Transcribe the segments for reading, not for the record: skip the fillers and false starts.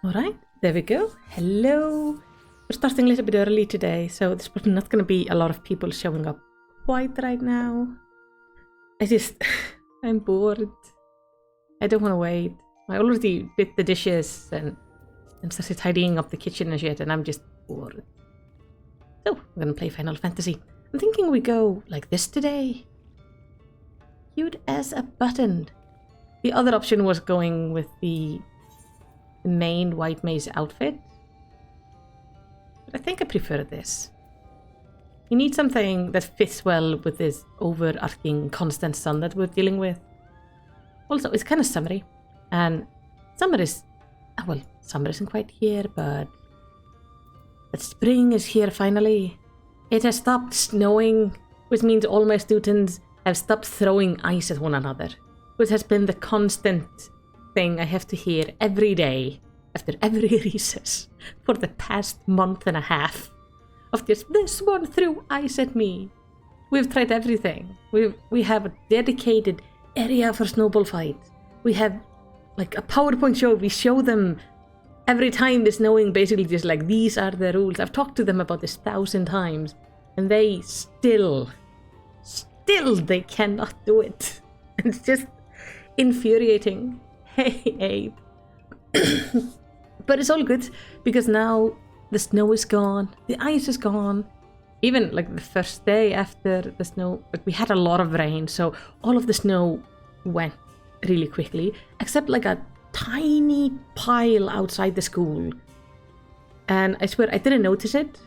Alright, there we go. Hello. We're starting a little bit early today, so there's probably not going to be a lot of people showing up quite right now. I'm bored. I don't want to wait. I already did the dishes and started tidying up the kitchen and shit, and I'm just bored. So, we're going to play Final Fantasy. I'm thinking we go like this today. Cute as a button. The other option was going with the main white mage outfit. But I think I prefer this. You need something that fits well with this overarching constant sun that we're dealing with. Also, it's kind of summery. And summer is... well, summer isn't quite here, but spring is here finally. It has stopped snowing, which means all my students have stopped throwing ice at one another, which has been the constant thing I have to hear every day after every recess for the past month and a half of just, this one threw ice at me. We've tried everything. We have a dedicated area for snowball fights. We have like a PowerPoint show. We show them every time it's snowing, basically just like, these are the rules. I've talked to them about this 1,000 times and they still they cannot do it. It's just infuriating. Hey, Abe. But it's all good because now the snow is gone, the ice is gone. Even like the first day after the snow, like we had a lot of rain, so all of the snow went really quickly, except like a tiny pile outside the school. And I swear I didn't notice it,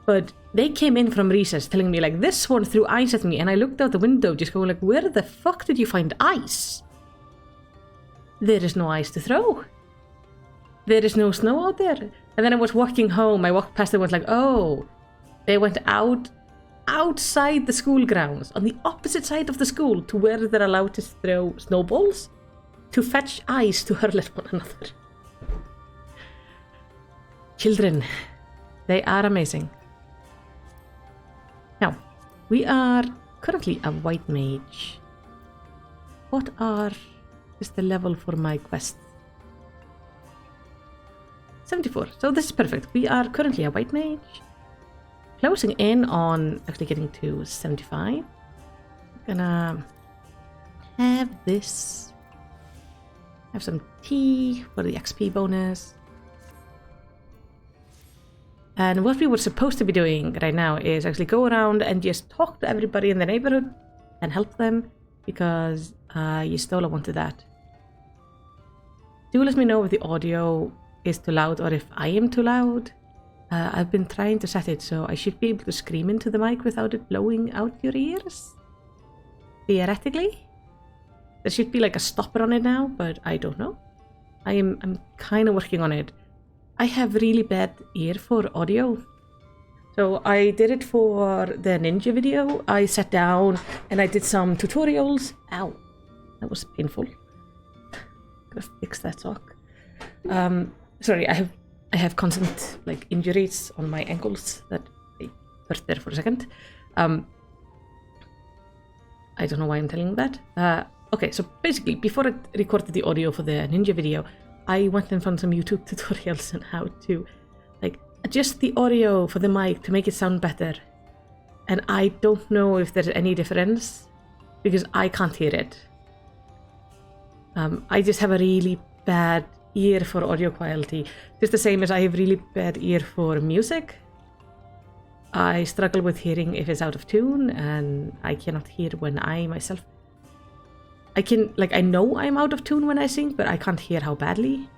but they came in from recess telling me like, this one threw ice at me, and I looked out the window just going like, where the fuck did you find ice? There is no ice to throw. There is no snow out there. And then I was walking home, I walked past and was like, oh, they went outside the school grounds, on the opposite side of the school to where they're allowed to throw snowballs, to fetch ice to hurl at one another. Children, they are amazing. Now, we are currently a white mage. What is the level for my quest? 74. So this is perfect. We are currently a white mage. Closing in on actually getting to 75. I'm gonna have this. Have some tea for the XP bonus. And what we were supposed to be doing right now is actually go around and just talk to everybody in the neighborhood and help them, because Yistola wanted that. Do let me know if the audio is too loud or if I am too loud. I've been trying to set it so I should be able to scream into the mic without it blowing out your ears. Theoretically. There should be like a stopper on it now, but I don't know. I'm kind of working on it. I have really bad ear for audio. So I did it for the ninja video. I sat down and I did some tutorials. Ow, that was painful. Gotta fix that sock. Sorry, I have constant like injuries on my ankles that I hurt there for a second. I don't know why I'm telling you that. Okay, so basically, before I recorded the audio for the ninja video, I went and found some YouTube tutorials on how to like adjust the audio for the mic to make it sound better. And I don't know if there's any difference because I can't hear it. I just have a really bad ear for audio quality, just the same as I have really bad ear for music. I struggle with hearing if it's out of tune, and I cannot hear when I myself... I know I'm out of tune when I sing, but I can't hear how badly.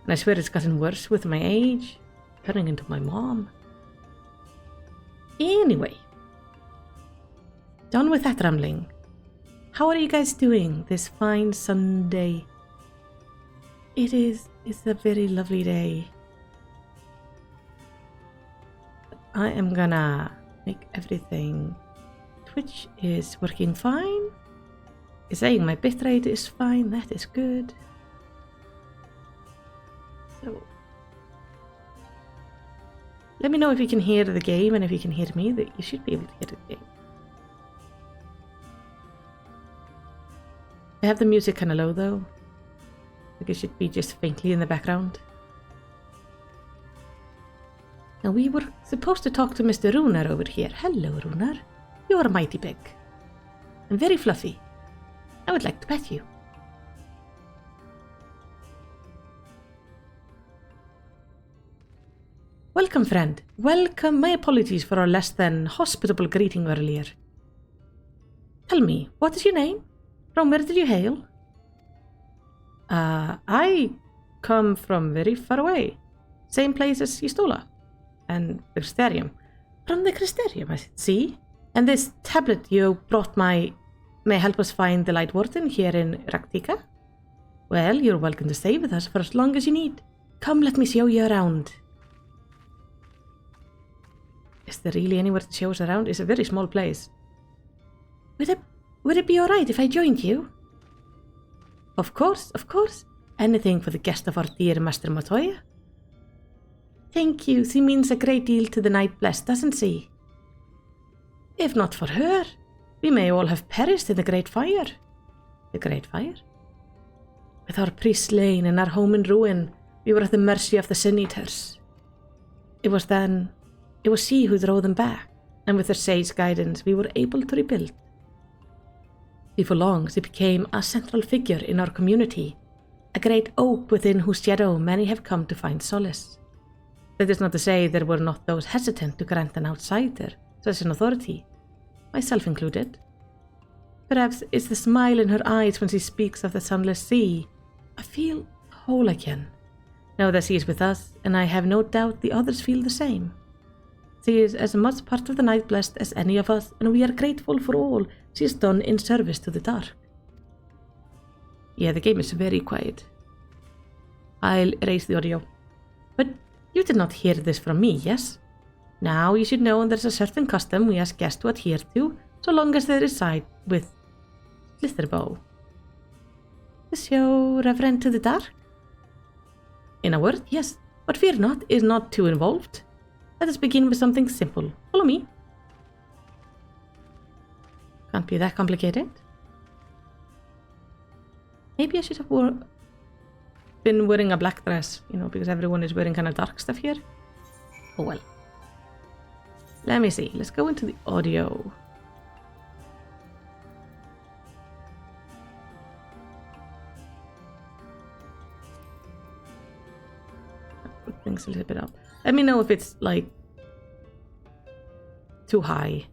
And I swear it's gotten worse with my age, turning into my mom. Anyway, done with that rambling. How are you guys doing this fine Sunday? It's a very lovely day. I am gonna make everything. Twitch is working fine. It's saying my bitrate is fine, that is good. So let me know if you can hear the game, and if you can hear me, that you should be able to hear the game. I have the music kinda low though. Like it should be just faintly in the background. Now we were supposed to talk to Mr. Runar over here. Hello, Runar. You are mighty big. And very fluffy. I would like to pet you. Welcome, friend. Welcome. My apologies for our less than hospitable greeting earlier. Tell me, what is your name? From where did you hail? I come from very far away. Same place as Yistola. And the Crystarium. From the Crystarium, I see. And this tablet you brought may help us find the Light Warden here in Raktika? Well, you're welcome to stay with us for as long as you need. Come, let me show you around. Is there really anywhere to show us around? It's a very small place. Would it be alright if I joined you? Of course, of course. Anything for the guest of our dear Master Matoya. Thank you. She means a great deal to the Night Blessed, doesn't she? If not for her, we may all have perished in the Great Fire. The Great Fire? With our priests slain and our home in ruin, we were at the mercy of the Sin Eaters. It was she who drove them back, and with her sage guidance, we were able to rebuild. Before long, she became a central figure in our community, a great oak within whose shadow many have come to find solace. That is not to say there were not those hesitant to grant an outsider such an authority, myself included. Perhaps it's the smile in her eyes when she speaks of the sunless sea. I feel whole again, now that she is with us, and I have no doubt the others feel the same. She is as much part of the Night Blessed as any of us, and we are grateful for all she has done in service to the dark. Yeah, the game is very quiet. I'll erase the audio. But you did not hear this from me, yes? Now you should know there's a certain custom we ask guests to adhere to, so long as they reside with Slitherbow. To show reverence to the dark? In a word, yes, but fear not, is not too involved. Let us begin with something simple. Follow me. Can't be that complicated. Maybe I should have been wearing a black dress, because everyone is wearing kind of dark stuff here. Oh well. Let me see. Let's go into the audio. Put things a little bit up. Let me know if it's too high.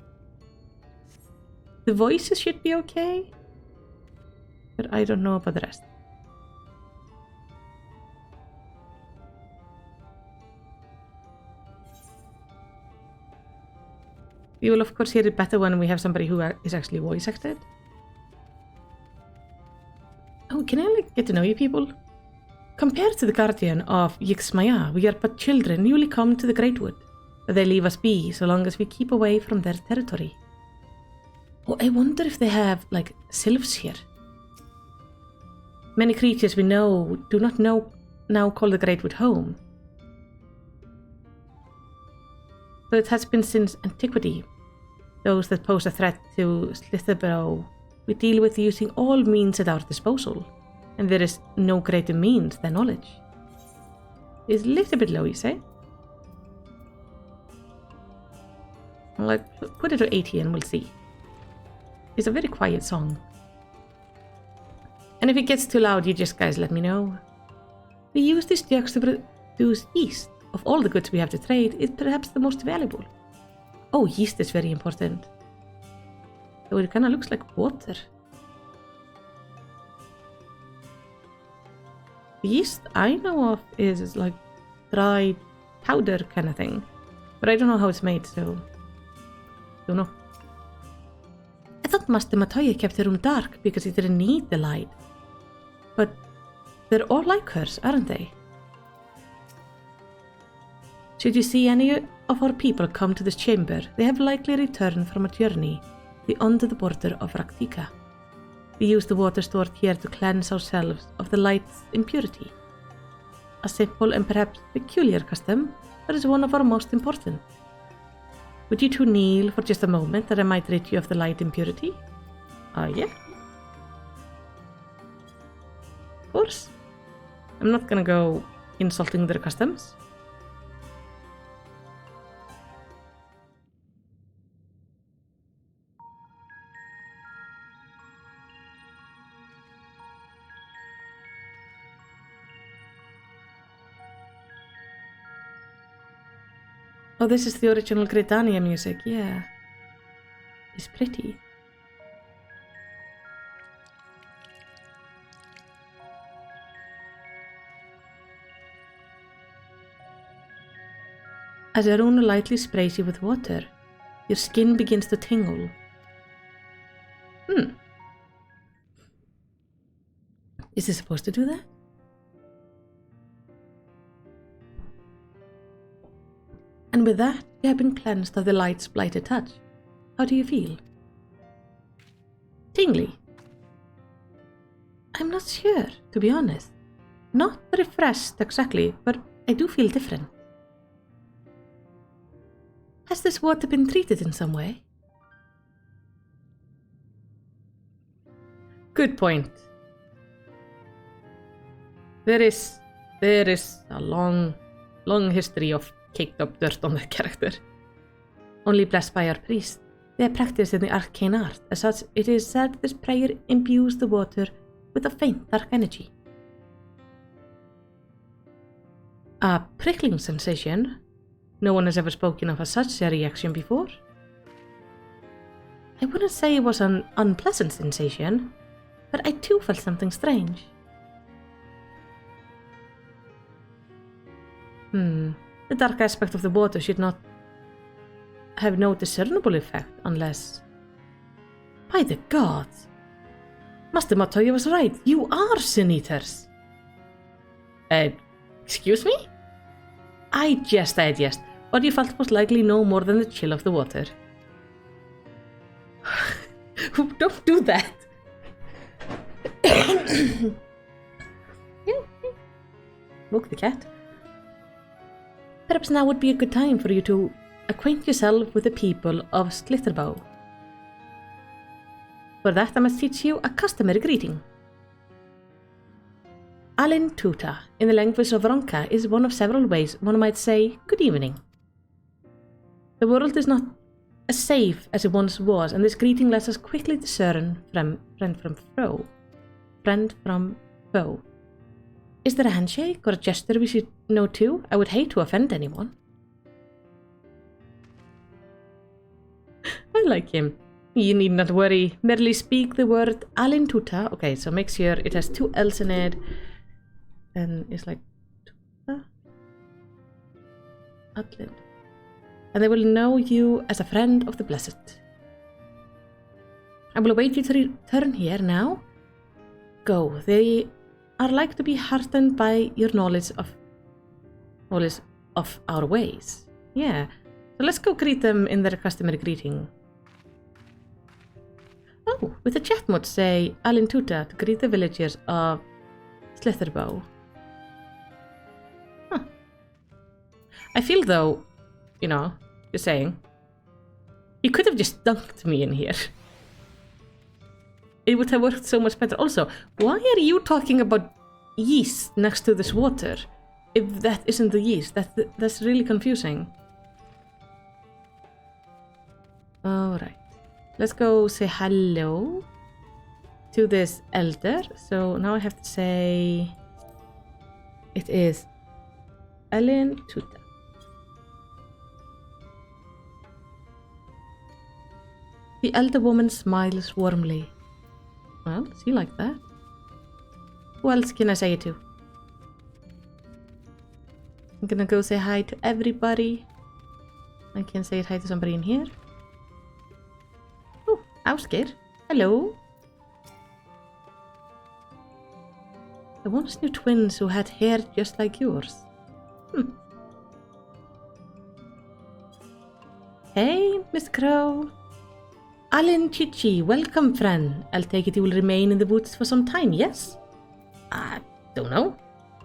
The voices should be okay, but I don't know about the rest. You will of course hear it better when we have somebody who is actually voice acted. Oh, can I get to know you people? Compared to the guardian of Yixmaya, we are but children newly come to the Great Wood. They leave us be so long as we keep away from their territory. Oh, I wonder if they have, sylphs here. Many creatures we know do not now call the Great Wood home. But it has been since antiquity. Those that pose a threat to Slitherborough we deal with using all means at our disposal. And there is no greater means than knowledge. It's a little bit low, you say? Put it to 80 and we'll see. It's a very quiet song. And if it gets too loud, you just guys let me know. We use these jugs to produce yeast. Of all the goods we have to trade, it's perhaps the most valuable. Oh, yeast is very important. So it kind of looks like water. The yeast I know of is like dried powder kind of thing. But I don't know how it's made, so don't know. I thought Master Matoya kept the room dark because he didn't need the light. But they're all like hers, aren't they? Should you see any of our people come to this chamber, they have likely returned from a journey beyond the border of Raktika. We use the water stored here to cleanse ourselves of the light's impurity. A simple and perhaps peculiar custom, but is one of our most important. Would you two kneel for just a moment that I might rid you of the light impurity? Yeah. Of course. I'm not gonna go insulting their customs. Oh, this is the original Gridania music, yeah. It's pretty. As Aruna lightly sprays you with water, your skin begins to tingle. Is it supposed to do that? And with that, you have been cleansed of the light's blighted touch. How do you feel? Tingly? I'm not sure, to be honest. Not refreshed exactly, but I do feel different. Has this water been treated in some way? Good point. There is a long history of caked up dirt on that character. Only blessed by our priest. They are practiced in the arcane art. As such, it is said this prayer imbues the water with a faint dark energy. A prickling sensation? No one has ever spoken of such a reaction before. I wouldn't say it was an unpleasant sensation, but I too felt something strange. The dark aspect of the water should not have no discernible effect unless... By the gods! Master Matoya was right, you are sin-eaters! Excuse me? I jest. What you felt was likely no more than the chill of the water. Don't do that! Woke the cat. Perhaps now would be a good time for you to acquaint yourself with the people of Slitherbow. For that I must teach you a customary greeting. Alin Tuta, in the language of Ronka, is one of several ways one might say good evening. The world is not as safe as it once was, and this greeting lets us quickly discern friend from foe. Is there a handshake or a gesture we should know too? I would hate to offend anyone. I like him. You need not worry. Merely speak the word Alin Tuta. Okay, so make sure it has two L's in it. And it's like Tuta? Atland. And they will know you as a friend of the blessed. I will await you to return here now. Go. They are like to be heartened by your knowledge of our ways. Yeah. So let's go greet them in their customary greeting. Oh, with the chat mod say Alin Tuta to greet the villagers of Slitherbow. Huh. I feel though, just saying, you could have just dunked me in here. It would have worked so much better. Also, why are you talking about yeast next to this water? If that isn't the yeast, that's really confusing. Alright. Let's go say hello to this elder. So now I have to say it is Alin Tuta. The elder woman smiles warmly. Well, she like that. Who else can I say it to? I'm gonna go say hi to everybody. I can say hi to somebody in here. Oh, I was scared. Hello. I once knew twins who had hair just like yours. Hey, Miss Crow. Alin Chichi, welcome friend. I'll take it you will remain in the woods for some time, yes? I don't know.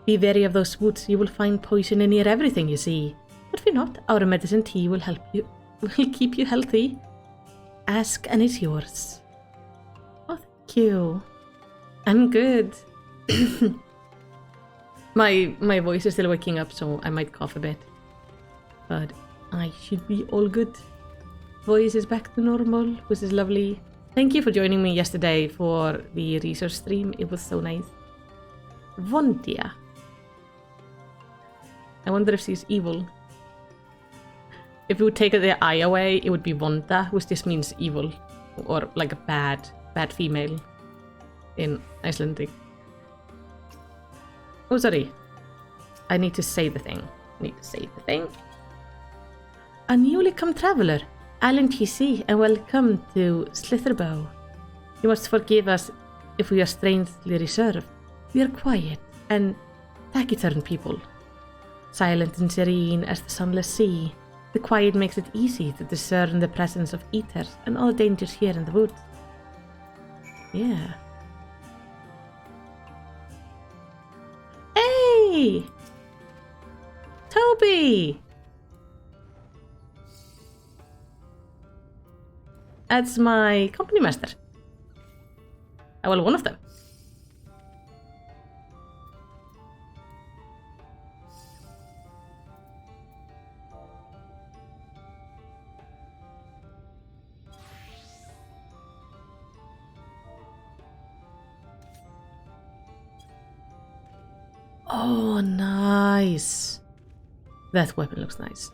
Be wary of those woods, you will find poison in near everything you see. But fear not, our medicine tea will keep you healthy. Ask and it's yours. Oh, thank you. I'm good. My voice is still waking up, so I might cough a bit. But I should be all good. Voice is back to normal, which is lovely. Thank you for joining me yesterday for the research stream. It was so nice. Vontia. I wonder if she's evil. if we would take the I away, it would be Vonda, which just means evil, or like a bad female in Icelandic. Oh, sorry. I need to say the thing. A newly come traveler, Alan PC, and welcome to Slitherbow. You must forgive us if we are strangely reserved. We are quiet and taciturn people. Silent and serene as the sunless sea, the quiet makes it easy to discern the presence of eaters and other dangers here in the woods. Yeah. Hey! Toby! That's my company master. Well, one of them. Oh, nice. That weapon looks nice.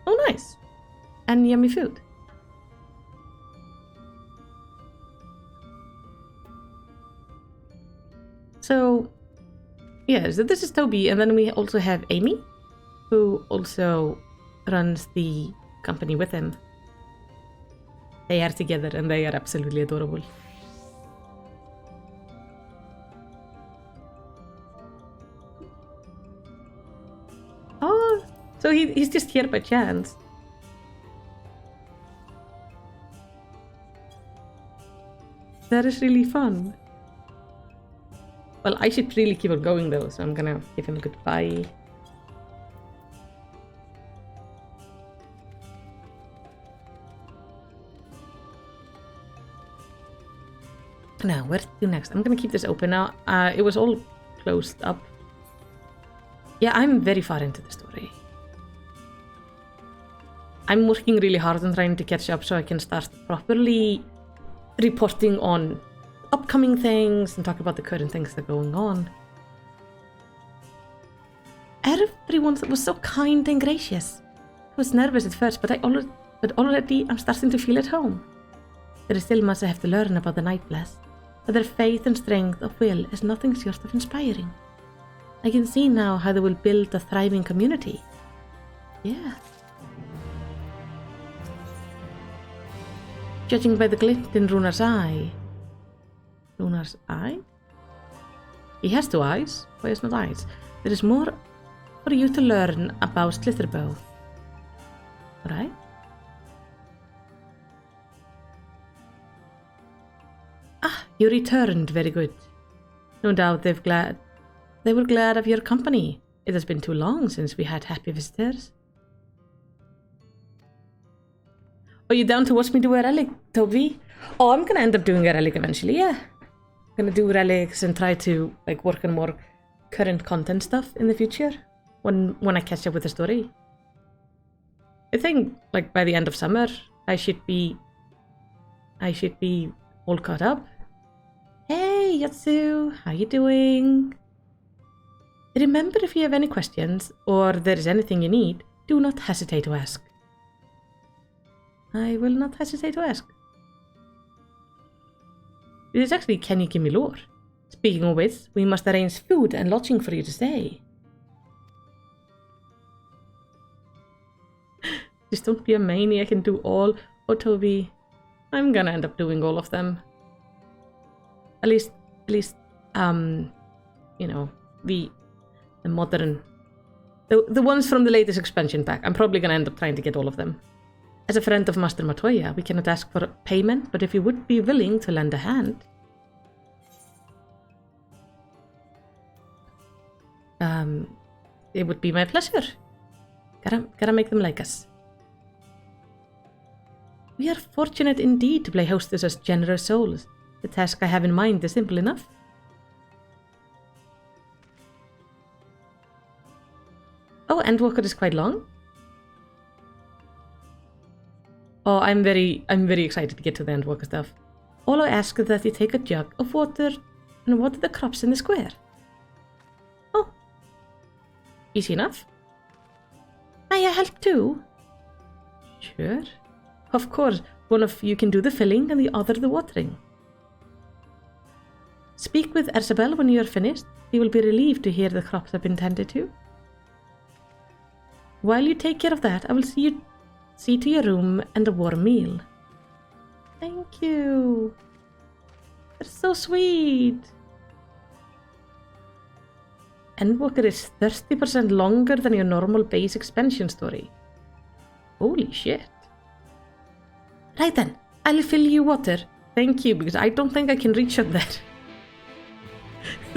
Oh, nice. And yummy food. So, yeah, so this is Toby, and then we also have Amy, who also runs the company with him. They are together, and they are absolutely adorable. Oh, so he's just here by chance. That is really fun. Well, I should really keep on going though, so I'm gonna give him a goodbye. Now, where to do next? I'm gonna keep this open now. It was all closed up. Yeah, I'm very far into the story. I'm working really hard on trying to catch up so I can start properly reporting on upcoming things and talk about the current things that are going on. Everyone was so kind and gracious. I was nervous at first, but already I'm starting to feel at home. There is still much I have to learn about the Nightblast, but their faith and strength of will is nothing short of inspiring. I can see now how they will build a thriving community. Yeah. Judging by the glint in Runar's eye. Runar's eye? He has 2 eyes. Why has not eyes? There is more for you to learn about Slitherbow. Right? Ah, you returned. Very good. No doubt they were glad of your company. It has been too long since we had happy visitors. Are you down to watch me do a relic, Toby? Oh, I'm gonna end up doing a relic eventually, yeah. I'm gonna do relics and try to like work on more current content stuff in the future when I catch up with the story. I think like by the end of summer I should be all caught up. Hey Yatsu, how you doing? Remember, if you have any questions or there is anything you need, do not hesitate to ask. I will not hesitate to ask. It is actually, can you give me lore? Speaking of which, we must arrange food and lodging for you to stay. Just don't be a maniac and do all. Oh, Toby, I'm gonna end up doing all of them. At least, you know, the modern, the ones from the latest expansion pack. I'm probably gonna end up trying to get all of them. As a friend of Master Matoya, we cannot ask for payment, but if you would be willing to lend a hand, it would be my pleasure. Gotta make them like us. We are fortunate indeed to play hostess as generous souls. The task I have in mind is simple enough. Oh, Endwalker is quite long. Oh, I'm very excited to get to the Endwalker stuff. All I ask is that you take a jug of water and water the crops in the square. Oh. Easy enough. May I help too? Sure. Of course, one of you can do the filling and the other the watering. Speak with Erzabel when you are finished. He will be relieved to hear the crops have been tended to. While you take care of that, I will see to your room and a warm meal. Thank you. That's so sweet. Endwalker is 30% longer than your normal base expansion story. Holy shit. Right then, I'll fill you water. Thank you, because I don't think I can reach up there.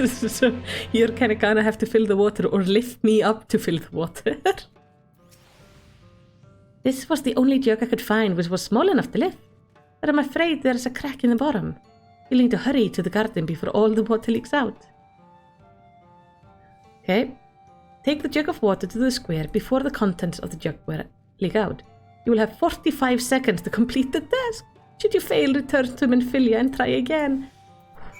So you're kind of gonna have to fill the water or lift me up to fill the water. This was the only jug I could find which was small enough to lift, but I'm afraid there's a crack in the bottom. You'll need to hurry to the garden before all the water leaks out. Okay. Take the jug of water to the square before the contents of the jug leak out. You will have 45 seconds to complete the task. Should you fail, return to Menphilia and try again.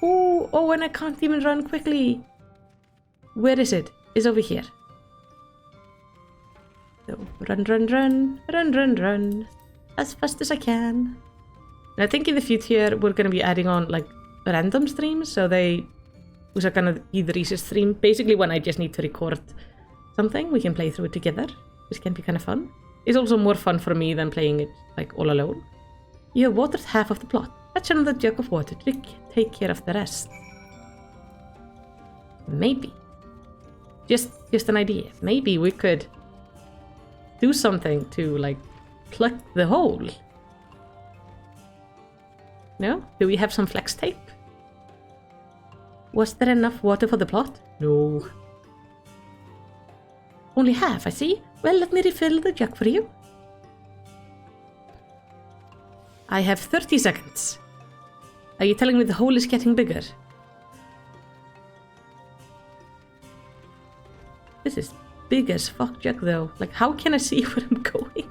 Oh, and I can't even run quickly. Where is it? It's over here. So, run. As fast as I can. And I think in the future, we're going to be adding on, like, random streams. So which are going to be the research stream. Basically, when I just need to record something, we can play through it together, which can be kind of fun. It's also more fun for me than playing it, like, all alone. You have watered half of the plot. Fetch another jug of water to take care of the rest. Maybe. Just an idea. Maybe we could do something to, like, plug the hole. No? Do we have some flex tape? Was there enough water for the plot? No. Only half, I see. Well, let me refill the jug for you. I have 30 seconds. Are you telling me the hole is getting bigger? This is big as fuck jug though. Like, how can I see where I'm going?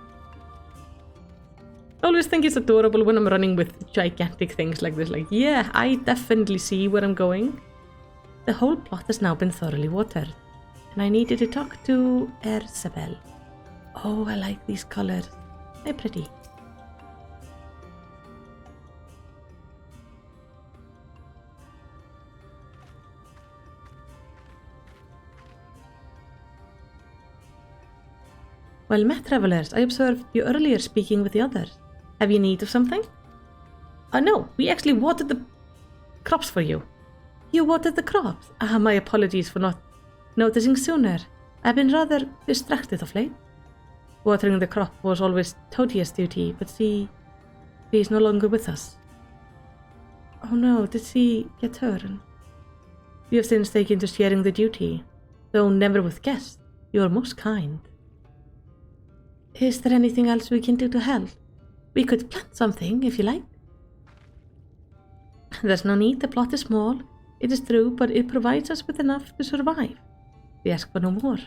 I always think it's adorable when I'm running with gigantic things like this. Like, yeah, I definitely see where I'm going. The whole plot has now been thoroughly watered. And I needed to talk to Erzabel. Oh, I like these colors. They're pretty. Well met, travelers. I observed you earlier speaking with the others. Have you need of something? No, we actually watered the crops for you. You watered the crops? My apologies for not noticing sooner. I've been rather distracted of late. Watering the crop was always Todia's duty, but she is no longer with us. Oh no, did she get hurt? You have since taken to sharing the duty, though never with guests. You are most kind. Is there anything else we can do to help? We could plant something, if you like. There's no need, the plot is small. It is true, but it provides us with enough to survive. We ask for no more.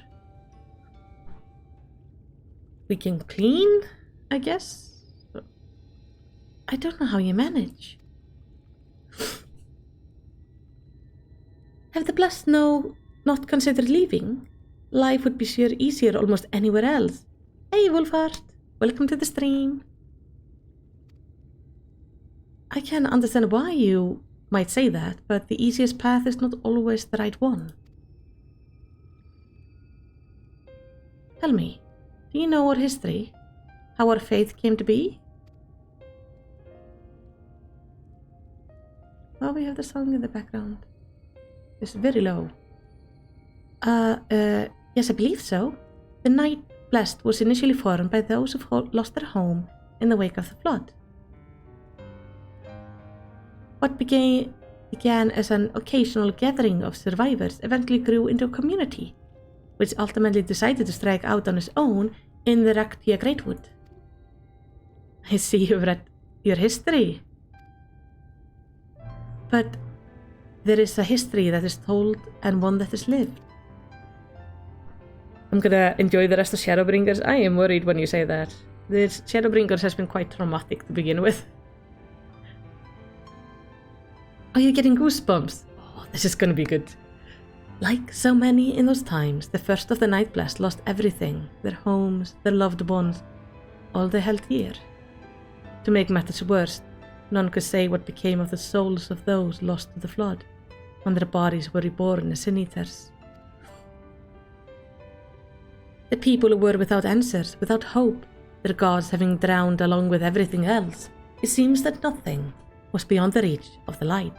We can clean, I guess? I don't know how you manage. Have the blessed not considered leaving? Life would be sure easier almost anywhere else. Hey, Wolfhard. Welcome to the stream. I can understand why you might say that, but the easiest path is not always the right one. Tell me, do you know our history? How our faith came to be? Oh, we have the song in the background. It's very low. Yes, I believe so. The Night Blessed was initially formed by those who lost their home in the wake of the flood. What began as an occasional gathering of survivors eventually grew into a community, which ultimately decided to strike out on its own in the Raktia Greatwood. I see you've read your history. But there is a history that is told and one that is lived. I'm gonna enjoy the rest of Shadowbringers. I am worried when you say that. This Shadowbringers has been quite traumatic to begin with. Are you getting goosebumps? Oh, this is gonna be good. Like so many in those times, the first of the Night Blast lost everything, their homes, their loved ones, all they held dear. To make matters worse, none could say what became of the souls of those lost to the flood, when their bodies were reborn as sin-eaters. The people who were without answers, without hope, their gods having drowned along with everything else, it seems that nothing was beyond the reach of the light.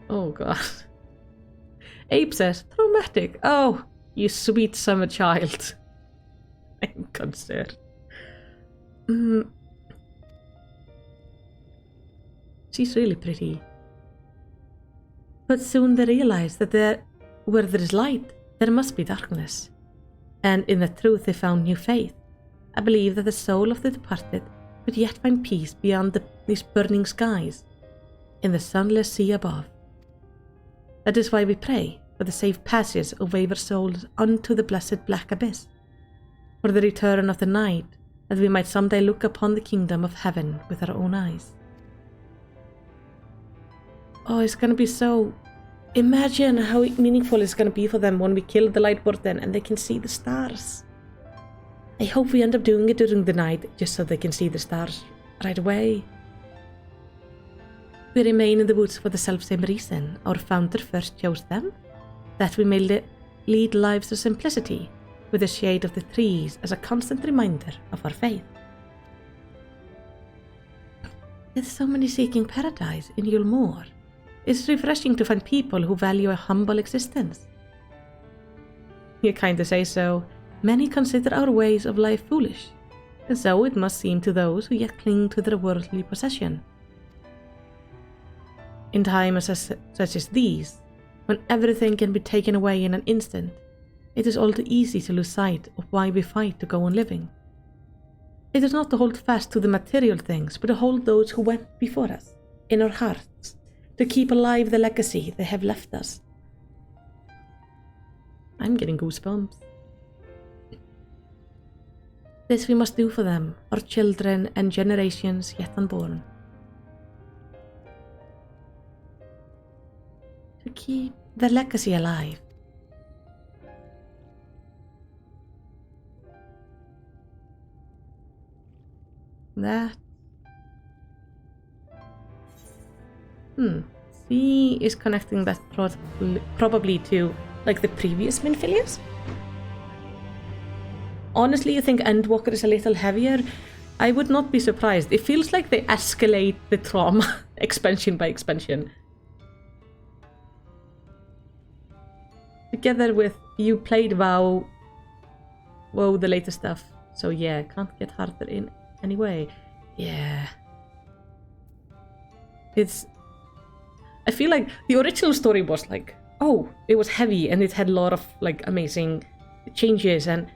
Oh god. Abe says, traumatic. Oh, you sweet summer child. I'm concerned. She's really pretty. But soon they realized that where there is light, there must be darkness. And in the truth they found new faith. I believe that the soul of the departed could yet find peace beyond these burning skies, in the sunless sea above. That is why we pray for the safe passage of wayward souls unto the blessed black abyss, for the return of the night, that we might someday look upon the kingdom of heaven with our own eyes. Oh, it's gonna be so... Imagine how meaningful it's gonna be for them when we kill the light warden and they can see the stars. I hope we end up doing it during the night, just so they can see the stars right away. We remain in the woods for the self-same reason our founder first chose them, that we may lead lives of simplicity, with the shade of the trees as a constant reminder of our faith. With so many seeking paradise in Yule Moor, it's refreshing to find people who value a humble existence. You kinda say so. Many consider our ways of life foolish, and so it must seem to those who yet cling to their worldly possession. In times such as these, when everything can be taken away in an instant, it is all too easy to lose sight of why we fight to go on living. It is not to hold fast to the material things, but to hold those who went before us, in our hearts, to keep alive the legacy they have left us. I'm getting goosebumps. This we must do for them, our children and generations yet unborn. To keep their legacy alive. That... C is connecting that probably to, like, the previous Minfilius? Honestly, I think Endwalker is a little heavier. I would not be surprised. It feels like they escalate the trauma expansion by expansion. Together with you played WoW, the latest stuff. So yeah, can't get harder in any way. Yeah. I feel like the original story was like, oh, it was heavy and it had a lot of like amazing changes and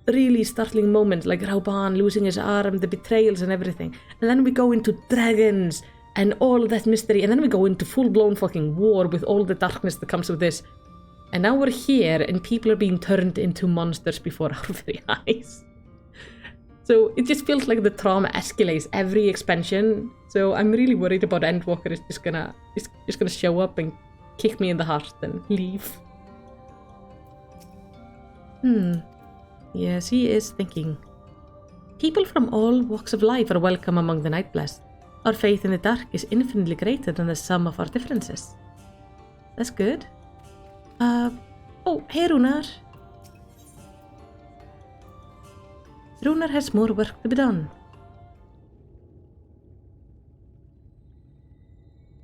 really startling moments, like Rauban losing his arm, the betrayals and everything. And then we go into dragons and all that mystery, and then we go into full-blown fucking war with all the darkness that comes with this. And now we're here and people are being turned into monsters before our very eyes. So it just feels like the trauma escalates every expansion. So I'm really worried about Endwalker is just gonna show up and kick me in the heart and leave. Yes, he is thinking. People from all walks of life are welcome among the Night Blast. Our faith in the dark is infinitely greater than the sum of our differences. That's good. Oh, hey Runar. Runar has more work to be done.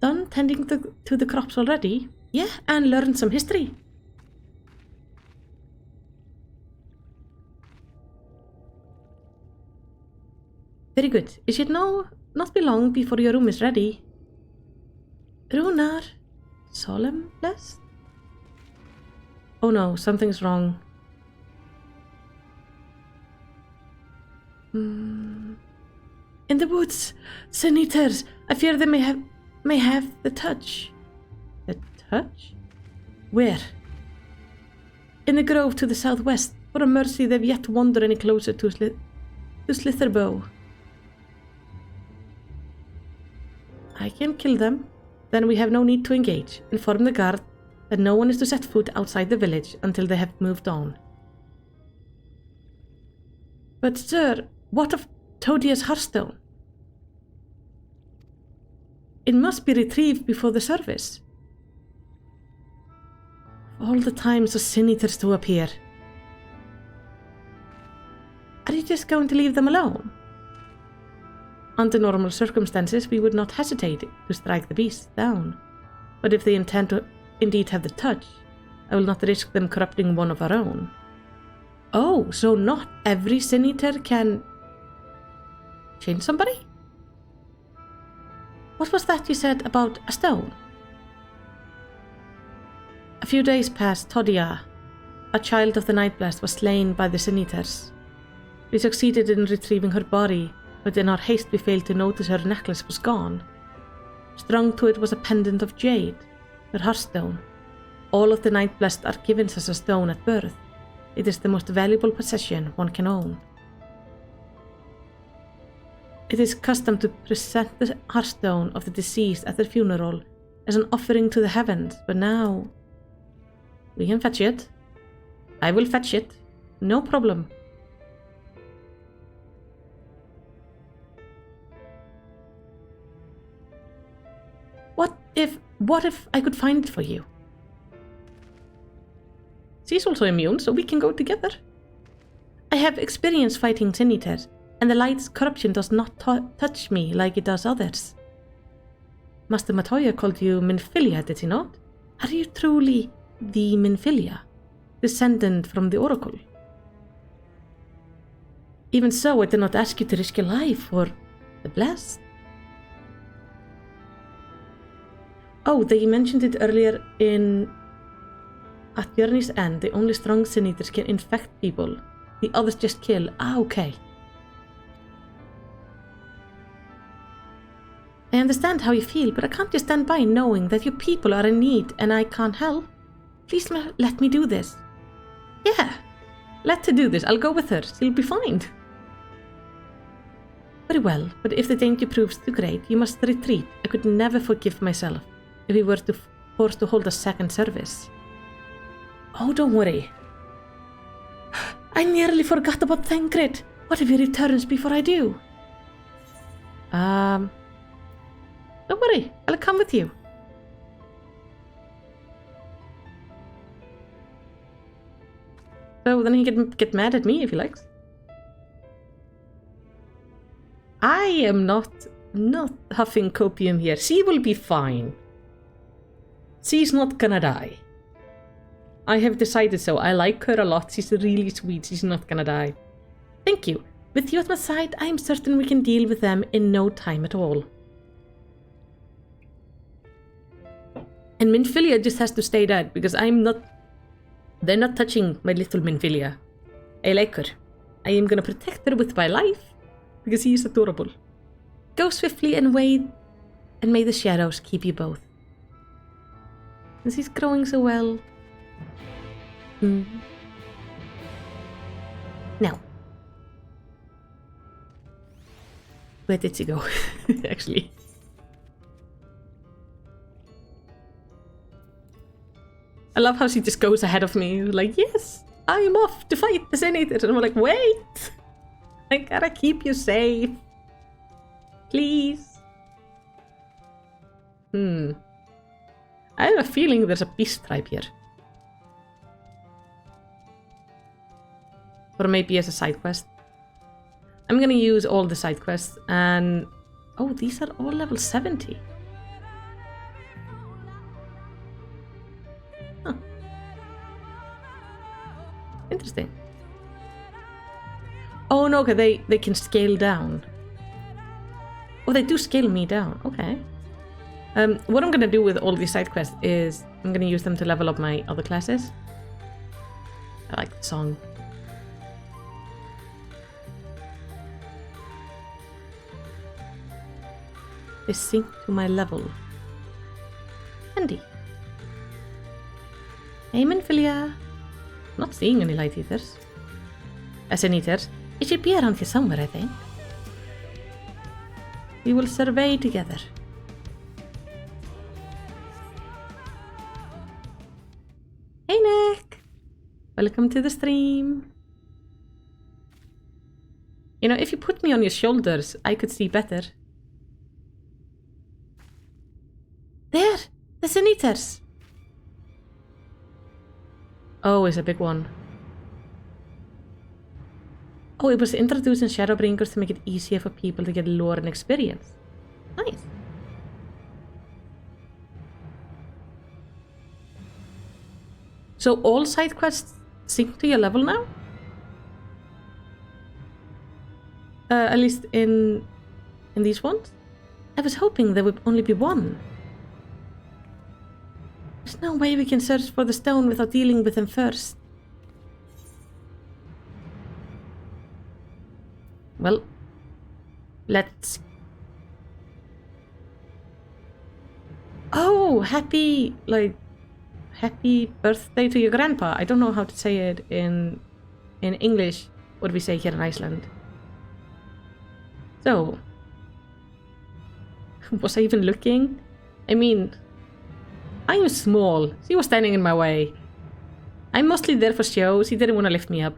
Done tending to the crops already? Yeah, and learned some history. Very good. It should not be long before your room is ready. Runar. Solemn blessed? Oh no, something's wrong. In the woods, Sin-Eaters. I fear they may have the touch. The touch? Where? In the grove to the southwest. For a mercy, they've yet to wander any closer to Slitherbow. I can kill them. Then we have no need to engage. Inform the guard that no one is to set foot outside the village until they have moved on. But sir, what of Todia's hearthstone? It must be retrieved before the service. All the times the Sin Eaters to appear. Are you just going to leave them alone? Under normal circumstances, we would not hesitate to strike the beasts down. But if they intend to indeed have the touch, I will not risk them corrupting one of our own. Oh, so not every Sin Eater can change somebody? What was that you said about a stone? A few days past, Todia, a child of the Nightblast, was slain by the Sin Eaters. We succeeded in retrieving her body, but in our haste we failed to notice her necklace was gone. Strung to it was a pendant of jade, her hearthstone. All of the Nightblast are given as a stone at birth. It is the most valuable possession one can own. It is custom to present the hearthstone of the deceased at their funeral as an offering to the heavens, but now we can fetch it. I will fetch it. No problem. What if I could find it for you? She's also immune, so we can go together. I have experience fighting Sin Eaters, and the light's corruption does not touch me like it does others. Master Matoya called you Minfilia, did he not? Are you truly the Minfilia, descendant from the Oracle? Even so, I did not ask you to risk your life for the blessed. Oh, they mentioned it earlier at Journey's End. The only strong Sin Eaters can infect people. The others just kill. Ah, okay. I understand how you feel, but I can't just stand by knowing that your people are in need and I can't help. Please let me do this. Yeah, let her do this. I'll go with her. She'll be fine. Very well, but if the danger proves too great, you must retreat. I could never forgive myself if we were forced to hold a second service. Oh, don't worry. I nearly forgot about Thancred. What if he returns before I do? Don't worry, I'll come with you. So then he can get mad at me if he likes. I am not huffing copium here. She will be fine. She's not gonna die. I have decided so. I like her a lot. She's really sweet. She's not gonna die. Thank you. With you at my side, I'm certain we can deal with them in no time at all. And Minfilia just has to stay dead because they're not touching my little Minfilia. I like her. I am gonna protect her with my life because he is adorable. Go swiftly and wade, and may the shadows keep you both. And she's growing so well. Now, where did she go? Actually, I love how she just goes ahead of me. Like, yes, I'm off to fight the Sin Eaters. And I'm like, wait, I gotta keep you safe, please. I have a feeling there's a beast tribe here. Or maybe as a side quest. I'm gonna use all the side quests and... Oh, these are all level 70. Huh. Interesting. Oh no, okay, they can scale down. Oh, they do scale me down. Okay. What I'm gonna do with all these side quests is I'm gonna use them to level up my other classes. I like the song. They sync to my level. Handy. Hey, Minfilia. Not seeing any light eaters. Sin Eaters. It should be around here somewhere, I think. We will survey together. Welcome to the stream. You know, if you put me on your shoulders, I could see better. There! The Sin Eaters! Oh, it's a big one. Oh, it was introduced in Shadowbringers to make it easier for people to get lore and experience. Nice. So all side quests sync to your level now? At least in these ones? I was hoping there would only be one. There's no way we can search for the stone without dealing with them first. Well, let's... Oh, happy birthday to your grandpa. I don't know how to say it in English. What do we say here in Iceland? So, was I even looking? I mean, I'm small. She was standing in my way. I'm mostly there for show. She didn't want to lift me up.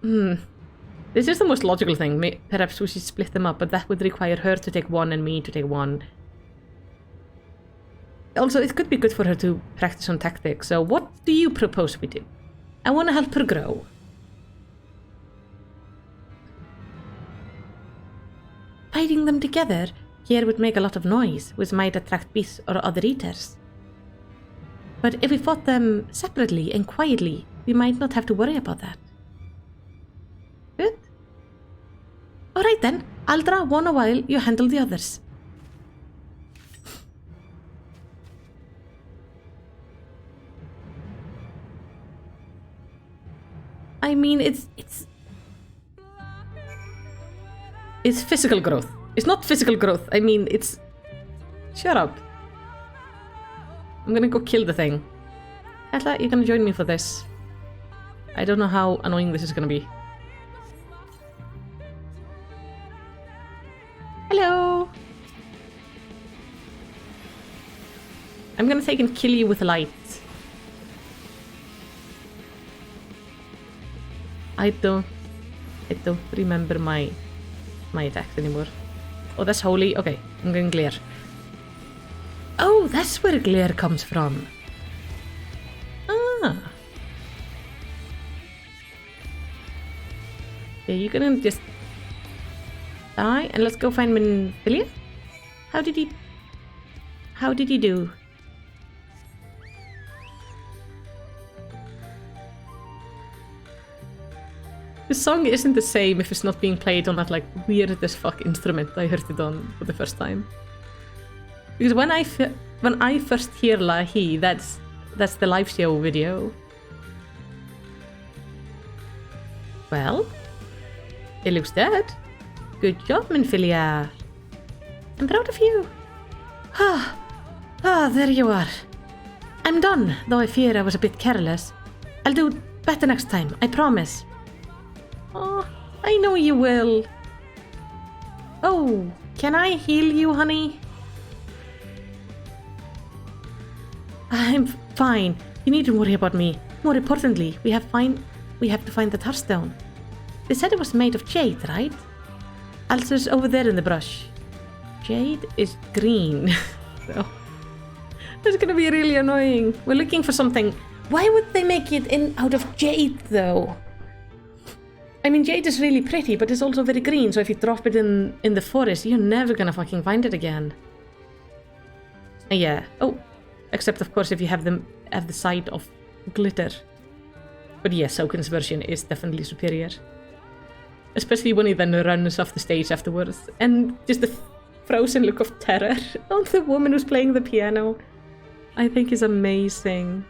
This is the most logical thing. Perhaps we should split them up, but that would require her to take one and me to take one. Also, it could be good for her to practice on tactics, so what do you propose we do? I want to help her grow. Fighting them together here would make a lot of noise, which might attract beasts or other eaters. But if we fought them separately and quietly, we might not have to worry about that. Good? Alright then, I'll draw one while you handle the others. I mean, it's physical growth. It's not physical growth. I mean, it's... Shut up. I'm gonna go kill the thing. Atla, you're gonna join me for this. I don't know how annoying this is gonna be. Hello! I'm gonna take and kill you with light. I don't remember my attacks anymore. Oh, that's holy. Okay, I'm going glare. Oh, that's where glare comes from. Ah. Yeah, you're gonna just die, and let's go find Minfilia. How did he do? The song isn't the same if it's not being played on that like weird as fuck instrument I heard it on for the first time. Because when I first hear Lahi, that's the live show video. Well, it looks dead. Good job, Minfilia. I'm proud of you. There you are. I'm done, though I fear I was a bit careless. I'll do better next time, I promise. Oh, I know you will. Oh, can I heal you, honey? I'm fine. You needn't worry about me. More importantly, we have to find the Hearthstone. They said it was made of jade, right? Alcer's over there in the brush. Jade is green. So that's gonna be really annoying. We're looking for something. Why would they make it out of jade though? I mean, jade is really pretty, but it's also very green, so if you drop it in the forest, you're never gonna fucking find it again. Yeah. Oh, except of course if you have the side of glitter. But yeah, Soken's version is definitely superior. Especially when he then runs off the stage afterwards. And just the frozen look of terror on the woman who's playing the piano. I think is amazing.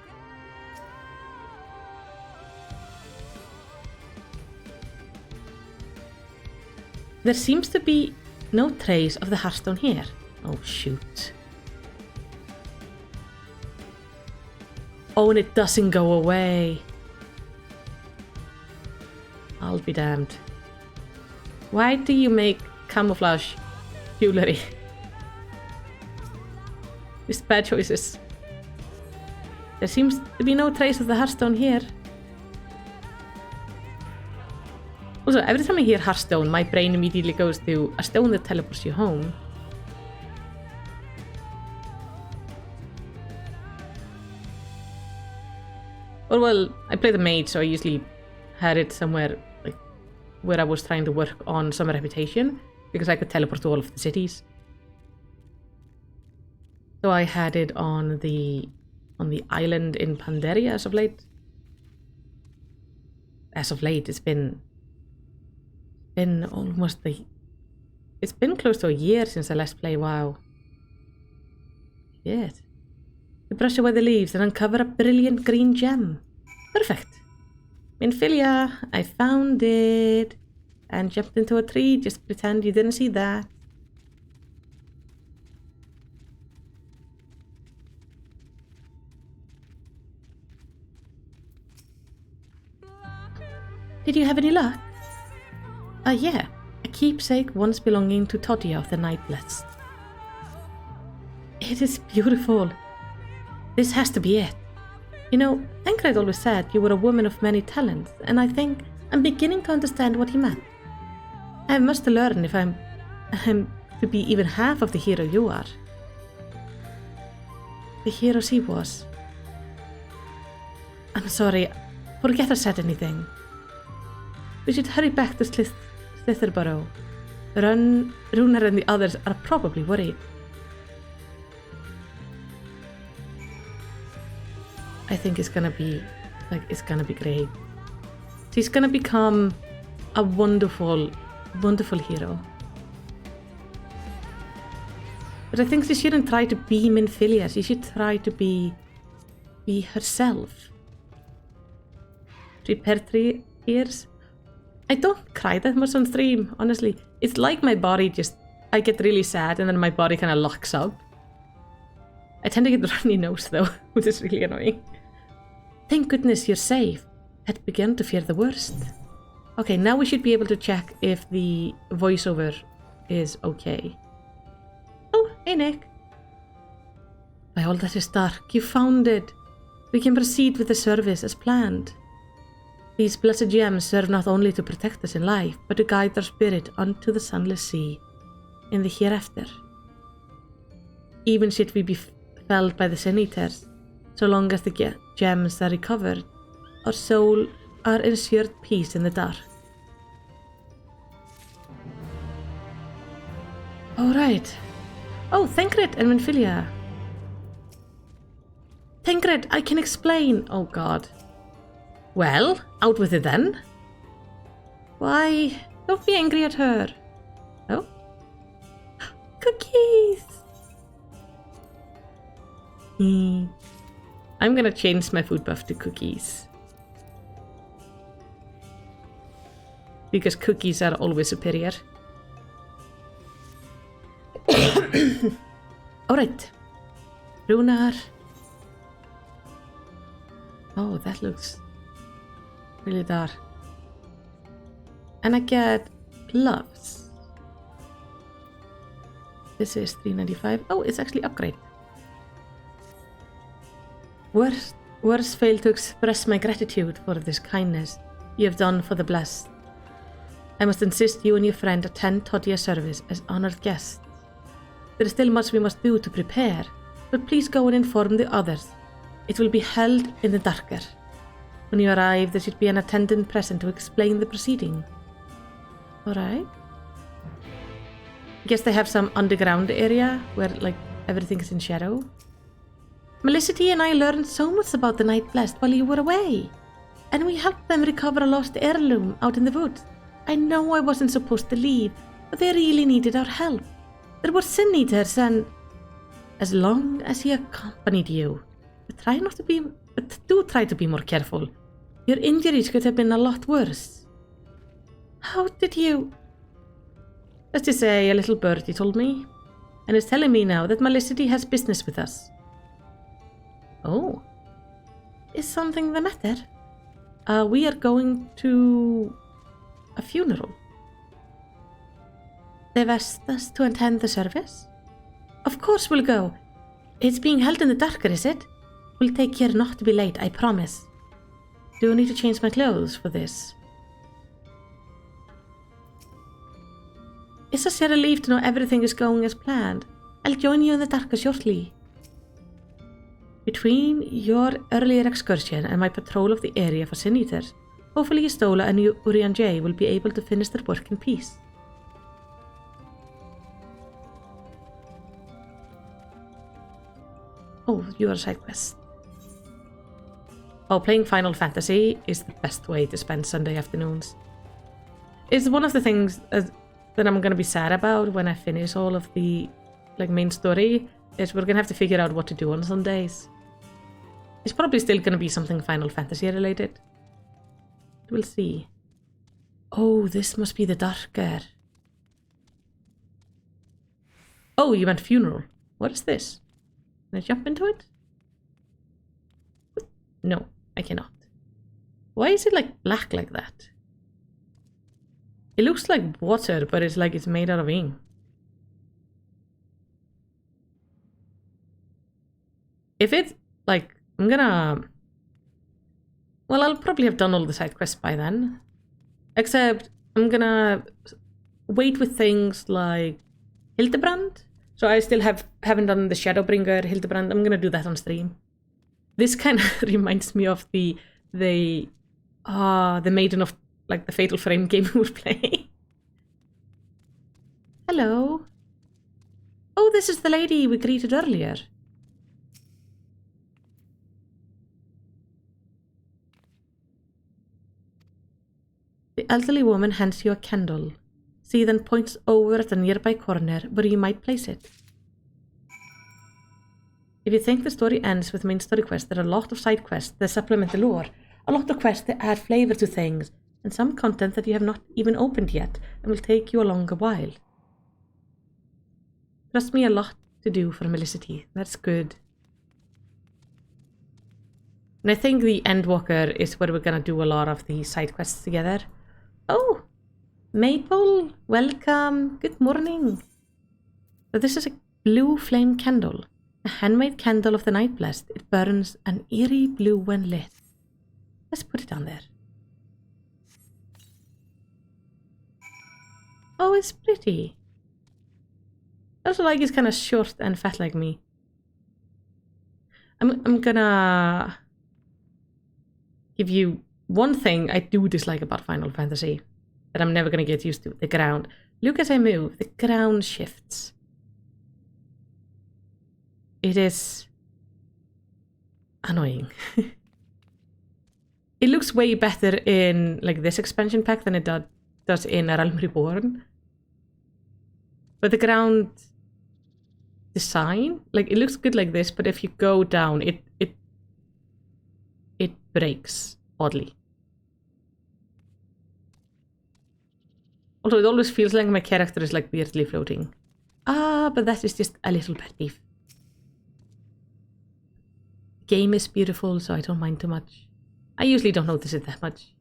There seems to be no trace of the Hearthstone here. Oh, shoot. Oh, and it doesn't go away. I'll be damned. Why do you make camouflage jewelry? It's bad choices. There seems to be no trace of the Hearthstone here. Also, every time I hear Hearthstone, my brain immediately goes to a stone that teleports you home. Or well, I play the mage, so I usually had it somewhere like where I was trying to work on some reputation, because I could teleport to all of the cities. So I had it on the island in Pandaria as of late. As of late, it's been almost it's been close to a year since I last played WoW. Shit. To brush away the leaves and uncover a brilliant green gem. Perfect. Minfilia, I found it. And jumped into a tree, just pretend you didn't see that. Did you have any luck? Yeah. A keepsake once belonging to Todia of the Night Blessed. It is beautiful. This has to be it. You know, Ankred always said you were a woman of many talents, and I think I'm beginning to understand what he meant. I have much to learn if I'm to be even half of the hero you are. The hero she was. I'm sorry, forget I said anything. We should hurry back to Slitherborough. Runar and the others are probably worried. I think it's gonna be great. She's gonna become a wonderful, wonderful hero. But I think she shouldn't try to be Minfilia. She should try to be herself. Prepare 3 years. I don't cry that much on stream, honestly. It's like my body I get really sad and then my body kind of locks up. I tend to get runny nose though, which is really annoying. Thank goodness you're safe. Had begun to fear the worst. Okay, now we should be able to check if the voiceover is okay. Oh, hey Nick. By all that is dark, you found it. We can proceed with the service as planned. These blessed gems serve not only to protect us in life, but to guide our spirit onto the sunless sea in the hereafter. Even should we be felled by the Sin Eaters, so long as the gems are recovered, our soul are ensured peace in the dark. Alright. Oh, Thancred and Minfilia. Thancred, I can explain. Oh god. Well, out with it then. Why? Don't be angry at her. Oh? Cookies! I'm gonna change my food buff to cookies. Because cookies are always superior. Alright. Runar. Oh, that looks really dark. And I get gloves. This is $3.95. Oh, it's actually upgrade. Words fail to express my gratitude for this kindness you have done for the blessed. I must insist you and your friend attend Todia's service as honored guests. There is still much we must do to prepare, but please go and inform the others. It will be held in the darker. When you arrive, there should be an attendant present to explain the proceeding. Alright. I guess they have some underground area where, like, everything is in shadow. Melicity and I learned so much about the Night Blessed while you were away. And we helped them recover a lost heirloom out in the woods. I know I wasn't supposed to leave, but they really needed our help. There were Sin Eaters and... As long as he accompanied you, do try to be more careful. Your injuries could have been a lot worse. How did you... Let's just say a little birdie told me, and is telling me now that Melicity has business with us. Oh. Is something the matter? We are going to... a funeral. They've asked us to attend the service? Of course we'll go. It's being held in the darker, is it? We'll take care not to be late, I promise. Do I need to change my clothes for this? It's such a relief to know everything is going as planned. I'll join you in the dark shortly. Between your earlier excursion and my patrol of the area for Sin Eaters, hopefully Istola and Urian J will be able to finish their work in peace. Oh, you are a side quest. Oh, playing Final Fantasy is the best way to spend Sunday afternoons. It's one of the things that I'm gonna be sad about when I finish all of the main story, is we're gonna have to figure out what to do on Sundays. It's probably still gonna be something Final Fantasy related. We'll see. Oh, this must be the darker. Oh, you meant funeral. What is this? Can I jump into it? No, I cannot. Why is it black like that? It looks like water, but it's like it's made out of ink. If it's I'm gonna... Well, I'll probably have done all the side quests by then. Except I'm gonna wait with things like Hildebrand. So I still haven't done the Shadowbringer Hildebrand. I'm gonna do that on stream. This kind of reminds me of the Maiden of the Fatal Frame game we were playing. Hello. Oh, this is the lady we greeted earlier. The elderly woman hands you a candle. She then points over at the nearby corner where you might place it. If you think the story ends with main story quests, there are a lot of side quests that supplement the lore, a lot of quests that add flavor to things, and some content that you have not even opened yet and will take you a longer while. Trust me, a lot to do for Melicity. That's good. And I think the Endwalker is where we're gonna do a lot of the side quests together. Oh! Maple, welcome. Good morning. So this is a blue flame candle. A handmade candle of the Night Blessed. It burns an eerie blue when lit. Let's put it on there. Oh, it's pretty. I also like it's kind of short and fat like me. I'm gonna give you one thing I do dislike about Final Fantasy that I'm never gonna get used to. The ground. Look as I move, the ground shifts. It is annoying. It looks way better in this expansion pack than it does in Realm Reborn. But the ground design, it looks good like this, but if you go down, it breaks oddly. Also, it always feels like my character is weirdly floating. Ah, but that is just a little pet peeve. Game is beautiful, so I don't mind too much. I usually don't notice it that much.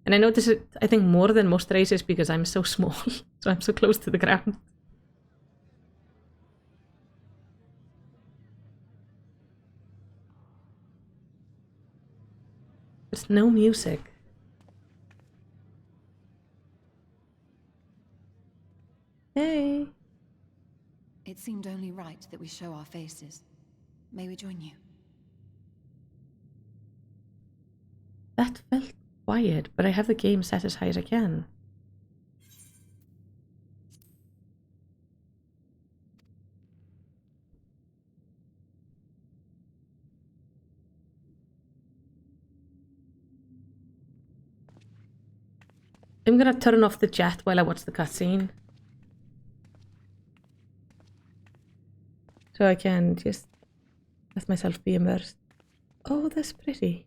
And I notice it, I think, more than most races because I'm so small, so I'm so close to the ground. There's no music. Hey. It seemed only right that we show our faces. May we join you? That felt quiet, but I have the game set as high as I can. I'm gonna turn off the chat while I watch the cutscene. So I can just let myself be immersed. Oh, that's pretty.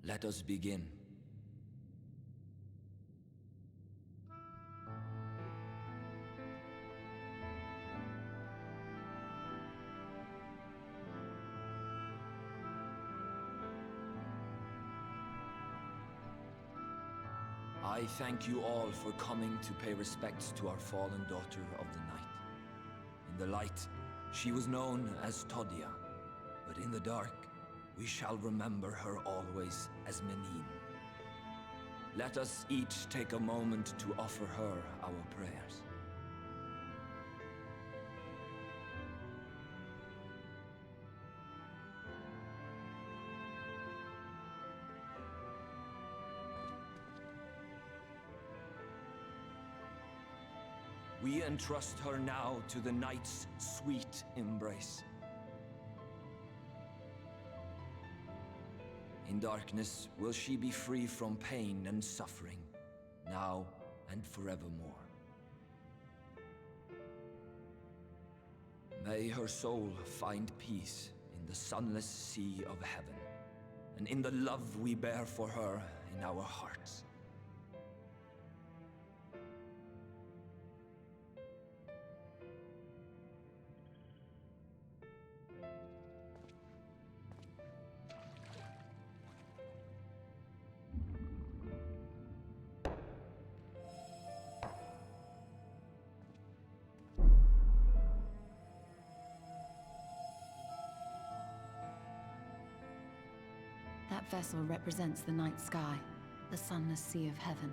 Let us begin. I thank you all for coming to pay respects to our fallen daughter of the night. In the light, she was known as Todia, but in the dark, we shall remember her always as Menin. Let us each take a moment to offer her our prayers. We entrust her now to the night's sweet embrace. In darkness will she be free from pain and suffering, now and forevermore. May her soul find peace in the sunless sea of heaven, and in the love we bear for her in our hearts. That vessel represents the night sky, the sunless sea of heaven.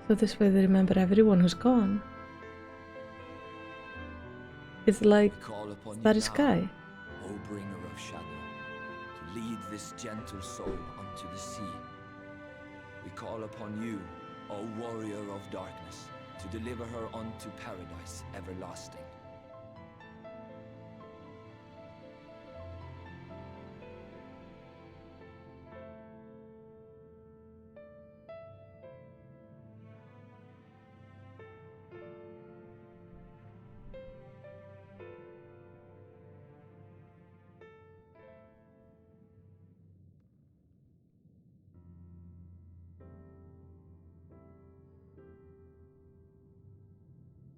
So this way they remember everyone who's gone. It's like Starry Sky. O bringer of shadow, to lead this gentle soul unto the sea. We call upon you, O warrior of darkness, to deliver her unto paradise everlasting.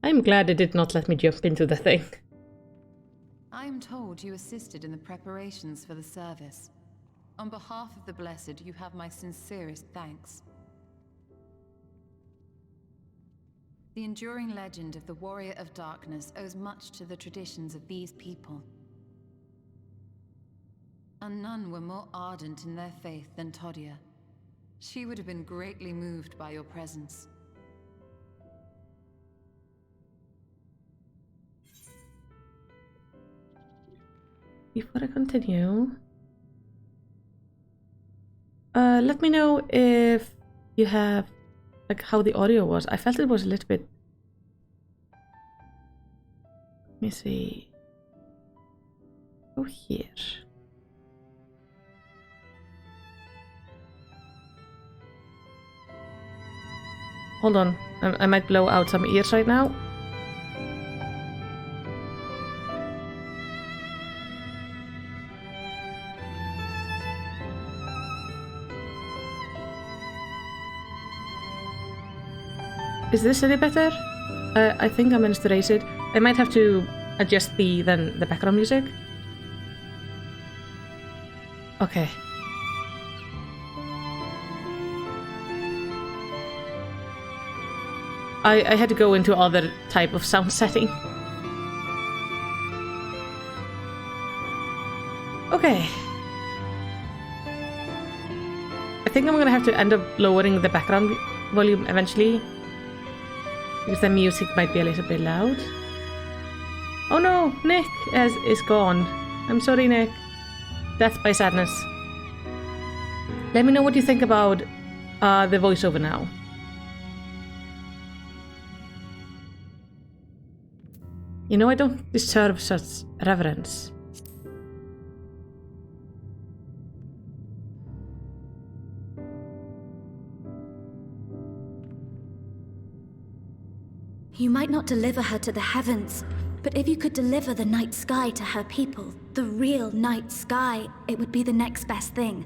I'm glad it did not let me jump into the thing. I am told you assisted in the preparations for the service. On behalf of the Blessed, you have my sincerest thanks. The enduring legend of the Warrior of Darkness owes much to the traditions of these people. And none were more ardent in their faith than Todia. She would have been greatly moved by your presence. Before I continue, let me know if you have, like, how the audio was. I felt it was a little bit. Let me see. Go here. Hold on, I might blow out some ears right now. Is this any better? I think I managed to raise it. I might have to adjust the background music. Okay. I had to go into other type of sound setting. Okay. I think I'm gonna have to end up lowering the background volume eventually, because the music might be a little bit loud. Oh no, Nick is gone. I'm sorry, Nick. Death by sadness. Let me know what you think about the voiceover now. You know I don't deserve such reverence. You might not deliver her to the heavens, But if you could deliver the night sky to her people, the real night sky, it would be the next best thing.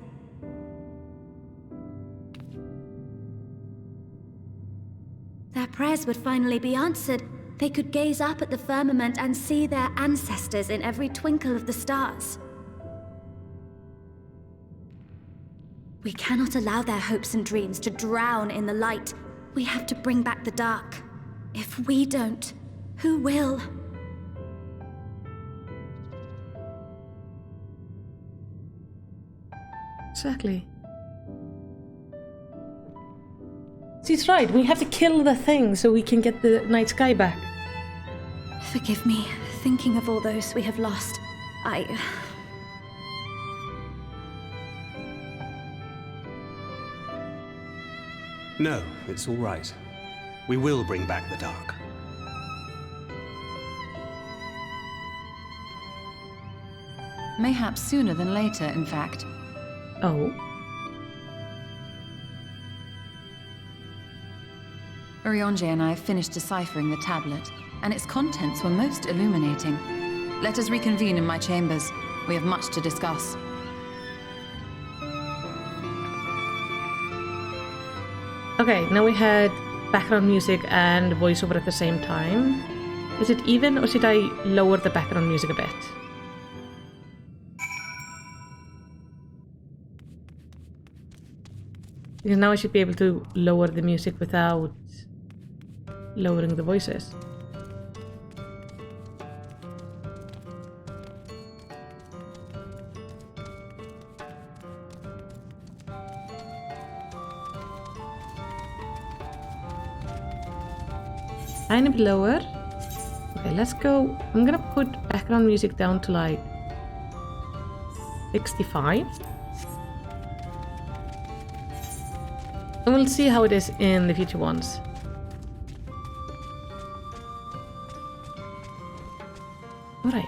Their prayers would finally be answered. They could gaze up at the firmament and see their ancestors in every twinkle of the stars. We cannot allow their hopes and dreams to drown in the light. We have to bring back the dark. If we don't, who will? Exactly. She's right, we have to kill the thing so we can get the night sky back. Forgive me, thinking of all those we have lost. No, it's all right. We will bring back the dark. Mayhaps sooner than later, in fact. Oh. Urianger and I finished deciphering the tablet, and its contents were most illuminating. Let us reconvene in my chambers. We have much to discuss. Okay, now we had background music and voiceover at the same time. Is it even, or should I lower the background music a bit? Because now I should be able to lower the music without lowering the voices. Tiny bit lower. Okay, let's go. I'm gonna put background music down to like 65. And we'll see how it is in the future ones. Alright.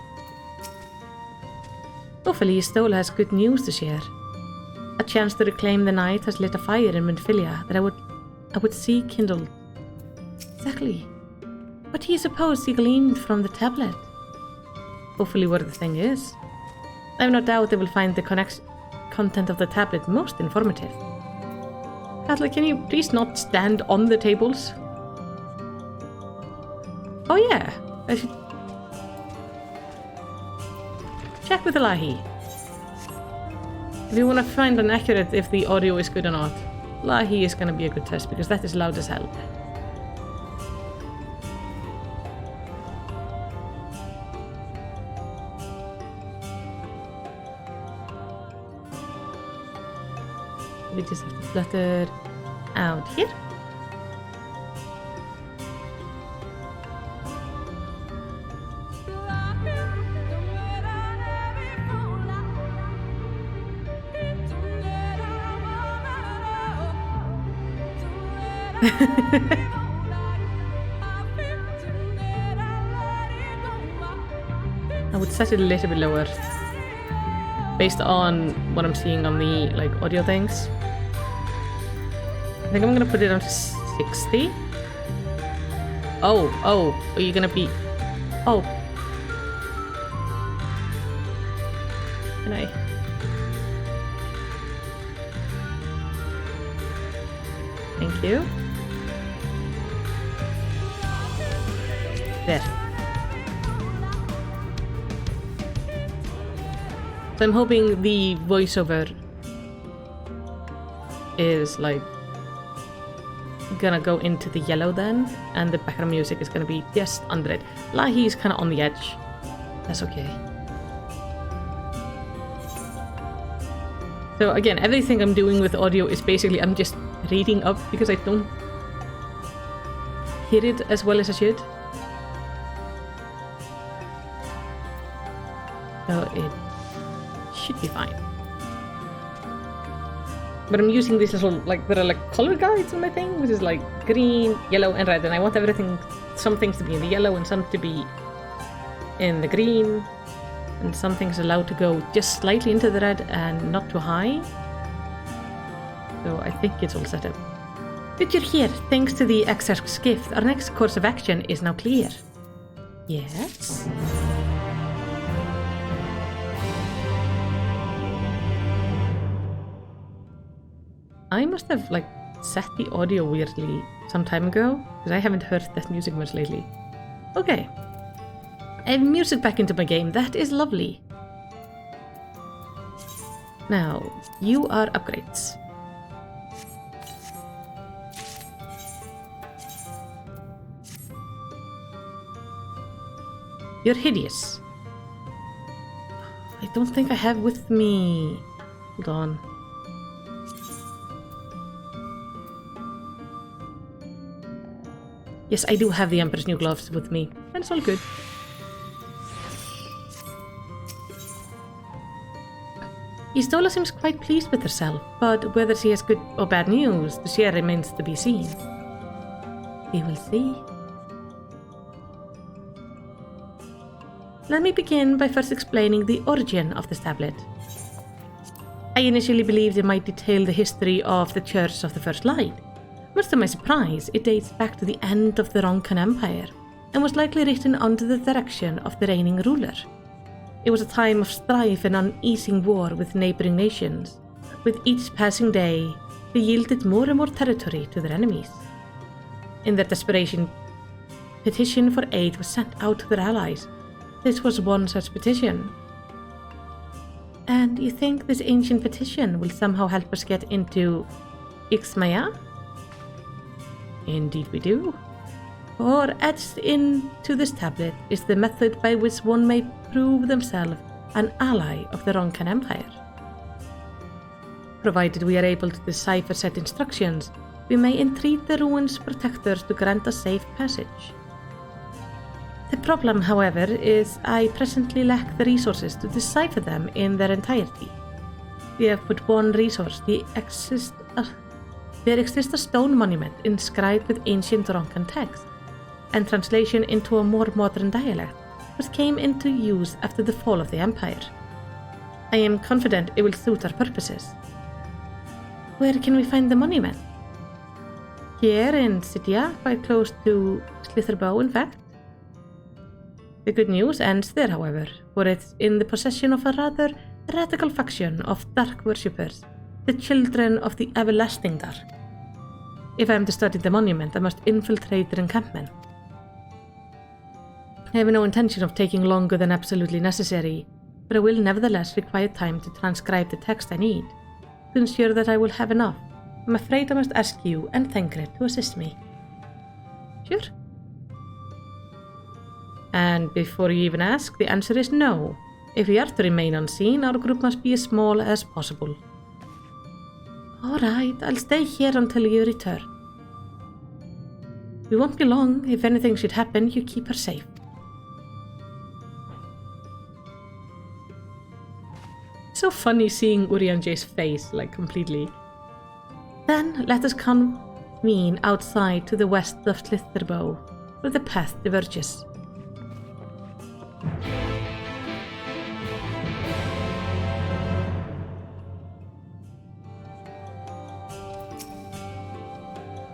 Hopefully Stola has good news to share. A chance to reclaim the night has lit a fire in Minfilia that I would see kindled. Exactly. What do you suppose he gleaned from the tablet? Hopefully where the thing is. I have no doubt they will find the content of the tablet most informative. Katla, can you please not stand on the tables? Oh yeah, I should check with Lahi. If you want to find an accurate if the audio is good or not, Lahi is going to be a good test because that is loud as hell. We just have to flutter out here. I would set it a little bit lower based on what I'm seeing on the audio things. I think I'm gonna put it on to 60. Oh, are you gonna be... Oh. Can I... Thank you. There. So I'm hoping the voiceover is gonna go into the yellow then, and the background music is gonna be just under it. Lahi is kind of on the edge. That's okay. So again, everything I'm doing with audio is basically I'm just reading up because I don't hear it as well as I should. So it should be fine. But I'm using these little, there are color guides on my thing, which is green, yellow, and red. And I want some things to be in the yellow and some to be in the green. And some things allowed to go just slightly into the red and not too high. So I think it's all set up. Good you're here. Thanks to the Exarch's gift, our next course of action is now clear. Yes. I must have like set the audio weirdly some time ago because I haven't heard that music much lately. Okay. I have music back into my game. That is lovely. Now, you are upgrades. You're hideous. I don't think I have with me. Hold on. Yes, I do have the Emperor's New Gloves with me. That's all good. Istola seems quite pleased with herself, but whether she has good or bad news to share remains to be seen. We will see. Let me begin by first explaining the origin of this tablet. I initially believed it might detail the history of the Church of the First Light. Much to my surprise, it dates back to the end of the Ronkan Empire, and was likely written under the direction of the reigning ruler. It was a time of strife and unceasing war with neighboring nations. With each passing day, they yielded more and more territory to their enemies. In their desperation, petition for aid was sent out to their allies. This was one such petition. And you think this ancient petition will somehow help us get into Ixmaya? Indeed we do. For etched into this tablet is the method by which one may prove themselves an ally of the Ronkan Empire. Provided we are able to decipher set instructions, we may entreat the ruins' protectors to grant us safe passage. The problem, however, is I presently lack the resources to decipher them in their entirety. We have but one resource, there exists a stone monument inscribed with ancient Ronkan text, and translation into a more modern dialect, which came into use after the fall of the Empire. I am confident it will suit our purposes. Where can we find the monument? Here in Sitia, quite close to Slitherbow, in fact. The good news ends there, however, for it's in the possession of a rather radical faction of dark worshippers, the Children of the Everlasting Dark. If I am to study the monument, I must infiltrate their encampment. I have no intention of taking longer than absolutely necessary, but I will nevertheless require time to transcribe the text I need. To ensure that I will have enough, I'm afraid I must ask you and Thancred to assist me. Sure. And before you even ask, the answer is no. If we are to remain unseen, our group must be as small as possible. Alright, I'll stay here until you return. We won't be long. If anything should happen, you keep her safe. So funny seeing Urianje's face, like completely. Then let us convene outside to the west of Slitherbow, where the path diverges.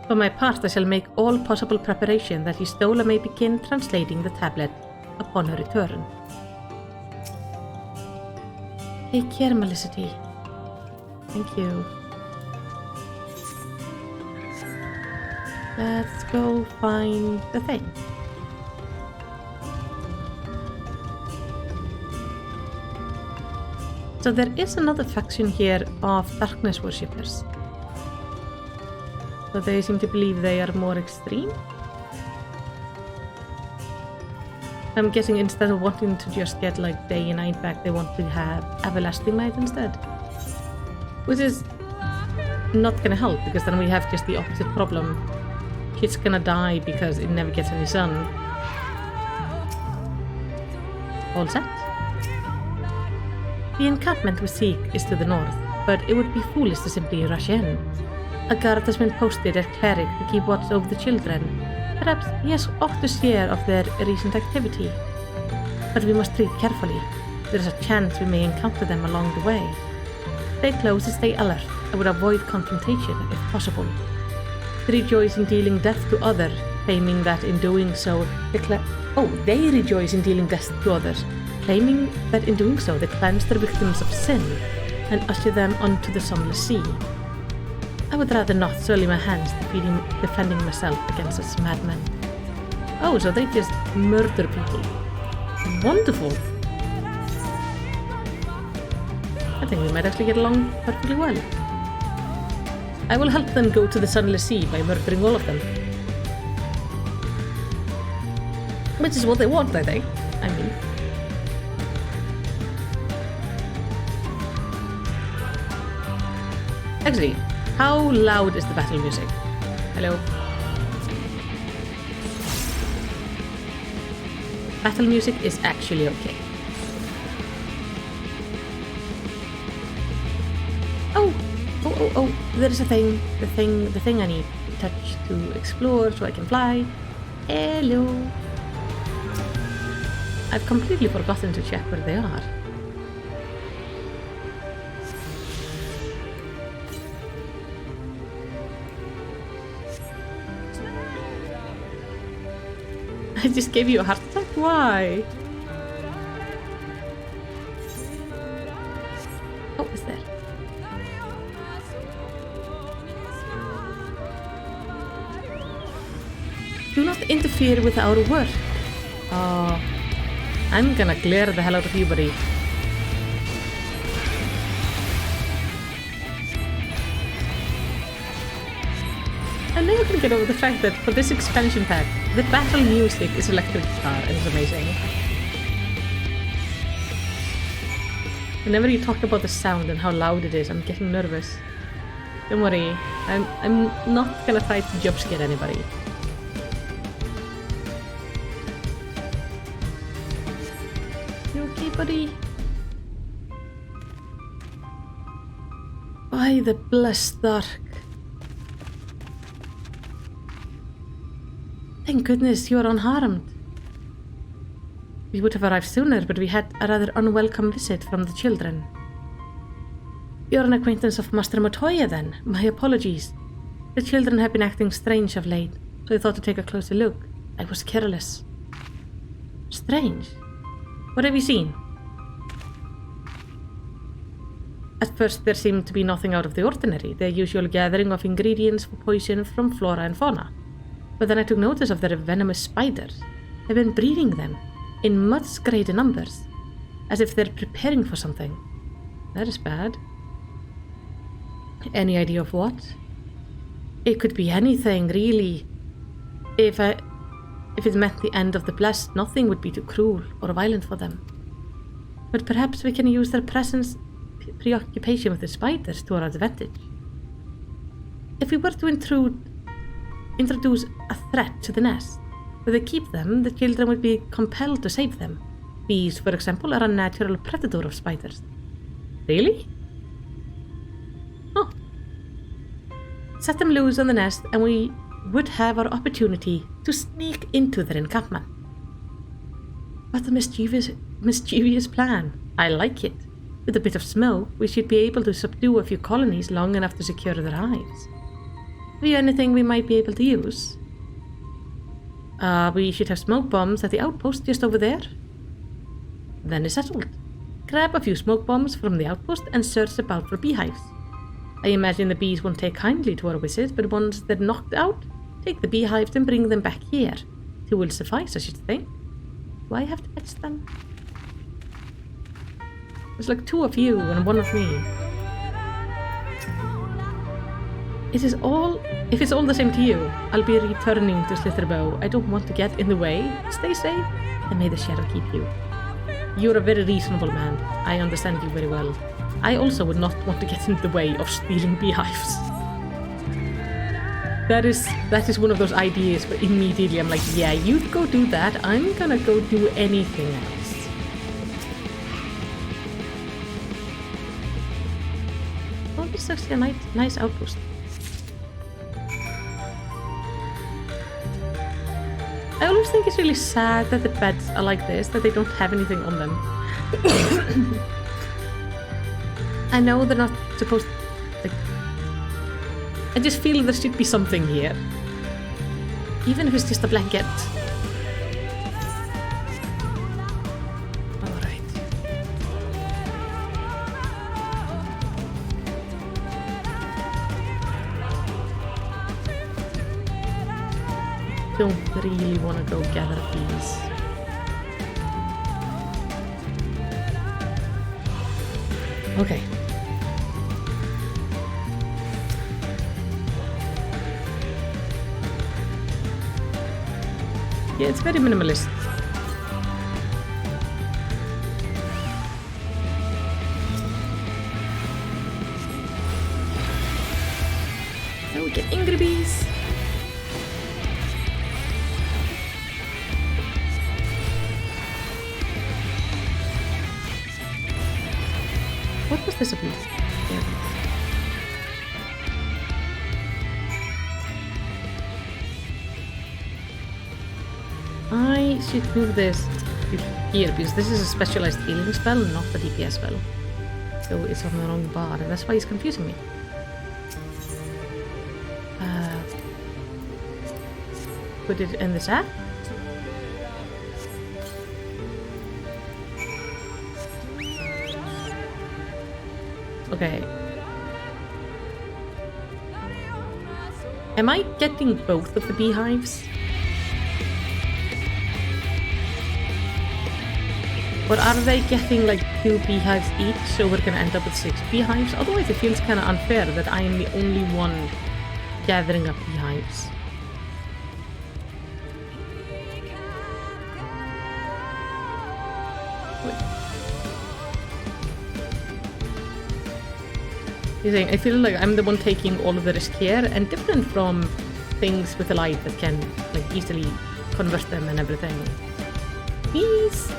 For my part, I shall make all possible preparation that Istola may begin translating the tablet upon her return. Take care, Melicity. Thank you. Let's go find the thing. So there is another faction here of darkness worshippers. So they seem to believe they are more extreme. I'm guessing instead of wanting to just get like day and night back, they want to have everlasting night instead. Which is not gonna help, because then we have just the opposite problem. Kid's gonna die because it never gets any sun. All set? The encampment we seek is to the north, but it would be foolish to simply rush in. A guard has been posted at Cleric to keep watch over the children. Perhaps he has ought to share of their recent activity. But we must tread carefully. There is a chance we may encounter them along the way. Stay close and stay alert. I would avoid confrontation if possible. They rejoice in dealing death to others, claiming that in doing so they Oh, they rejoice in dealing death to others, claiming that in doing so they cleanse their victims of sin and usher them onto the sunless sea. I would rather not soil my hands defending myself against such madmen. Oh, so they just murder people. Wonderful. I think we might actually get along perfectly well. I will help them go to the sunless sea by murdering all of them. Which is what they want, I think. I mean. Actually, how loud is the battle music? Hello? Battle music is actually okay. Oh, there's a thing. The thing I need to touch to explore so I can fly. Hello. I've completely forgotten to check where they are. I just gave you a heart attack? Why? Oh, is there? Do not interfere with our work. Oh, I'm gonna glare the hell out of you, buddy. I'm never gonna get over the fact that for this expansion pack, the battle music is electric guitar and it's amazing. Whenever you talk about the sound and how loud it is, I'm getting nervous. Don't worry, I'm not gonna try to jump scare anybody. You okay, buddy? By the blessed dark. Thank goodness you're unharmed. We would have arrived sooner, but we had a rather unwelcome visit from the children. You're an acquaintance of Master Montoya, then? My apologies. The children have been acting strange of late, so I thought to take a closer look. I was careless. Strange? What have you seen? At first there seemed to be nothing out of the ordinary, their usual gathering of ingredients for poison from flora and fauna. But then I took notice of their venomous spiders. They've been breeding them in much greater numbers, as if they're preparing for something. That is bad. Any idea of what? It could be anything, really. If it meant the end of the blessed, nothing would be too cruel or violent for them. But perhaps we can use their presence, preoccupation with the spiders to our advantage. If we were to introduce a threat to the nest, where they keep them, the children would be compelled to save them. Bees, for example, are a natural predator of spiders. Really? Oh. Set them loose on the nest and we would have our opportunity to sneak into their encampment. What a mischievous plan. I like it. With a bit of smoke, we should be able to subdue a few colonies long enough to secure their hives. Have you anything we might be able to use? We should have smoke bombs at the outpost just over there. Then it's settled. Grab a few smoke bombs from the outpost and search about for beehives. I imagine the bees won't take kindly to our visit, but once they're knocked out, take the beehives and bring them back here. 2 will suffice, I should think. Do I have to fetch them? There's like 2 of you and 1 of me. If it's all the same to you, I'll be returning to Slitherbow. I don't want to get in the way. Stay safe, and may the shadow keep you. You're a very reasonable man. I understand you very well. I also would not want to get in the way of stealing beehives. That is one of those ideas where immediately I'm like, yeah, you go do that. I'm gonna go do anything else. Oh, this is actually a nice outpost. I always think it's really sad that the beds are like this, that they don't have anything on them. I know they're not supposed to... Like, I just feel there should be something here. Even if it's just a blanket. don't really want to go gather bees. Okay. Yeah, it's very minimalist. Now we get angry bees. What was this about? Yeah. I should move this to here because this is a specialized healing spell, not a DPS spell. So it's on the wrong bar, and that's why it's confusing me. Put it in this app. Okay. Am I getting both of the beehives? Or are they getting like 2 beehives each, so we're gonna end up with 6 beehives? Otherwise it feels kinda unfair that I am the only one gathering up beehives. You're saying, I feel like I'm the one taking all of the risk here, and different from things with the light that can like easily convert them and everything. Bees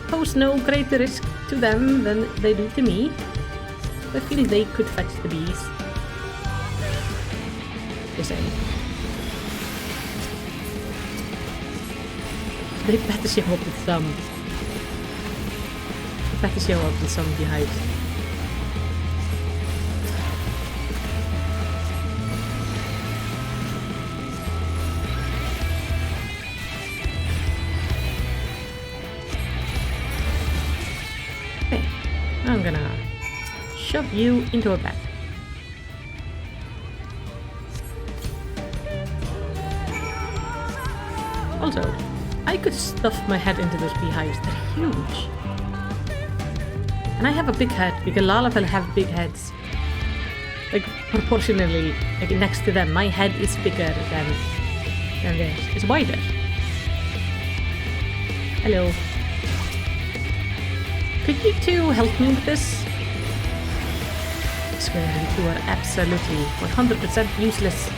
pose no greater risk to them than they do to me. I feel they could fetch the bees. You're saying. They better show up with some. They better show up with some beehives. I'm gonna shove you into a bag. Also, I could stuff my head into those beehives. They're huge. And I have a big head because Lalafell have big heads. Like, proportionally, like next to them, my head is bigger than theirs. It's wider. Hello. Could you two help me with this? I swear you two are absolutely 100% useless.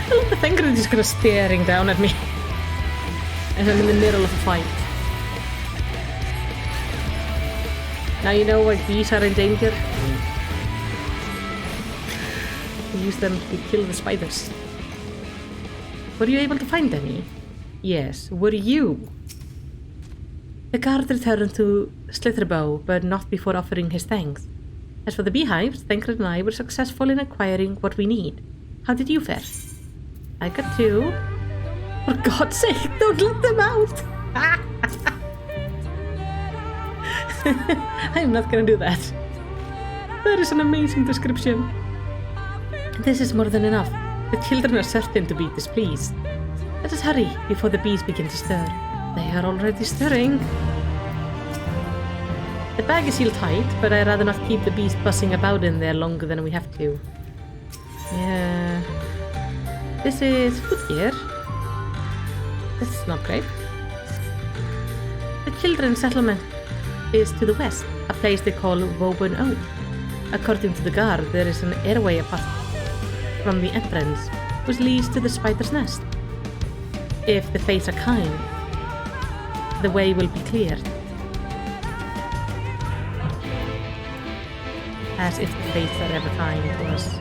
I love the thing that is just kind of staring down at me as I'm in the middle of a fight. Now you know why bees are in danger. We use them to kill the spiders. Were you able to find any? Yes. Were you? The guard returned to Slitherbow, but not before offering his thanks. As for the beehives, Thancred and I were successful in acquiring what we need. How did you fare? I got 2. For God's sake, don't let them out! I'm not gonna do that. That is an amazing description. This is more than enough. The children are certain to be displeased. Let us hurry before the bees begin to stir. They are already stirring. The bag is sealed tight, but I'd rather not keep the bees buzzing about in there longer than we have to. Yeah. This is food gear. That's not great. The children's settlement is to the west, a place they call Woburn Oak. According to the guard, there is an airway apart from the entrance, which leads to the spider's nest. If the fates are kind, the way will be cleared. As if the fates are ever kind to us.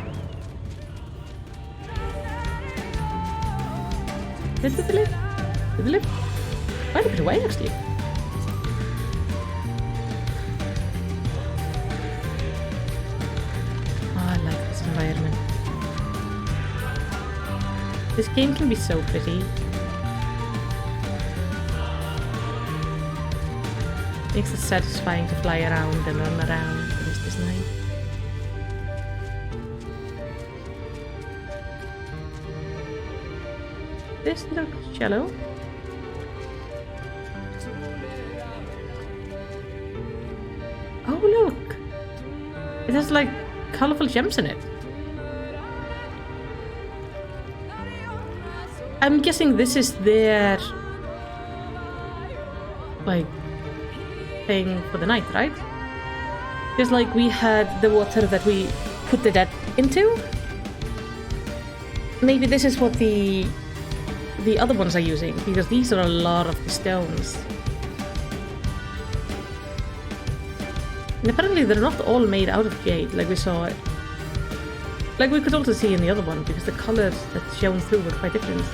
Did they live? Did they live? Quite a bit away, actually. Oh, I like this environment. This game can be so pretty. Makes it satisfying to fly around and run around the rest of this night. This looks shallow. Oh, look! It has like colorful gems in it. I'm guessing this is their like thing for the night, right? Just like we had the water that we put the dead into. Maybe this is what the other ones are using, because these are a lot of the stones. And apparently they're not all made out of jade, like we saw it. Like we could also see in the other one, because the colors that shone through were quite different.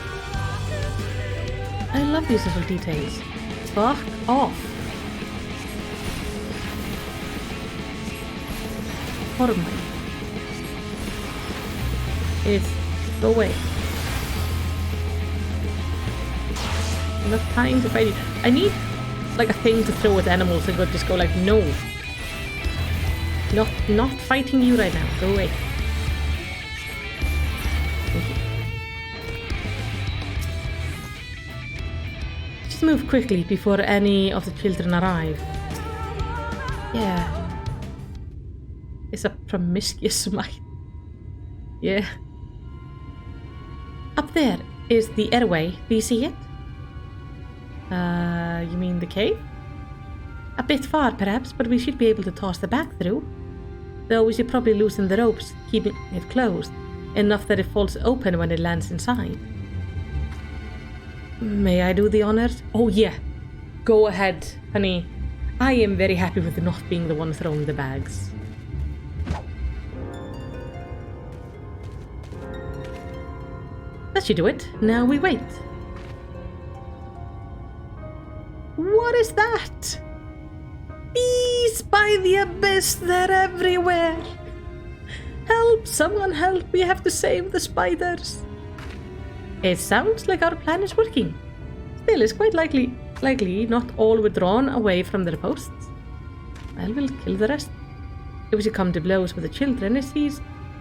I love these little details. Fuck off. Horrifying. It's... go away. Enough time to fight you. I need like a thing to throw at animals and just go like, no. Not fighting you right now. Go away. Thank you. Just move quickly before any of the children arrive. Yeah. It's a promiscuous smite. Yeah. Up there is the airway. Do you see it? You mean the cave? A bit far, perhaps, but we should be able to toss the bag through. Though we should probably loosen the ropes, keeping it closed, enough that it falls open when it lands inside. May I do the honors? Oh yeah. Go ahead, honey. I am very happy with not being the one throwing the bags. That should do it. Now we wait. What is that? Bees by the abyss, they're everywhere. Help, someone help, we have to save the spiders. It sounds like our plan is working. Still, it's quite likely not all were drawn away from their posts. Well, we'll kill the rest. If we should come to blows with the children,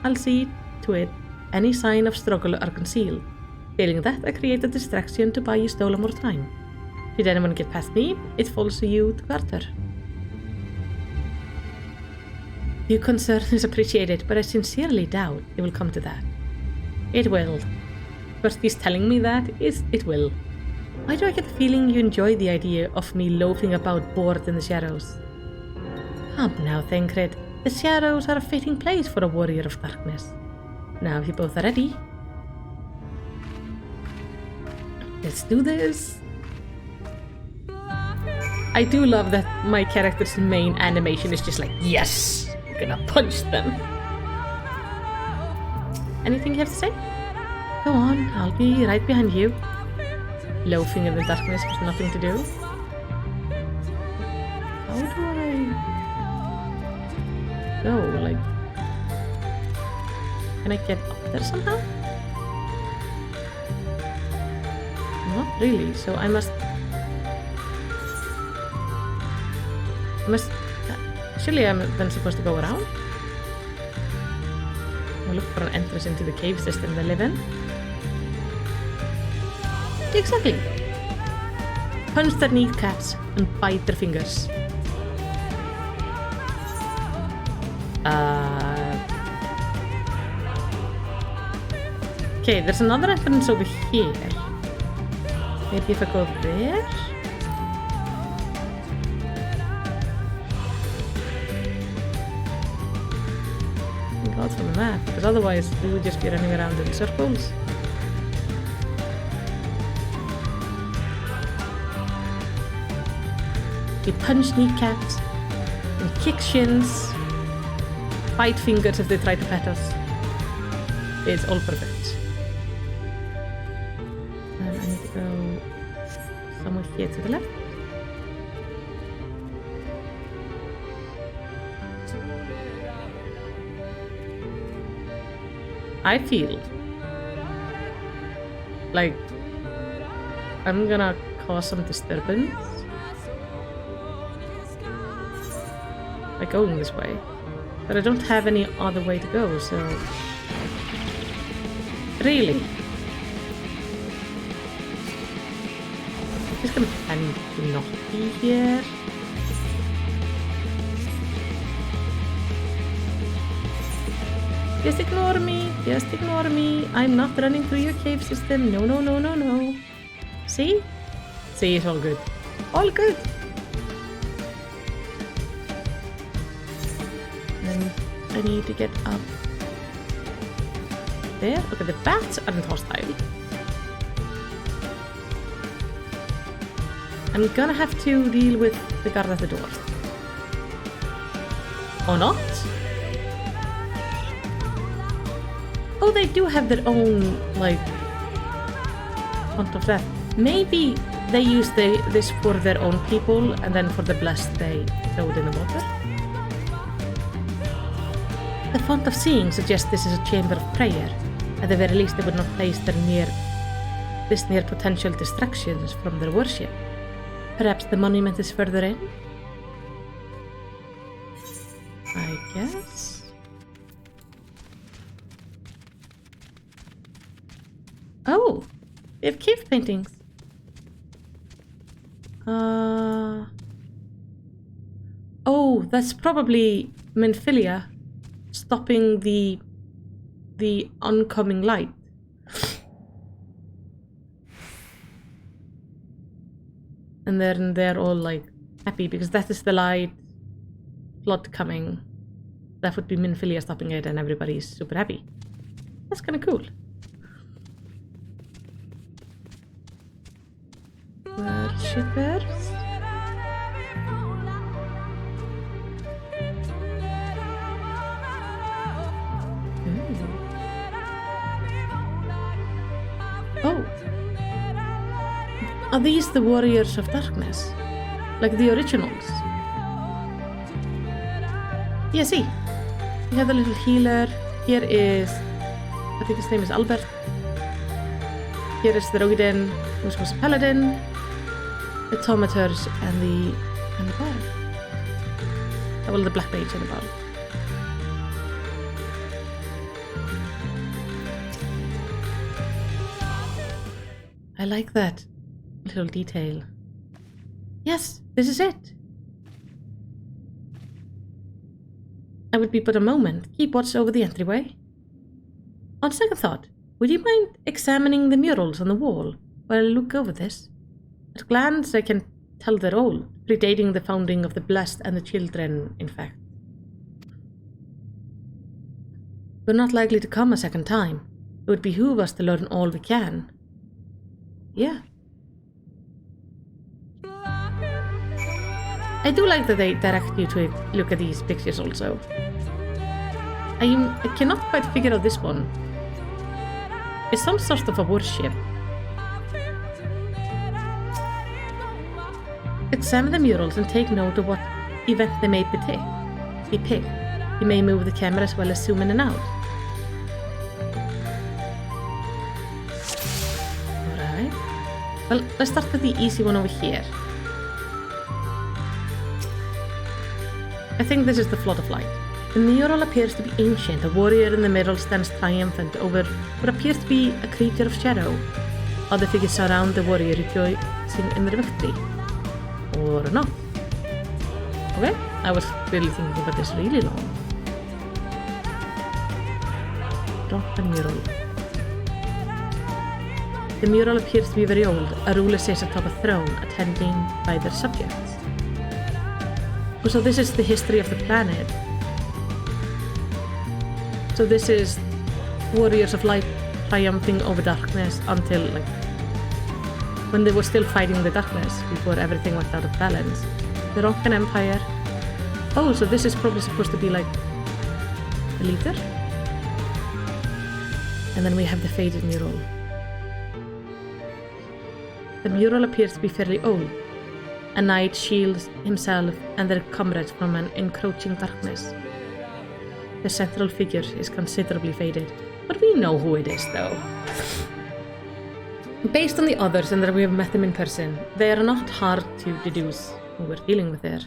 I'll see to it any sign of struggle are concealed. Failing that, I create a distraction to buy you stolen more time. Should anyone get past me, it falls to you to guard her. Your concern is appreciated, but I sincerely doubt it will come to that. It will. First he's telling me that, it will. Why do I get the feeling you enjoy the idea of me loafing about bored in the shadows? Come now, Thancred. The shadows are a fitting place for a warrior of darkness. Now, if you both are ready, let's do this. I do love that my character's main animation is just like, yes, I'm gonna punch them. Anything you have to say? Go on, I'll be right behind you. Loafing in the darkness with nothing to do. How do I go? Like, can I get up there somehow? Not really, so I must... Surely I'm then supposed to go around? I'll look for an entrance into the cave system they live in. Exactly. Punch their kneecaps and bite their fingers. Okay, there's another entrance over here. Maybe if I go there? Out from the map, because otherwise we would just be running around in circles. You punch kneecaps and kick shins, bite fingers if they try to pet us. It's all perfect. And I need to go somewhere here to the left. I feel like I'm gonna cause some disturbance by going this way, but I don't have any other way to go, so really Just gonna pretend to not be here. Just ignore me. Just ignore me. I'm not running through your cave system. No, no, no, no, no. See? See, it's all good. All good. And I need to get up there. Okay, the bats aren't hostile. I'm gonna have to deal with the guard at the door. Or not? Oh, they do have their own, like, font of death. Maybe they use this for their own people, and then for the blessed they throw it in the water. The font of seeing suggests this is a chamber of prayer. At the very least, they would not place this near potential distractions from their worship. Perhaps the monument is further in? I guess. Oh, they have cave paintings. Oh, that's probably Minfilia stopping the oncoming light. And then they're all like happy because that is the light flood coming. That would be Minfilia stopping it and everybody's super happy. That's kind of cool. Worshippers. Oh. Are these the warriors of darkness? Like the originals? Yeah, see. We have the little healer. Here is, I think his name is Albert. Here is the Rohirrim, which was a paladin. The Tomators and the bard. Well, the black mage and the bard. I like that little detail. Yes, this is it. I would be but a moment. Keep watch over the entryway. On second thought, would you mind examining the murals on the wall while I look over this? At a glance, I can tell they're old, predating the founding of the Blessed and the Children, in fact. We're not likely to come a second time. It would behoove us to learn all we can. Yeah. I do like that they direct you to look at these pictures also. I cannot quite figure out this one. It's some sort of a worship. Examine the murals and take note of what event they may depict. You may move the camera as well as zoom in and out. Alright. Well, let's start with the easy one over here. I think this is the Flood of Light. The mural appears to be ancient. A warrior in the middle stands triumphant over what appears to be a creature of shadow. Other figures surround the warrior rejoicing in their victory. Or not. Okay, I was really thinking about this really long. Drop the mural. The mural appears to be very old. A ruler sits atop a throne, attending by their subjects. So this is the history of the planet. So this is warriors of light triumphing over darkness until like when they were still fighting the darkness before everything went out of balance. The Rokan Empire. Oh, so this is probably supposed to be like the leader. And then we have the faded mural. The mural appears to be fairly old. A knight shields himself and their comrades from an encroaching darkness. The central figure is considerably faded, but we know who it is though. Based on the others and that we have met them in person, they are not hard to deduce who we're dealing with there.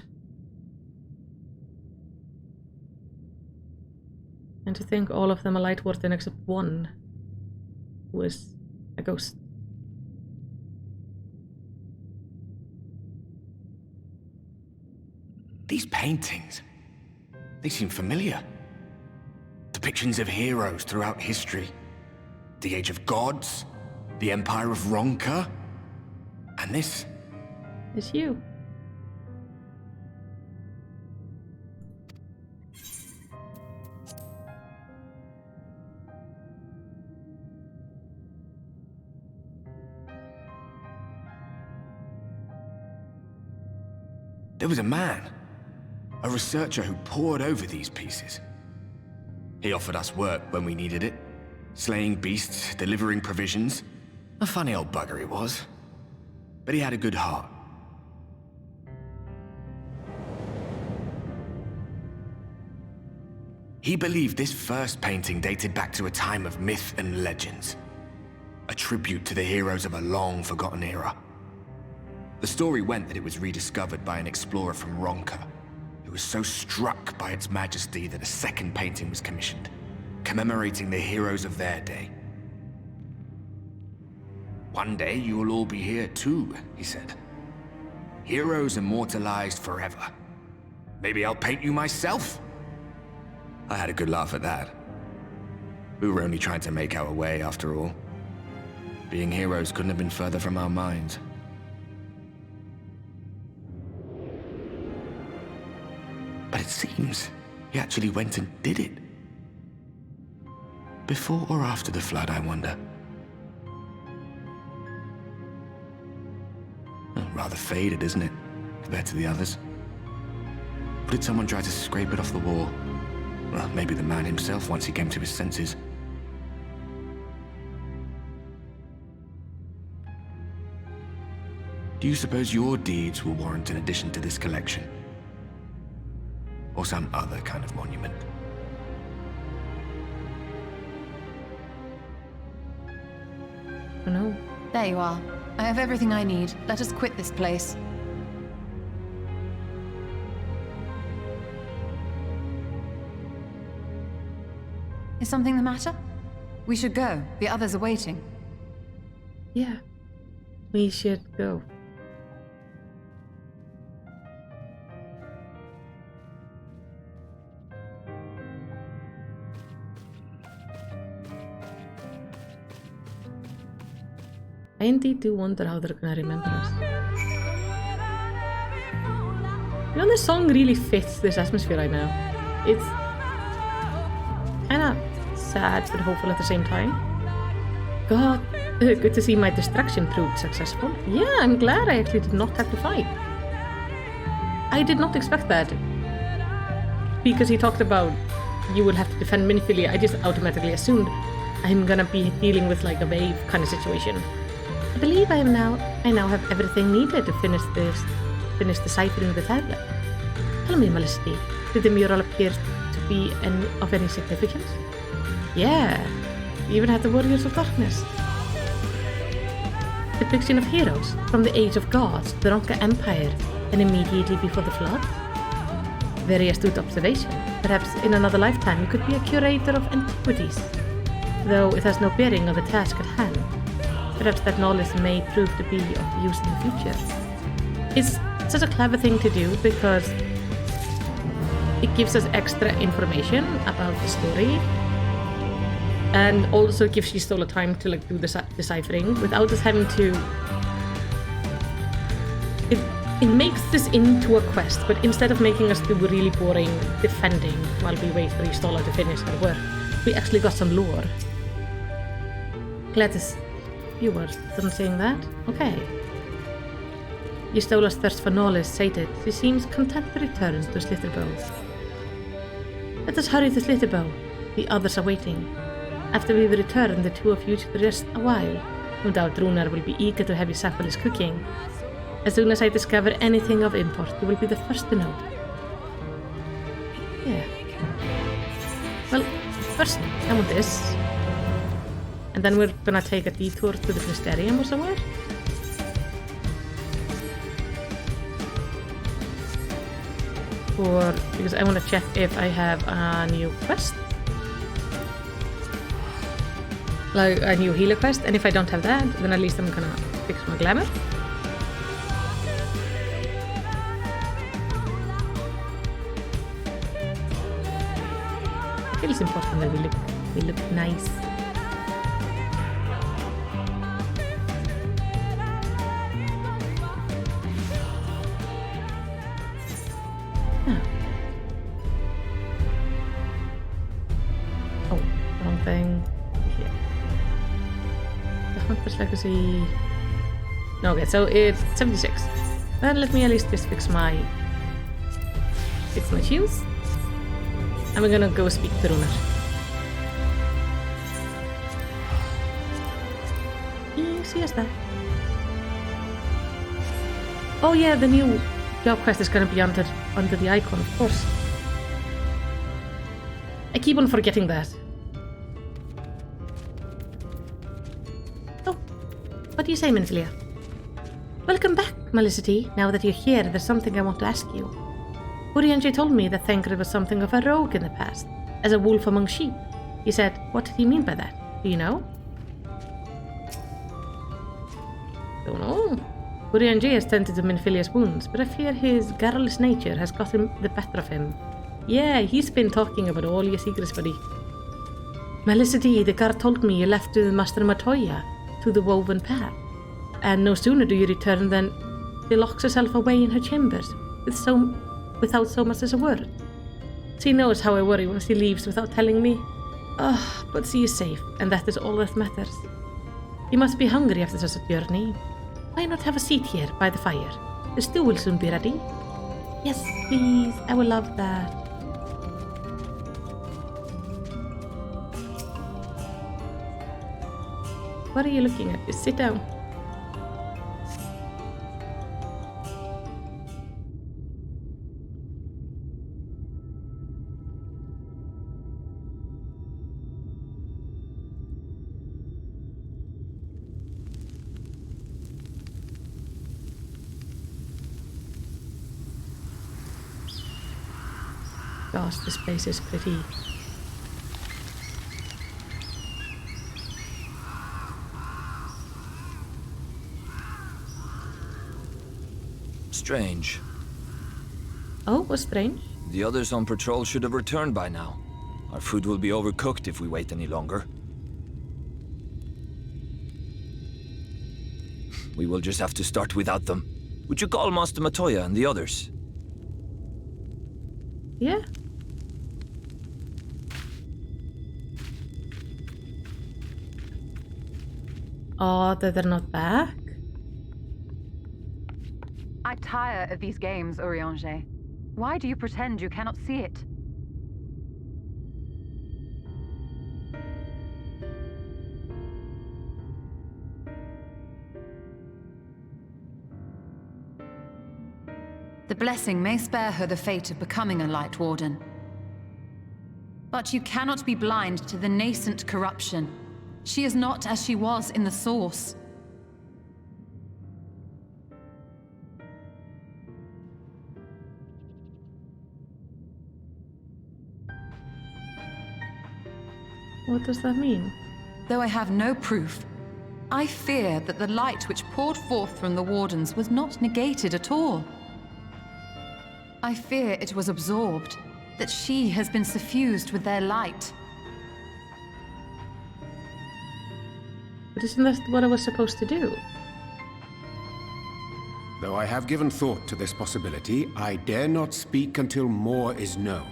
And to think all of them are Lightworthen except one, who is a ghost. These paintings, they seem familiar. Depictions of heroes throughout history. The Age of Gods, the Empire of Ronka, and this. It's you. There was a man, a researcher who pored over these pieces. He offered us work when we needed it, slaying beasts, delivering provisions. A funny old bugger he was, but he had a good heart. He believed this first painting dated back to a time of myth and legends, a tribute to the heroes of a long-forgotten era. The story went that it was rediscovered by an explorer from Ronka, who was so struck by its majesty that a second painting was commissioned, commemorating the heroes of their day. One day you will all be here too, he said. Heroes immortalized forever. Maybe I'll paint you myself? I had a good laugh at that. We were only trying to make our way after all. Being heroes couldn't have been further from our minds. But it seems he actually went and did it. Before or after the flood, I wonder. Well, rather faded, isn't it, compared to the others? Or did someone try to scrape it off the wall? Well, maybe the man himself once he came to his senses. Do you suppose your deeds will warrant an addition to this collection? Or some other kind of monument? Oh no. There you are. I have everything I need. Let us quit this place. Is something the matter? We should go. The others are waiting. Yeah. We should go. I indeed do wonder how they're gonna remember us. You know, this song really fits this atmosphere right now. It's kinda sad but hopeful at the same time. God, good to see my distraction proved successful. Yeah, I'm glad I actually did not have to fight. I did not expect that. Because he talked about you will have to defend meaningfully, I just automatically assumed I'm gonna be dealing with like a wave kind of situation. I believe I now have everything needed to finish deciphering the tablet. Tell me, Malicity, did the mural appear to be of any significance? Yeah, we even had the Warriors of Darkness. Depiction of heroes from the Age of Gods, the Ronka Empire, and immediately before the flood? Very astute observation. Perhaps in another lifetime you could be a curator of antiquities, though it has no bearing on the task at hand. Perhaps that knowledge may prove to be of use in the future. It's such a clever thing to do because it gives us extra information about the story, and also gives you still a time to like do the deciphering without us having to. It makes this into a quest, but instead of making us do really boring defending while we wait for Istola to finish her work, we actually got some lore. Gladys. You were done saying that? Okay. Istola's thirst for knowledge sated. She seems content to return to Slitterbow. Let us hurry to Slitterbow. The others are waiting. After we return, the two of you should rest a while. No doubt Runar will be eager to have you sample his cooking. As soon as I discover anything of import, you will be the first to know. Yeah. Well, first I want this. And then we're gonna take a detour to the Mysterium or somewhere. Because I want to check if I have a new quest. Like a new healer quest, and if I don't have that, then at least I'm gonna fix my glamour. feels important that we look nice. Oh, wrong thing. Here. The Hunter's Legacy. Okay, so it's 76. Then let me at least just fix my shoes. And we're gonna go speak to Runar. See us there. Oh yeah, the new job quest is gonna be under the icon, of course. I keep on forgetting that. Oh, what do you say, Minfilia? Welcome back, Melicity. Now that you're here, there's something I want to ask you. Urianger told me that Thancred was something of a rogue in the past, as a wolf among sheep. He said, what did he mean by that? Do you know? Don't know. Urianger has tended to Minfilia's wounds, but I fear his garrulous nature has gotten the better of him. Yeah, he's been talking about all your secrets, buddy. Melicity, the guard told me you left with Master Matoya to the Woven Path. And no sooner do you return than she locks herself away in her chambers without so much as a word. She knows how I worry when she leaves without telling me. But she is safe, and that is all that matters. You must be hungry after such a journey. Why not have a seat here by the fire? The stew will soon be ready. Yes, please. I will love that. What are you looking at? Just sit down. Gosh, this place is pretty. Strange. Oh, what's strange? The others on patrol should have returned by now. Our food will be overcooked if we wait any longer. We will just have to start without them. Would you call Master Matoya and the others? Yeah. Oh, they're not back? I tire of these games, Urianger. Why do you pretend you cannot see it? The blessing may spare her the fate of becoming a Light Warden. But you cannot be blind to the nascent corruption. She is not as she was in the Source. What does that mean? Though I have no proof, I fear that the light which poured forth from the Wardens was not negated at all. I fear it was absorbed, that she has been suffused with their light. But isn't that what I was supposed to do? Though I have given thought to this possibility, I dare not speak until more is known.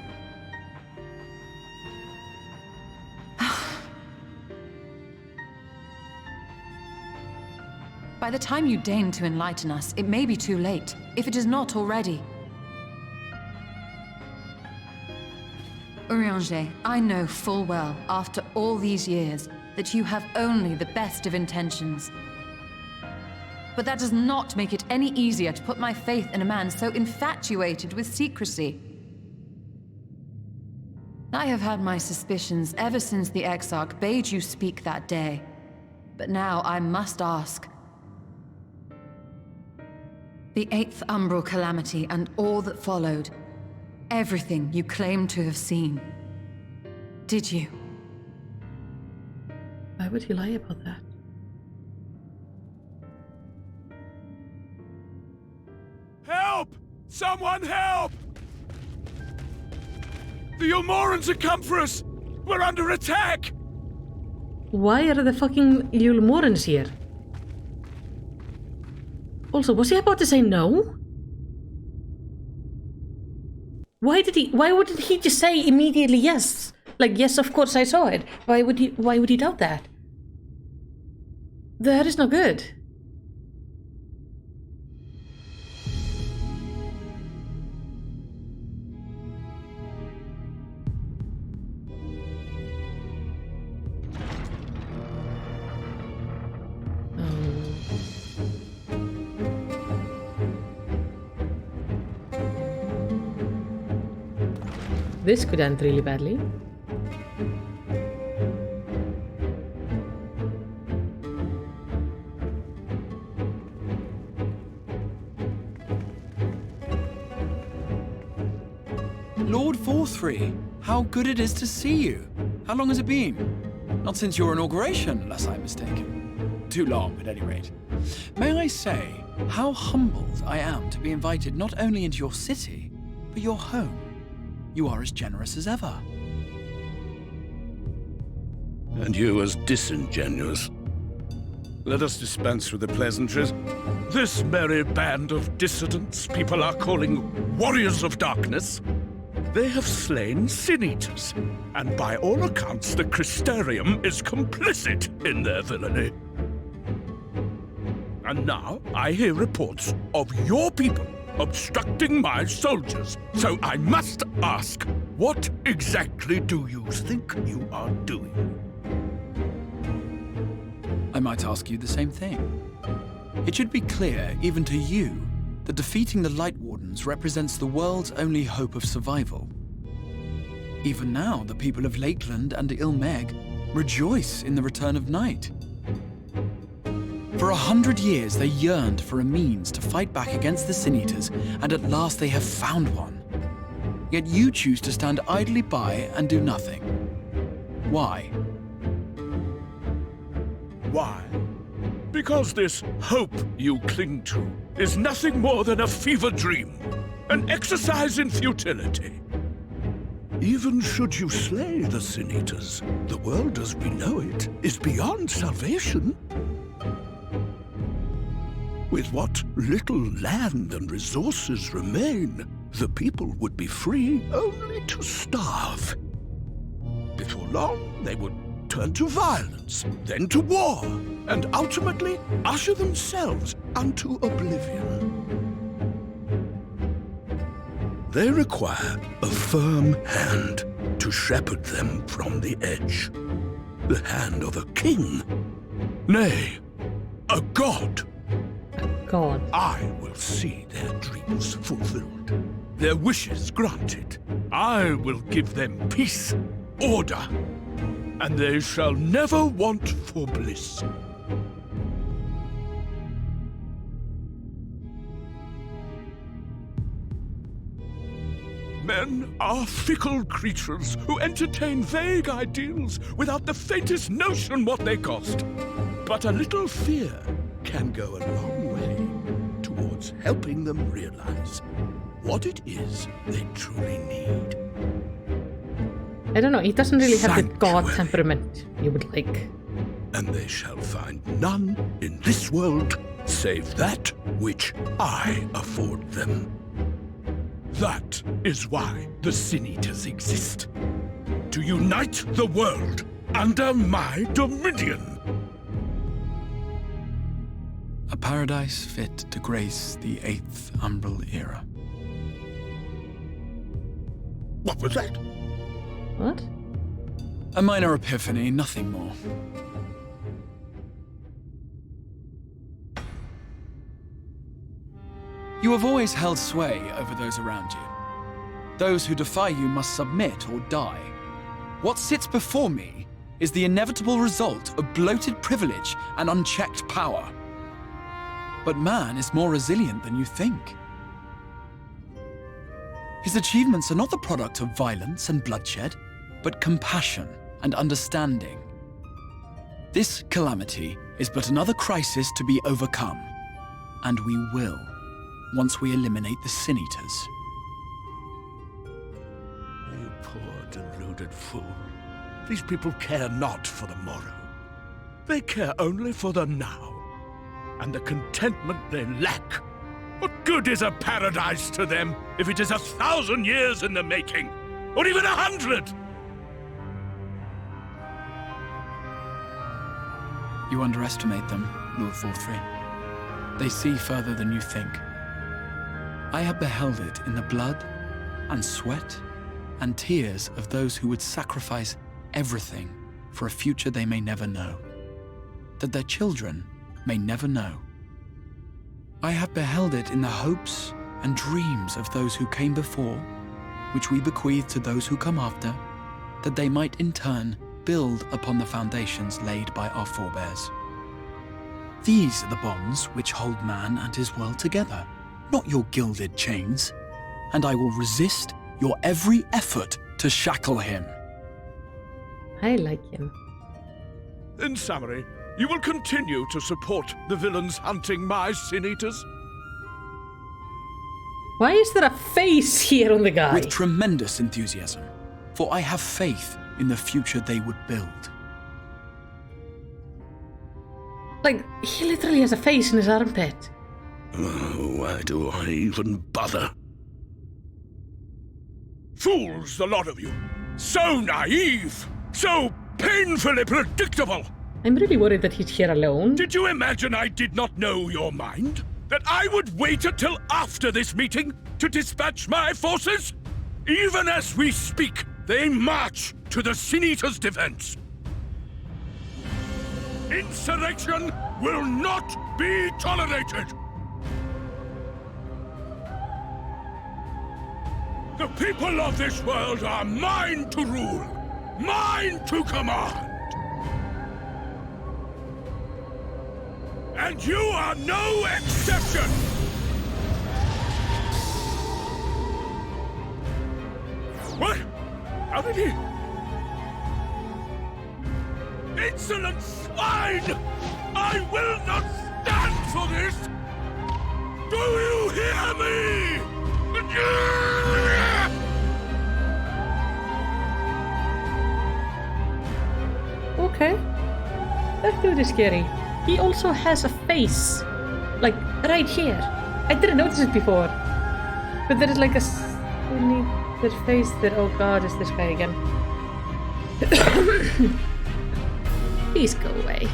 By the time you deign to enlighten us, it may be too late, if it is not already. Urianger, I know full well, after all these years, that you have only the best of intentions. But that does not make it any easier to put my faith in a man so infatuated with secrecy. I have had my suspicions ever since the Exarch bade you speak that day. But now I must ask. The 8th Umbral Calamity and all that followed. Everything you claim to have seen. Did you? Why would he lie about that? Help! Someone help! The Ilmorans have come for us! We're under attack! Why are the fucking Yulmorans here? Also, was he about to say no? Why wouldn't he just say immediately yes? Like, yes, of course I saw it. Why would he doubt that? That is not good. This could end really badly. Lord Forthry, how good it is to see you. How long has it been? Not since your inauguration, unless I'm mistaken. Too long, at any rate. May I say how humbled I am to be invited not only into your city, but your home. You are as generous as ever. And you as disingenuous. Let us dispense with the pleasantries. This merry band of dissidents people are calling Warriors of Darkness. They have slain Sin-Eaters, and by all accounts the Crystarium is complicit in their villainy. And now I hear reports of your people obstructing my soldiers. So I must ask, what exactly do you think you are doing? I might ask you the same thing. It should be clear, even to you, that defeating the Light Wardens represents the world's only hope of survival. Even now, the people of Lakeland and Ilmeg rejoice in the return of night. For 100 years, they yearned for a means to fight back against the Sin-Eaters, and at last they have found one. Yet you choose to stand idly by and do nothing. Why? Why? Because this hope you cling to is nothing more than a fever dream, an exercise in futility. Even should you slay the Sin-Eaters, the world as we know it is beyond salvation. With what little land and resources remain, the people would be free only to starve. Before long, they would turn to violence, then to war, and ultimately usher themselves unto oblivion. They require a firm hand to shepherd them from the edge. The hand of a king, nay, a god. God. I will see their dreams fulfilled, their wishes granted. I will give them peace, order, and they shall never want for bliss. Men are fickle creatures who entertain vague ideals without the faintest notion what they cost. But a little fear can go a long way towards helping them realize what it is they truly need. I don't know, he doesn't really have the god Sanctuary. temperament you would like. And they shall find none in this world save that which I afford them. That is why the Sin-Eaters exist. To unite the world under my dominion. A paradise fit to grace the 8th Umbral era. What was that? What? A minor epiphany, nothing more. You have always held sway over those around you. Those who defy you must submit or die. What sits before me is the inevitable result of bloated privilege and unchecked power. But man is more resilient than you think. His achievements are not the product of violence and bloodshed, but compassion and understanding. This calamity is but another crisis to be overcome, and we will, once we eliminate the Sin-Eaters. You poor deluded fool. These people care not for the morrow. They care only for the now, and the contentment they lack. What good is a paradise to them if it is 1,000 years in the making, or even 100? You underestimate them, Lord Vorthry. They see further than you think. I have beheld it in the blood and sweat and tears of those who would sacrifice everything for a future they may never know, that their children may never know. I have beheld it in the hopes and dreams of those who came before, which we bequeath to those who come after, that they might in turn build upon the foundations laid by our forebears. These are the bonds which hold man and his world together, not your gilded chains, and I will resist your every effort to shackle him. I like him. In summary, you will continue to support the villains hunting my Sin Eaters? Why is there a face here on the guy? With tremendous enthusiasm, for I have faith in the future they would build. Like, he literally has a face in his armpit. Oh, why do I even bother? Fools, the lot of you! So naive! So painfully predictable! I'm really worried that he's here alone. Did you imagine I did not know your mind? That I would wait until after this meeting to dispatch my forces? Even as we speak, they march to the Sin Eaters' defense. Insurrection will not be tolerated! The people of this world are mine to rule, mine to command. And you are no exception! What? How did he... Insolent swine! I will not stand for this! Do you hear me? Okay. That dude is scary. He also has a face. Like, right here. I didn't notice it before. But there is like a their face there. Oh god, is this guy again? Please go away.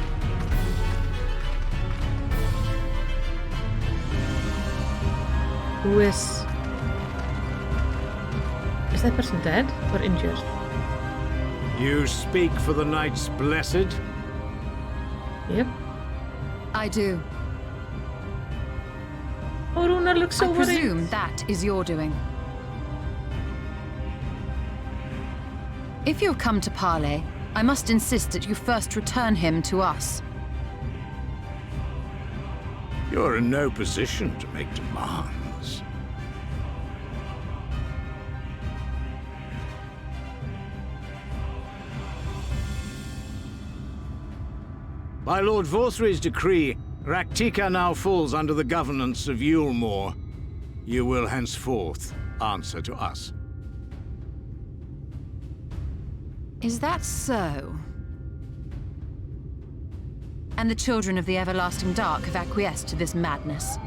Who is... Is that person dead or injured? You speak for the Knights Blessed? Yep. I do. Oh, Runa looks so I worried. presume that is your doing. If you have come to parley, I must insist that you first return him to us. You're in no position to make demands. By Lord Vorthry's decree, Raktika now falls under the governance of Yulmore. You will henceforth answer to us. Is that so? And the children of the Everlasting Dark have acquiesced to this madness?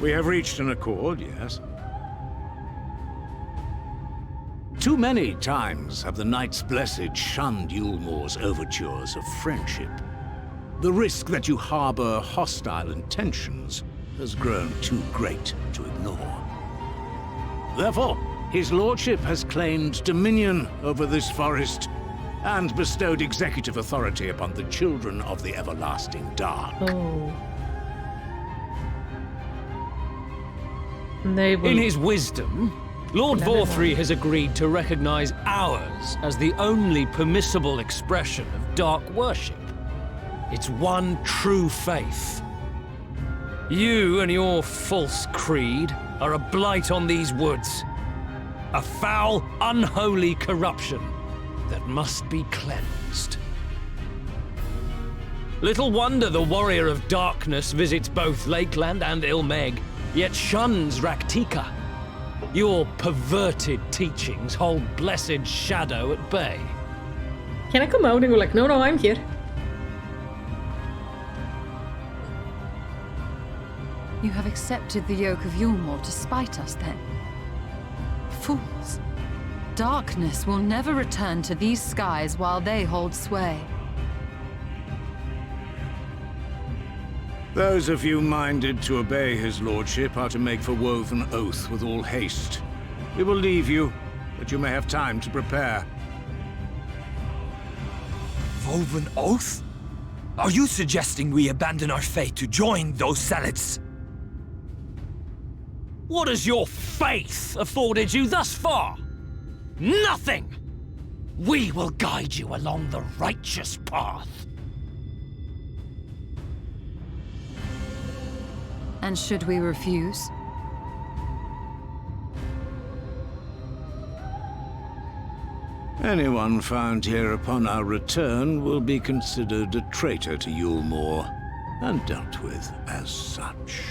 We have reached an accord, yes. Too many times have the Knights Blessed shunned Yulmore's overtures of friendship. The risk that you harbor hostile intentions has grown too great to ignore. Therefore, his lordship has claimed dominion over this forest and bestowed executive authority upon the children of the Everlasting Dark. Oh. They will... In his wisdom, Lord Vorthry has agreed to recognize ours as the only permissible expression of dark worship. It's one true faith. You and your false creed are a blight on these woods. A foul, unholy corruption that must be cleansed. Little wonder the Warrior of Darkness visits both Lakeland and Ilmeg, yet shuns Raktika. Your perverted teachings hold blessed shadow at bay. Can I come out and go like, no, I'm here? You have accepted the yoke of Yulmore to spite us, then? Fools. Darkness will never return to these skies while they hold sway. Those of you minded to obey his lordship are to make for woven oath with all haste. We will leave you, that you may have time to prepare. Woven oath? Are you suggesting we abandon our fate to join those zealots? What has your faith afforded you thus far? Nothing! We will guide you along the righteous path. And should we refuse? Anyone found here upon our return will be considered a traitor to Yulmore, and dealt with as such.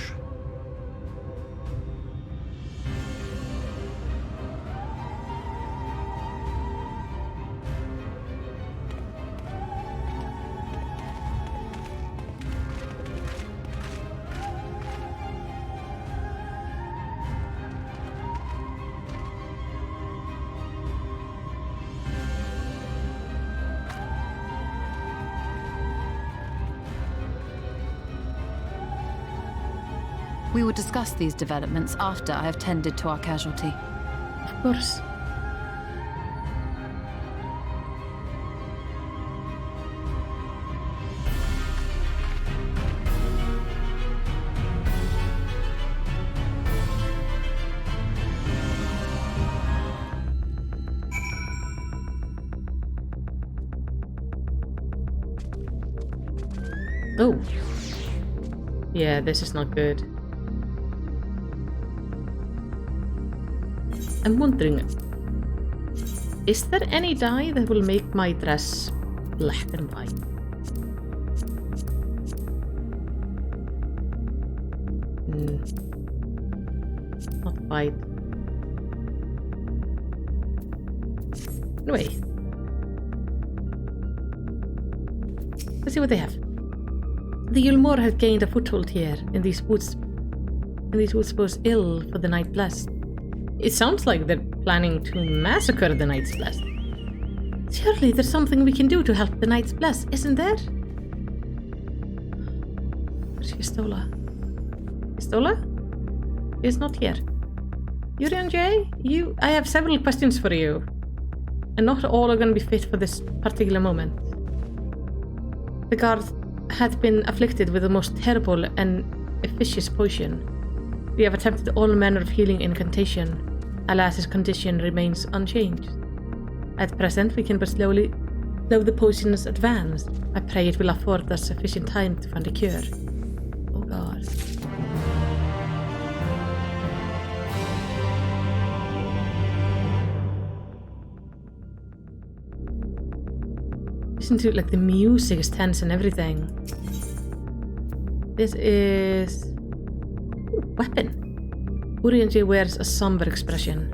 We will discuss these developments after I have tended to our casualty. Of course. Oh. Yeah, this is not good. I'm wondering, is there any dye that will make my dress black and white? Not white. Anyway. Let's see what they have. The Yulmore had gained a foothold here in these woods. And these woods bodes ill for the Night Blessed. It sounds like they're planning to massacre the Knights Blessed. Surely there's something we can do to help the Knights Blessed, isn't there? Where's Pistola? Pistola? Is not here. Yurian J, I have several questions for you. And not all are going to be fit for this particular moment. The guard had been afflicted with the most terrible and efficacious poison. We have attempted all manner of healing incantation. Alas, his condition remains unchanged. At present, we can but slowly slow the poison's advance. I pray it will afford us sufficient time to find a cure. Oh God. Listen to it, like the music is tense and everything. This is... weapon. Urianji wears a somber expression.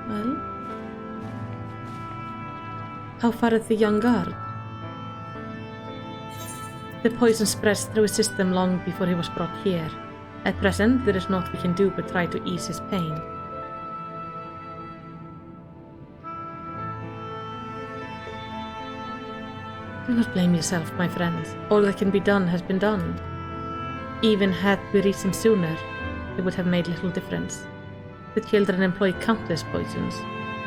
Well, how far is the young guard? The poison spreads through his system long before he was brought here. At present, there is naught we can do but try to ease his pain. Do not blame yourself, my friends. All that can be done has been done. Even had we reached him sooner, it would have made little difference. The children employ countless poisons.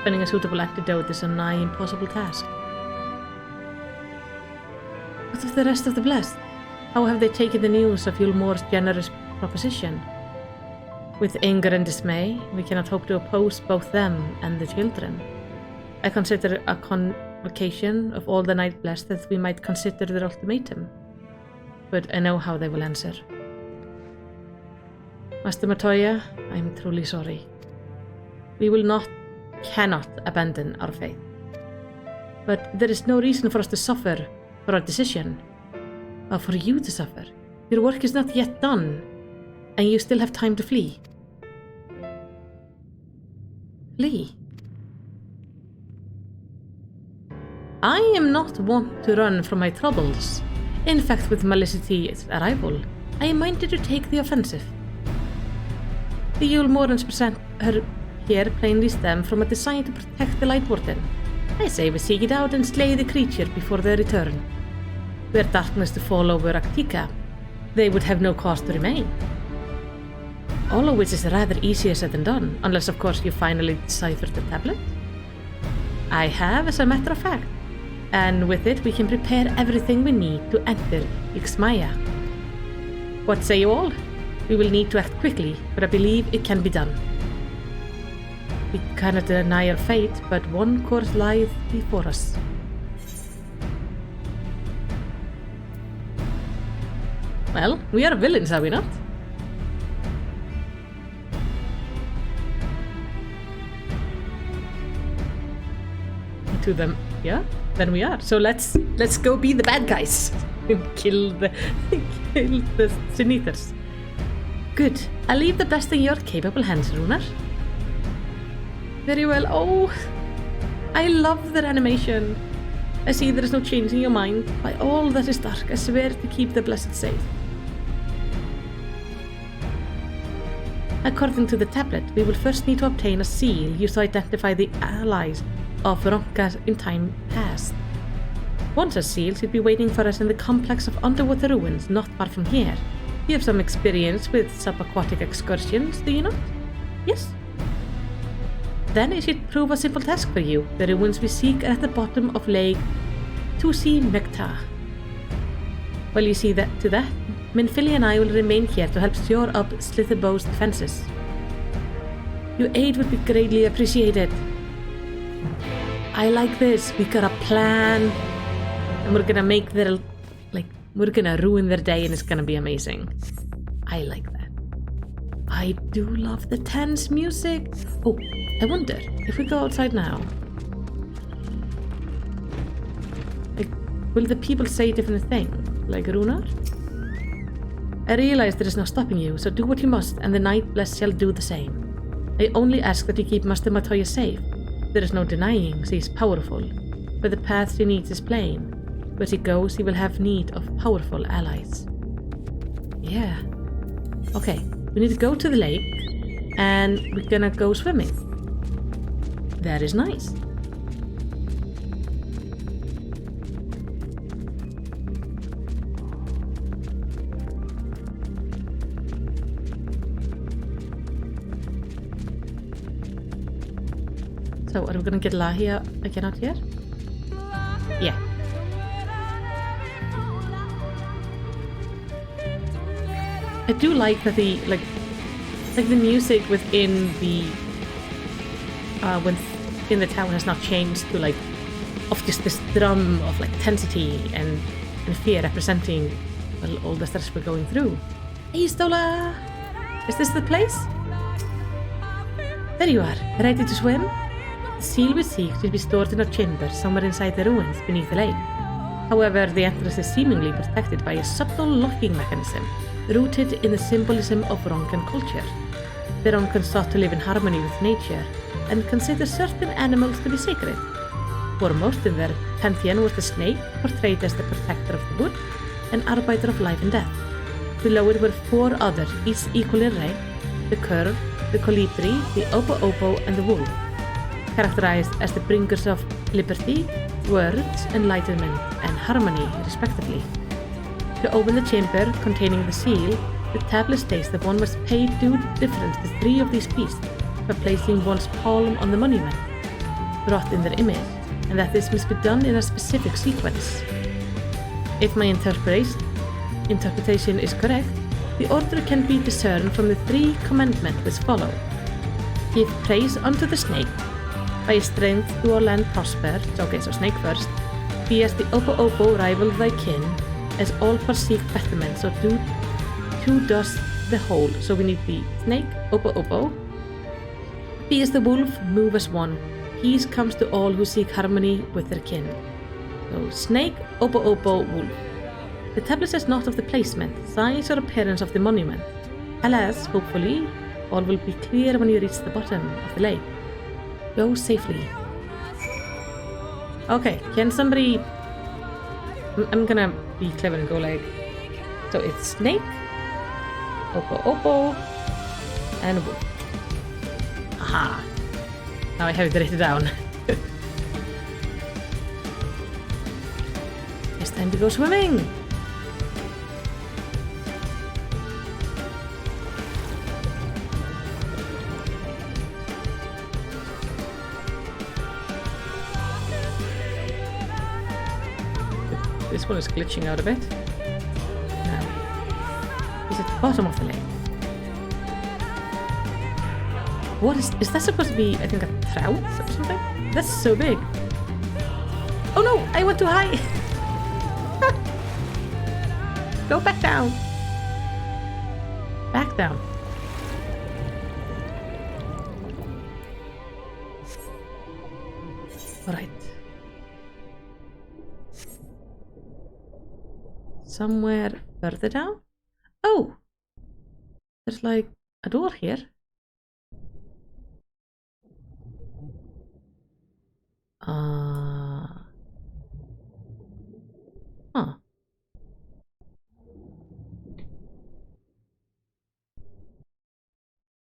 Finding a suitable antidote is a nigh impossible task. What of the rest of the Blessed? How have they taken the news of Yulmore's generous proposition? With anger and dismay, we cannot hope to oppose both them and the children. I consider a convocation of all the Night Blessed that we might consider their ultimatum. But I know how they will answer. Master Matoya, I am truly sorry. We will not, cannot abandon our faith. But there is no reason for us to suffer for our decision. Or for you to suffer. Your work is not yet done, and you still have time to flee. Flee? I am not one to run from my troubles. In fact, with Melicity's arrival, I am minded to take the offensive. The Yulmorans present her here plainly stem from a design to protect the Light Warden. I say we seek it out and slay the creature before their return. Were darkness to fall over Aktika, they would have no cause to remain. All of which is rather easier said than done, unless of course you finally decipher the tablet. I have, as a matter of fact, and with it we can prepare everything we need to enter Ixmaya. What say you all? We will need to act quickly, but I believe it can be done. We cannot deny our fate, but one course lies before us. Well, we are villains, are we not? To them, yeah? Then we are. So let's go be the bad guys and kill the Zenithers. Good. I'll leave the best in your capable hands, Runar. Very well. Oh, I love their animation. I see there is no change in your mind. By all that is dark, I swear to keep the blessed safe. According to the tablet, we will first need to obtain a seal used to identify the allies of Ronka in time past. One such seal should be waiting for us in the complex of underwater ruins not far from here. You have some experience with subaquatic excursions, do you not? Yes? Then it should prove a simple task for you. The ruins we seek are at the bottom of Lake Tusi Mekta. While you see to that, Minfili and I will remain here to help shore up Slitherbow's defenses. Your aid would be greatly appreciated. I like this. We got a plan. And we're gonna make their, we're gonna ruin their day and it's gonna be amazing. I like that. I do love the tense music. Oh, I wonder if we go outside now. Will the people say different things? Like Runar? I realize there is no stopping you, so do what you must, and the Night Blessed shall do the same. I only ask that you keep Master Matoya safe. There is no denying she is powerful, but the path she needs is plain. Where she goes, she will have need of powerful allies. Yeah. Okay, we need to go to the lake, and we're gonna go swimming. That is nice. So, are we gonna get Lahia again out here? Yeah. I do like that the the music within the in the town has not changed to of just this drum of tensity and fear representing all the stress we're going through. Hey Stola! Is this the place? There you are, ready to swim? The seal we seek should be stored in a chamber somewhere inside the ruins beneath the lake. However, the entrance is seemingly protected by a subtle locking mechanism rooted in the symbolism of Ronkan culture. The Ronkans sought to live in harmony with nature and consider certain animals to be sacred. Foremost in their pantheon was the snake, portrayed as the protector of the wood, and arbiter of life and death. Below it were 4 others, each equal in rank: the curve, the colibri, the opo-opo, and the wolf, characterized as the bringers of liberty, words, enlightenment, and harmony, respectively. To open the chamber containing the seal, the tablet states that one must pay due deference to 3 of these beasts by placing one's palm on the monument, brought in their image, and that this must be done in a specific sequence. If my interpretation is correct, the order can be discerned from the 3 commandments which follow. Give praise unto the snake. By his strength do our land prosper. Okay, so snake first. Be as the opo-opo rival thy kin, as all perceive betterment, so do does the whole. So we need the snake, opo-opo. Be as the wolf, move as one. Peace comes to all who seek harmony with their kin. So, snake, opo, wolf. The tablet says not of the placement, size or appearance of the monument. Alas, hopefully, all will be clear when you reach the bottom of the lake. Go safely. Okay, can somebody... I'm gonna be clever and go like... So it's snake, opo, and wolf. Aha! Now I have it written down. It's time to go swimming! This one is glitching out a bit. Now, he's at the bottom of the lake. What is that supposed to be, I think, a trout or something? That's so big. Oh no, I went too high. Go back down. Back down. All right. Somewhere further down? Oh! There's like a door here. Huh.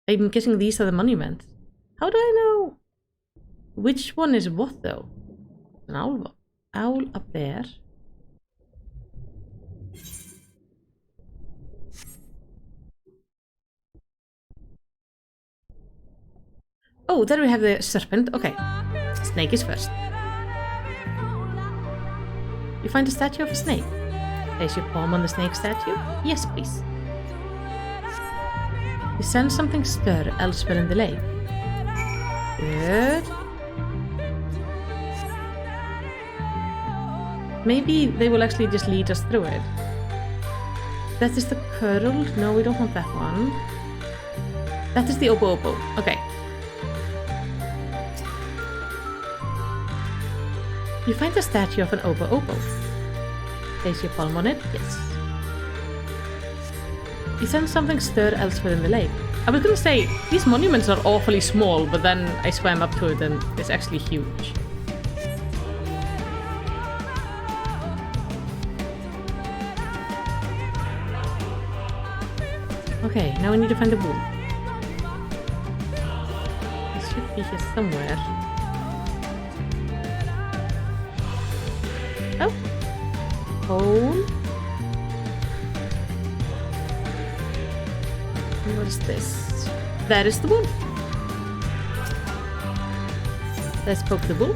I'm guessing these are the monuments. How do I know which one is what though? An owl up there. Oh, there we have the serpent. Okay. Snake is first. You find a statue of a snake. Place your palm on the snake statue? Yes, please. You sense something stir elsewhere in the lake. Good. Maybe they will actually just lead us through it. That is the pearl. No, we don't want that one. That is the opo. Okay. You find a statue of an opo. Place your palm on it. Yes. You sense something stir elsewhere in the lake. I was gonna say, these monuments are awfully small, but then I swam up to it and it's actually huge. Okay, now we need to find the bull. It should be here somewhere. Oh! Hole. What is this? That is the bull. Let's poke the bull.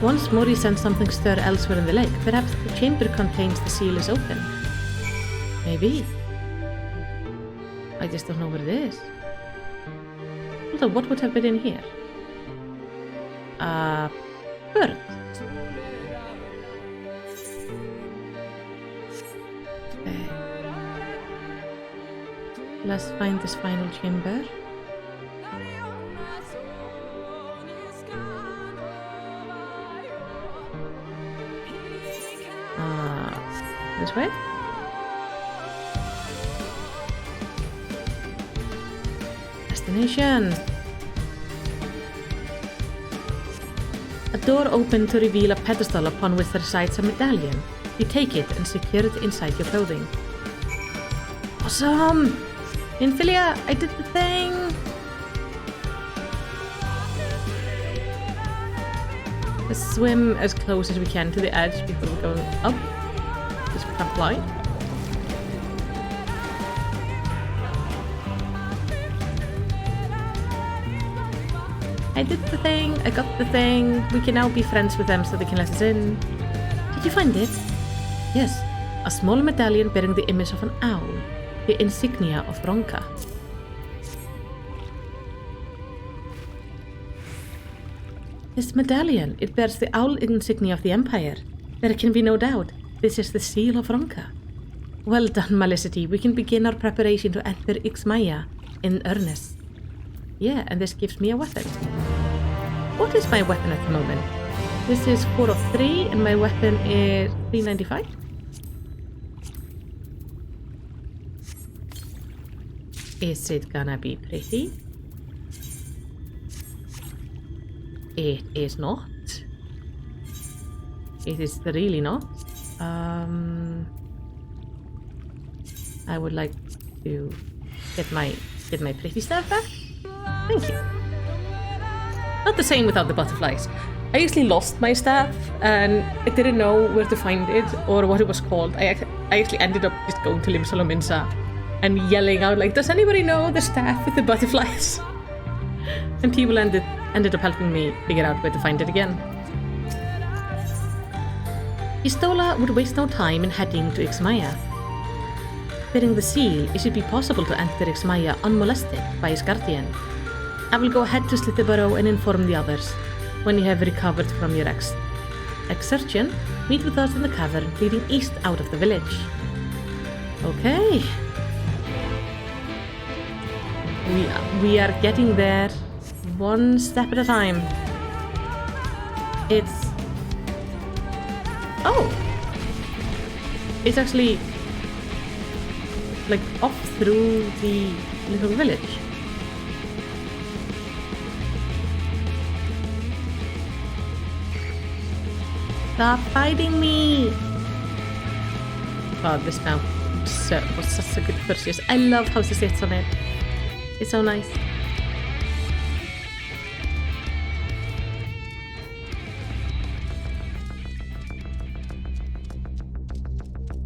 Once more you sense something stir elsewhere in the lake. Perhaps the chamber contains the seal is open. Maybe. I just don't know what it is. Although, what would have been in here? Bird. Okay. Let's find this final chamber. This way? Destination. A door opened to reveal a pedestal upon which resides a medallion. You take it and secure it inside your clothing. Awesome! Infilia, I did the thing! Let's swim as close as we can to the edge before we go up. Because we can't fly. I did the thing, I got the thing. We can now be friends with them so they can let us in. Did you find it? Yes, a small medallion bearing the image of an owl, the insignia of Ronka. This medallion, it bears the owl insignia of the Empire. There can be no doubt, this is the seal of Ronka. Well done, Malicity. We can begin our preparation to enter Ixmaya in earnest. Yeah, and this gives me a weapon. What is my weapon at the moment? This is 4 of 3, and my weapon is 395. Is it gonna be pretty? It is not. It is really not. I would like to get my pretty stuff back. Thank you. Not the same without the butterflies. I actually lost my staff and I didn't know where to find it or what it was called. I actually ended up just going to Limsalominsa and yelling out like, does anybody know the staff with the butterflies? And people ended up helping me figure out where to find it again. Istola would waste no time in heading to Ixmaya. Bearing the seal, it should be possible to enter Ixmaya unmolested by his guardian. I will go ahead to Slitherborough and inform the others. When you have recovered from your exertion, meet with us in the cavern leading east out of the village. Okay. We are getting there one step at a time. It's actually like off through the little village. Stop fighting me! God, this mount was such a good purchase. I love how she sits on it. It's so nice.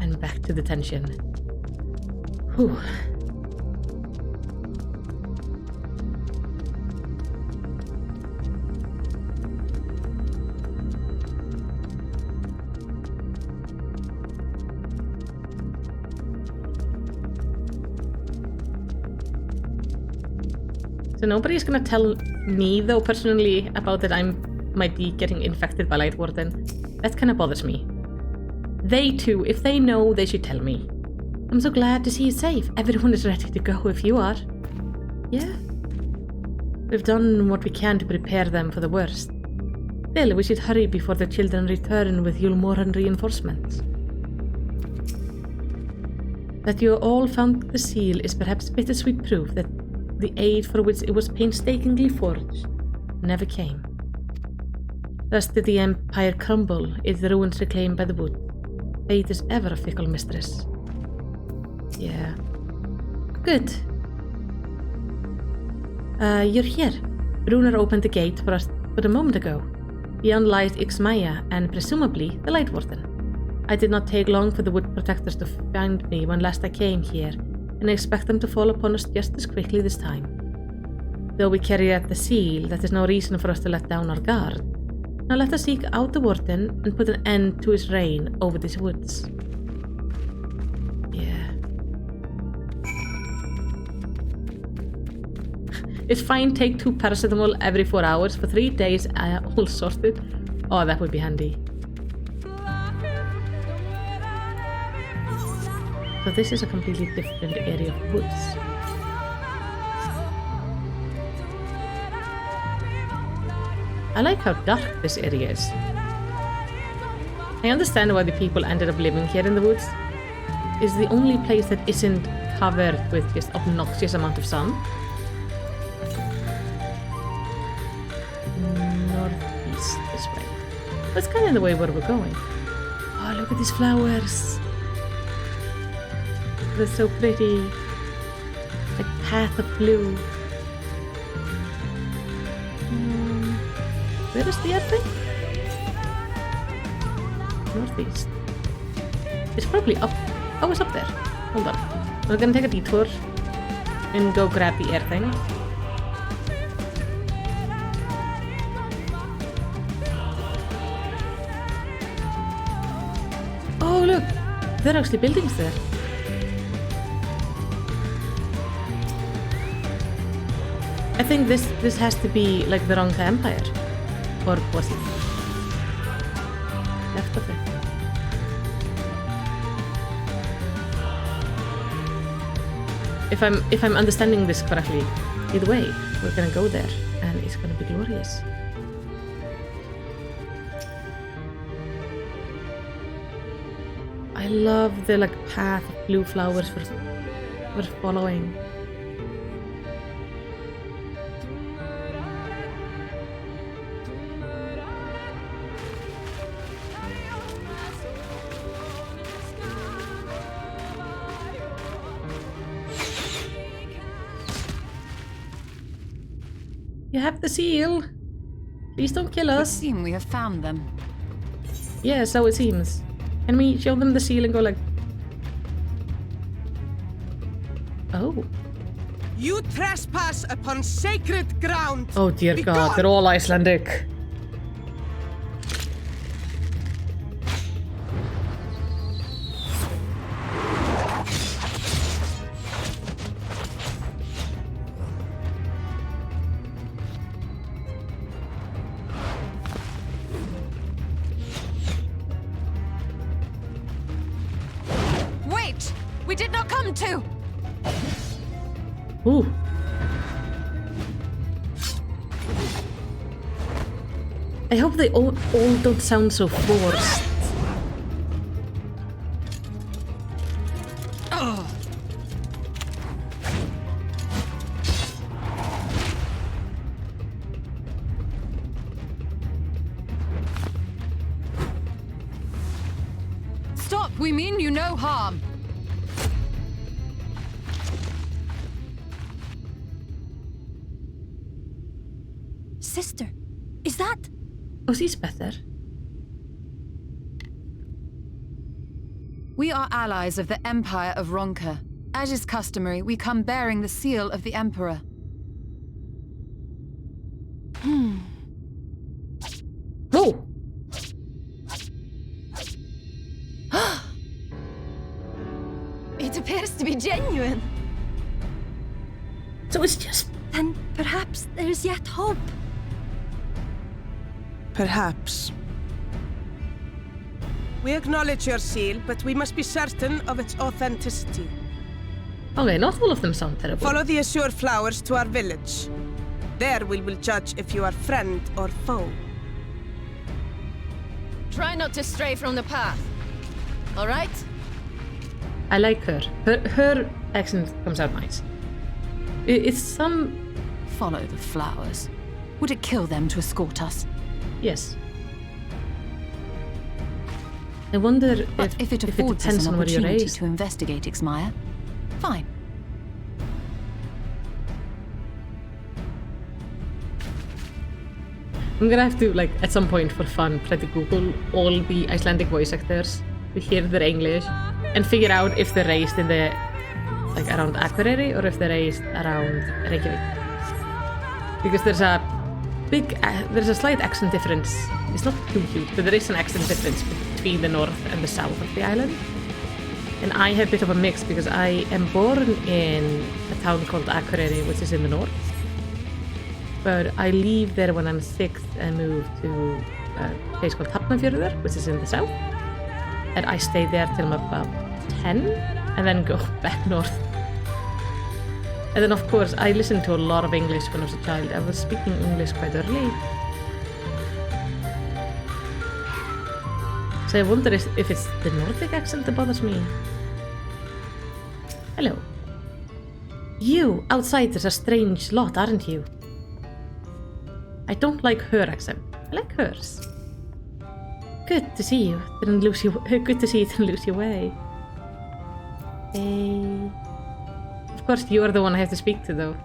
And back to the tension. Whew. So nobody's gonna tell me, though, personally, about that I might be getting infected by Light Warden. That kind of bothers me. They too, if they know, they should tell me. I'm so glad to see you safe. Everyone is ready to go if you are. Yeah. We've done what we can to prepare them for the worst. Still, we should hurry before the children return with Yulmoran reinforcements. That you all found the seal is perhaps bittersweet proof that the aid for which it was painstakingly forged never came. Thus did the Empire crumble, its ruins reclaimed by the wood. Fate is ever a fickle mistress. Yeah. Good. You're here. Runar opened the gate for us but a moment ago. Beyond lies Ixmaya and presumably the Light Warden. I did not take long for the wood protectors to find me when last I came here, and I expect them to fall upon us just as quickly this time. Though we carry out the seal, that is no reason for us to let down our guard. Now let us seek out the Warden and put an end to his reign over these woods. Yeah. It's fine, take 2 paracetamol every 4 hours for 3 days, all sorted. Oh, that would be handy. So this is a completely different area of woods. I like how dark this area is. I understand why the people ended up living here in the woods. It's the only place that isn't covered with just obnoxious amount of sun. Northeast this way. That's kind of the way where we're going. Oh, look at these flowers. They're so pretty. Like path of blue. Where is the thing? Northeast. It's probably up. Oh, it's up there. Hold on. We're gonna take a detour and go grab the air thing. Oh, look! There are actually buildings there. I think this has to be like the Ronka Empire. Or was it? Left of it. If I'm understanding this correctly, Either way, we're gonna go there, and it's gonna be glorious. I love the path of blue flowers we're following. You have the seal. Please don't kill It would us. seem we have found them. Yeah, so it seems. Can we show them the seal and go like... Oh. You trespass upon sacred ground. Oh dear Be God, gone! they're all Icelandic. Wait! We did not come to! Ooh. I hope they all don't sound so forced. Stop! We mean you no harm. Sister, is that? Oh, she's better. We are allies of the Empire of Ronka. As is customary, we come bearing the seal of the Emperor. Oh! It appears to be genuine. So it's just... Then perhaps there's yet hope. Perhaps. We acknowledge your seal, but we must be certain of its authenticity. Okay, not all of them sound terrible. Follow the azure flowers to our village. There we will judge if you are friend or foe. Try not to stray from the path. All right? I like her. Her accent comes out nice. It's some... Follow the flowers. Would it kill them to escort us? Yes. I wonder But if it affords us depends an on where you're opportunity raised. to investigate Ixmaya, fine. I'm gonna have to, at some point for fun, try to Google all the Icelandic voice actors to hear their English and figure out if they're raised in the, around Akureyri or if they're raised around Reykjavik. Because there's a slight accent difference. It's not too huge, but there is an accent difference between the north and the south of the island. And I have a bit of a mix because I am born in a town called Akureyri, which is in the north. But I leave there when I'm 6 and move to a place called Hafnarfjörður, which is in the south. And I stay there till I'm about 10 and then go back north. And then of course I listened to a lot of English when I was a child. I was speaking English quite early. So I wonder if it's the Nordic accent that bothers me. Hello. You outsiders are a strange lot, aren't you? I don't like her accent. I like hers. Good to see you. Good to see you didn't lose your way. Hey. Of course, you are the one I have to speak to, though.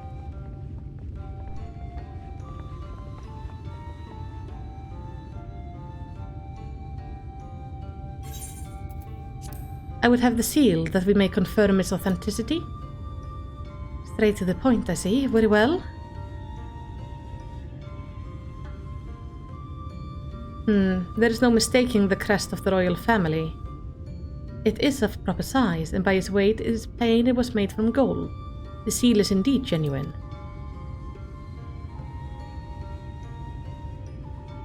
I would have the seal that we may confirm its authenticity. Straight to the point, I see. Very well. There is no mistaking the crest of the royal family. It is of proper size, and by its weight it is plain it was made from gold. The seal is indeed genuine.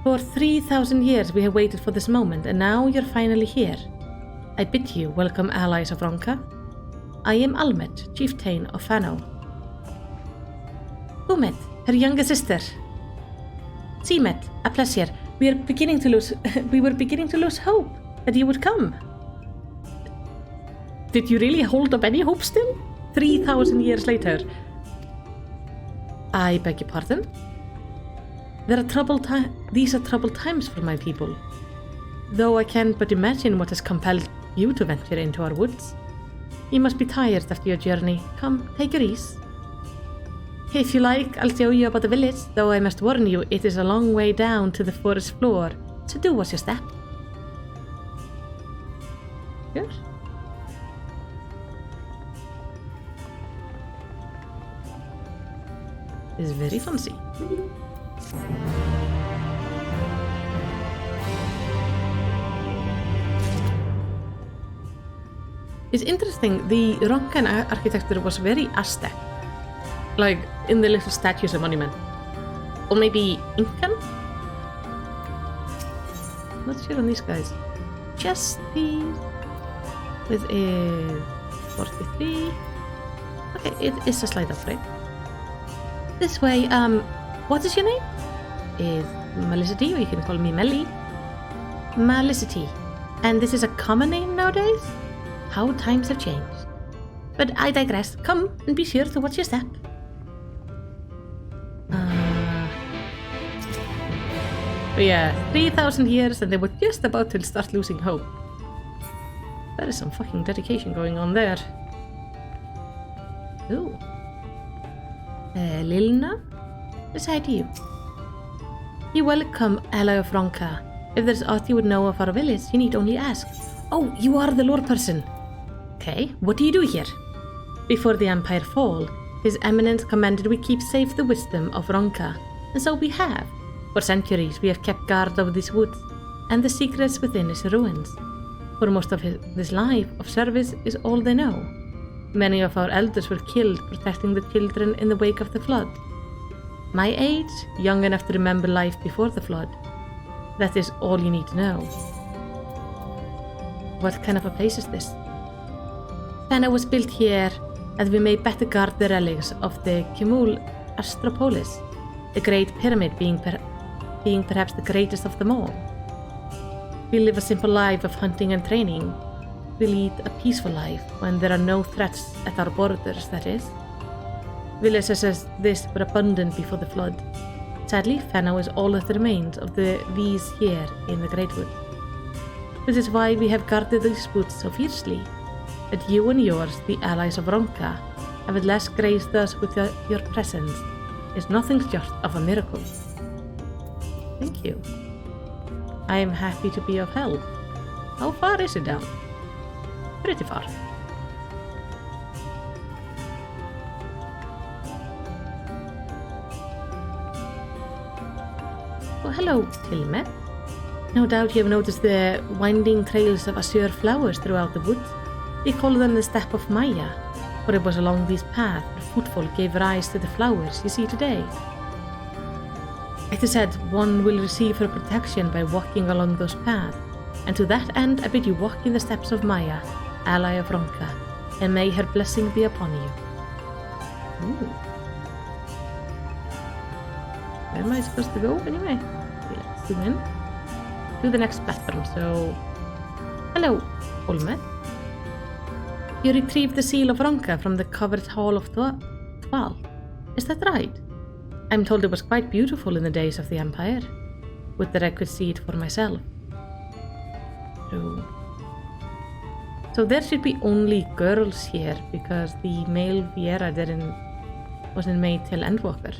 For 3,000 years we have waited for this moment, and now you're finally here. I bid you welcome, allies of Ronka. I am Emet, chieftain of Fano. Emet, her younger sister. Emet, a pleasure. We were beginning to lose hope that you would come. Did you really hold up any hope still? 3,000 years later. I beg your pardon? These are troubled times for my people. Though I can't but imagine what has compelled you to venture into our woods. You must be tired after your journey. Come, take your ease. If you like, I'll show you about the village, though I must warn you, it is a long way down to the forest floor, so do watch your step. Yes? It's very fancy. It's interesting, the Roncan architecture was very Aztec. Like, in the little statues and monument. Or maybe Incan? Not sure on these guys. Just these. With a 43. Okay, it is a slight upgrade. This way, what is your name? Is Melicity, or you can call me Melly. Melicity. And this is a common name nowadays? How times have changed. But I digress. Come and be sure to watch your step. But yeah, 3,000 years and they were just about to start losing hope. There is some fucking dedication going on there. Ooh. Lilna? Beside you. You're welcome, ally of Ronka. If there's aught you would know of our village, you need only ask. Oh, you are the lore person. Okay, what do you do here? Before the Empire fall, His Eminence commanded we keep safe the wisdom of Ronka, and so we have. For centuries we have kept guard over these woods, and the secrets within its ruins. For most of this life of service is all they know. Many of our elders were killed protecting the children in the wake of the flood. My age, young enough to remember life before the flood. That is all you need to know. What kind of a place is this? Fana was built here that we may better guard the relics of the Kimul Astropolis, the Great Pyramid being perhaps the greatest of them all. We live a simple life of hunting and training. We lead a peaceful life when there are no threats at our borders, that is. Villages as this were abundant before the flood. Sadly, Fana is all that remains of these here in the Great Wood. This is why we have guarded these woods so fiercely, that you and yours, the allies of Ronka, have at last graced us with your presence, is nothing short of a miracle. Thank you. I am happy to be of help. How far is it down? Pretty far. Oh, hello, Emet. No doubt you have noticed the winding trails of azure flowers throughout the woods. We call them the Step of Maya, for it was along these paths where footfall gave rise to the flowers you see today. It is said one will receive her protection by walking along those paths, and to that end I bid you walk in the steps of Maya, ally of Ronka, and may her blessing be upon you. Ooh. Where am I supposed to go anyway? Okay, let's zoom in to the next platform. So, hello, Emet. You retrieved the seal of Ronka from the covered hall of Twal. Is that right? I'm told it was quite beautiful in the days of the Empire. Would that I could see it for myself. So there should be only girls here, because the male Viera wasn't made till Endwalker.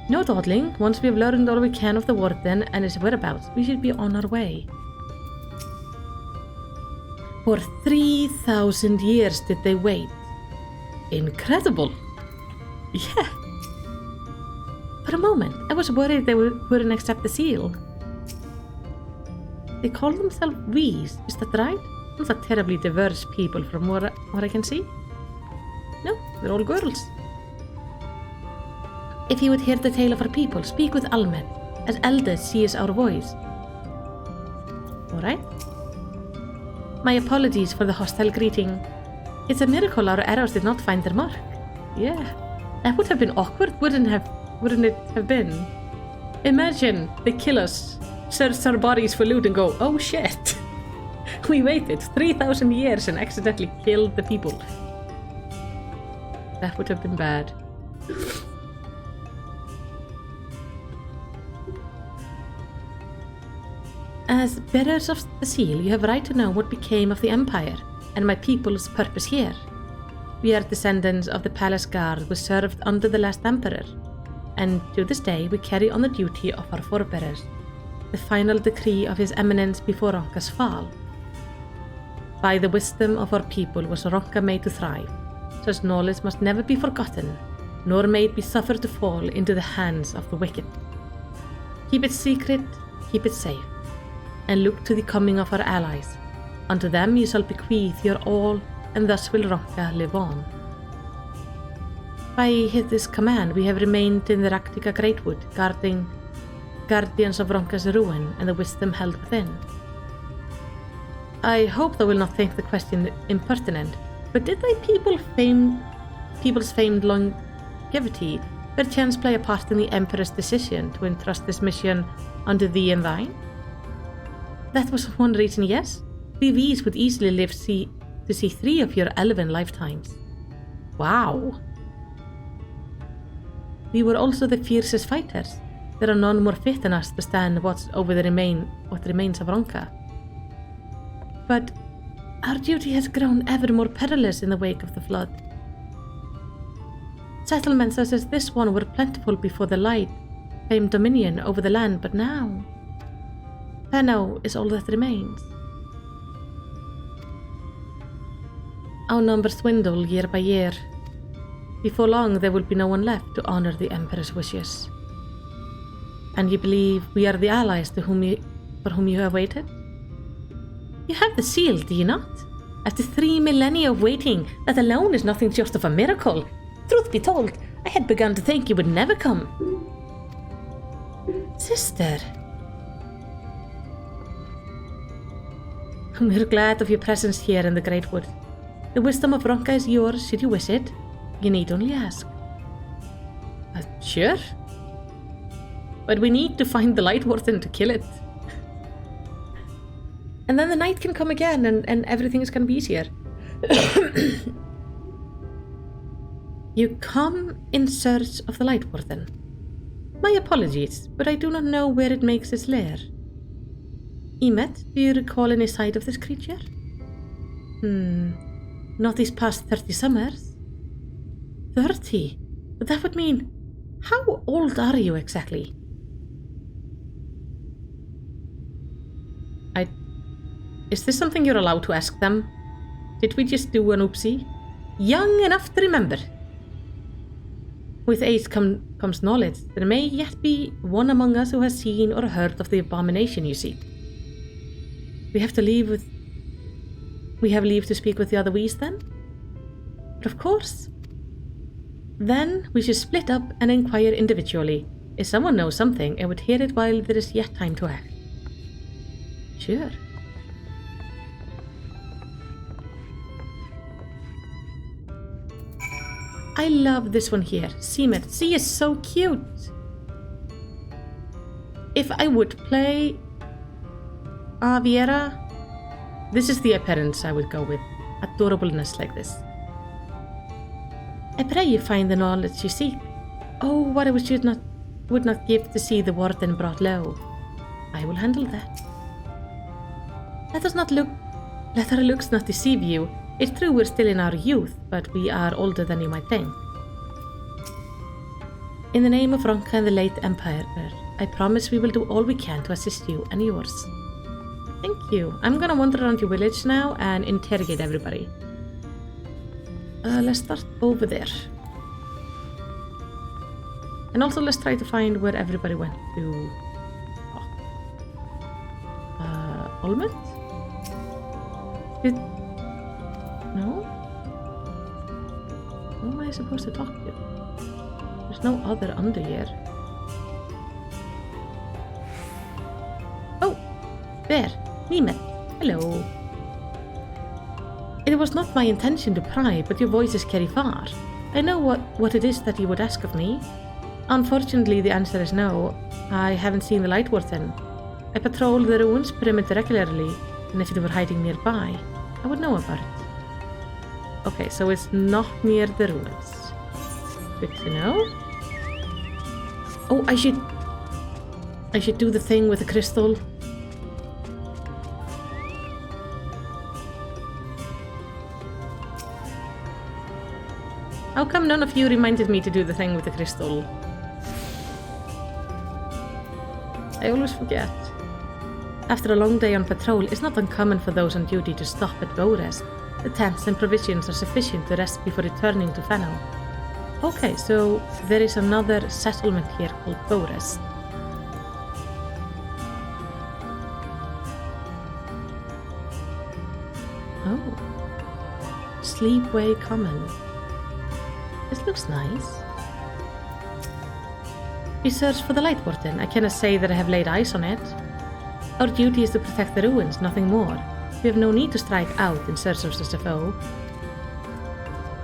No dawdling. Once we've learned all we can of the Warden and his whereabouts, we should be on our way. For 3,000 years did they wait. Incredible! Yeah. For a moment, I was worried they wouldn't accept the seal. They call themselves V's, is that right? Not a terribly diverse people from what I can see. No, they're all girls. If you would hear the tale of our people, speak with Emet, as elders she is our voice. Alright. My apologies for the hostile greeting. It's a miracle our arrows did not find their mark. Yeah, that would have been awkward, wouldn't it have been? Imagine they kill us, search our bodies for loot and go, oh shit. We waited 3,000 years and accidentally killed the people. That would have been bad. As bearers of the seal, you have right to know what became of the Empire and my people's purpose here. We are descendants of the palace guard who served under the last emperor, and to this day we carry on the duty of our forebears, the final decree of His Eminence before Ronka's fall. By the wisdom of our people was Ronka made to thrive. Such knowledge must never be forgotten, nor may it be suffered to fall into the hands of the wicked. Keep it secret, keep it safe, and look to the coming of our allies. Unto them you shall bequeath your all, and thus will Ronka live on. By his command we have remained in the Raktika Greatwood, guardians of Ronka's ruin and the wisdom held within. I hope thou will not think the question impertinent, but did thy people's famed longevity perchance play a part in the Emperor's decision to entrust this mission unto thee and thine? That was one reason, yes. VVs would easily live to see 3 of your 11 lifetimes. Wow. We were also the fiercest fighters. There are none more fit than us to stand watch over what remains of Ronka. But our duty has grown ever more perilous in the wake of the flood. Settlements such as this one were plentiful before the light claimed dominion over the land, but now Penno is all that remains. Our numbers dwindle year by year. Before long there will be no one left to honor the Emperor's wishes. And you believe we are the allies for whom you have waited? You have the seal, do you not? After 3 millennia of waiting, that alone is nothing short of a miracle. Truth be told, I had begun to think you would never come. Sister. We're glad of your presence here in the Great Wood. The wisdom of Ronka is yours should you wish it. You need only ask. Sure. But we need to find the Lightworthen to kill it. And then the night can come again and everything is going to be easier. You come in search of the Lightworthen. My apologies, but I do not know where it makes its lair. Emet, do you recall any sight of this creature? Not these past 30 summers. 30? But that would mean... How old are you exactly? Is this something you're allowed to ask them? Did we just do an oopsie? Young enough to remember. With age comes knowledge. There may yet be one among us who has seen or heard of the abomination you seek. We have leave to speak with the other Wheeze then? But of course. Then we should split up and inquire individually. If someone knows something, I would hear it while there is yet time to act. Sure. I love this one here. Seamet. She is so cute. If I would play Viera, this is the appearance I would go with. Adorableness like this. I pray you find the knowledge you seek. Oh, what I would not give to see the warden brought low. I will handle that. Let our looks not deceive you. It's true we're still in our youth, but we are older than you might think. In the name of Ronka and the late Empire, I promise we will do all we can to assist you and yours. Thank you. I'm gonna wander around your village now and interrogate everybody. Let's start over there. And also let's try to find where everybody went to. Olmet? No? Who am I supposed to talk to? There's no other under here. Oh! There! Emet! Hello! It was not my intention to pry, but your voices carry far. I know what it is that you would ask of me. Unfortunately, the answer is no. I haven't seen the Light Warden. I patrol the ruins perimeter regularly, and if it were hiding nearby, I would know about it. Okay, so it's not near the ruins. Good to know. Oh, I should do the thing with the crystal. How come none of you reminded me to do the thing with the crystal? I always forget. After a long day on patrol, it's not uncommon for those on duty to stop at bow rest. The tents and provisions are sufficient to rest before returning to Fano. Okay, so there is another settlement here called Bow Rest. Oh. Sleepway Common. This looks nice. We search for the Light Warden. I cannot say that I have laid eyes on it. Our duty is to protect the ruins, nothing more. We have no need to strike out in search of such a foe.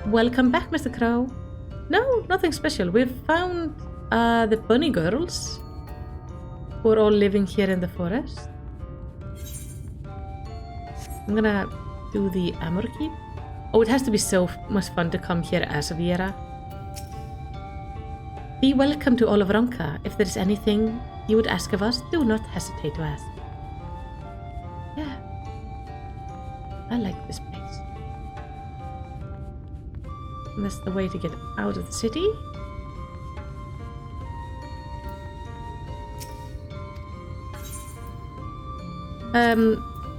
Welcome back, Mr. Crow. No, nothing special. We've found the bunny girls, who are all living here in the forest. I'm gonna do the Amor Keep. Oh, it has to be so much fun to come here as Viera. Be welcome to all of Ronka. If there is anything you would ask of us, do not hesitate to ask. Yeah, I like this place. That's the way to get out of the city.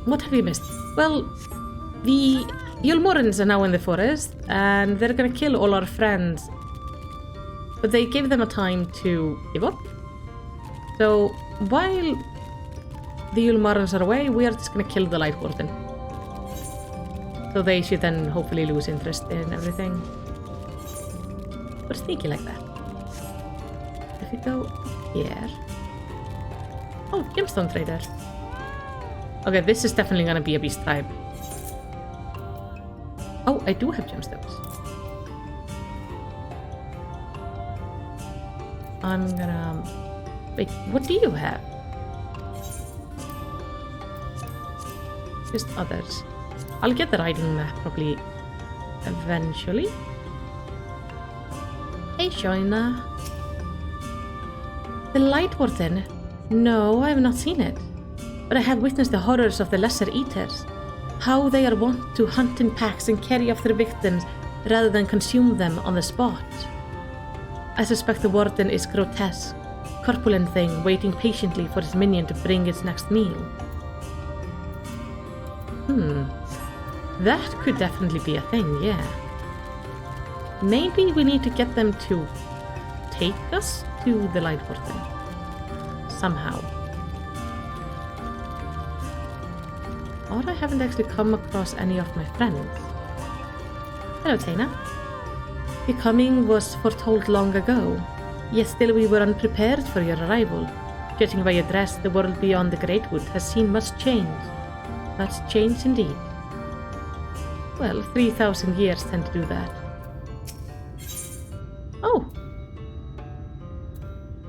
What have you missed? Well, the Yulmorans are now in the forest, and they're gonna kill all our friends. But they give them a time to give up. So, while the Yulmorans are away, we are just gonna kill the Light Warden. So they should then hopefully lose interest in everything. We're sneaky like that. If we go here... Oh, gemstone trader. Okay, this is definitely gonna be a beast type. Oh, I do have gemstones. I'm gonna... Wait, what do you have? Just others. I'll get the riding map probably eventually. Hey, Shoina. The Light Warden? No, I have not seen it. But I have witnessed the horrors of the Lesser Eaters. How they are wont to hunt in packs and carry off their victims rather than consume them on the spot. I suspect the Warden is grotesque, corpulent thing waiting patiently for his minion to bring its next meal. That could definitely be a thing, yeah. Maybe we need to get them to take us to the Light Warden. Somehow. Or I haven't actually come across any of my friends. Hello, Taina. Your coming was foretold long ago, yet still we were unprepared for your arrival. Judging by your dress, the world beyond the Great Wood has seen much change. Much change indeed. Well, 3,000 years tend to do that. Oh!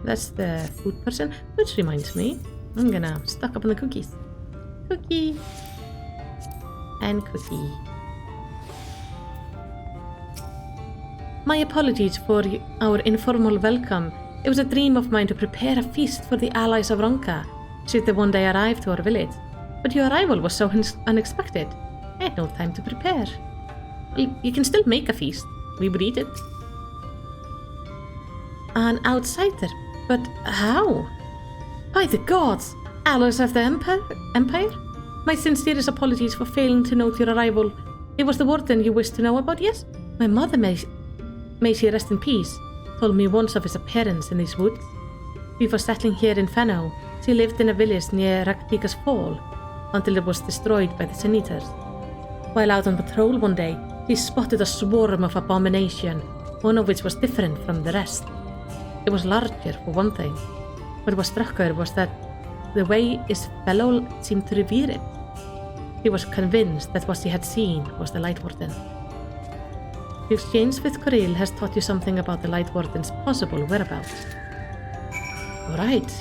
That's the food person, which reminds me, I'm gonna stock up on the cookies. Cookie! And cookie. My apologies for our informal welcome. It was a dream of mine to prepare a feast for the allies of Ronka, should they one day arrive to our village. But your arrival was so unexpected. I had no time to prepare. Well, you can still make a feast. We would eat it. An outsider? But how? By the gods! Allies of the Empire? My sincerest apologies for failing to note your arrival. It was the Warden you wished to know about, yes? My mother, may she rest in peace, told me once of his appearance in these woods. Before settling here in Fano, she lived in a village near Rakdika's Fall, until it was destroyed by the Sin Eaters. While out on patrol one day, he spotted a swarm of abomination, one of which was different from the rest. It was larger, for one thing. What struck her was that the way his fellow seemed to revere it. She was convinced that what she had seen was the Light Warden. The exchange with Coril has taught you something about the Light Warden's possible whereabouts. Alright.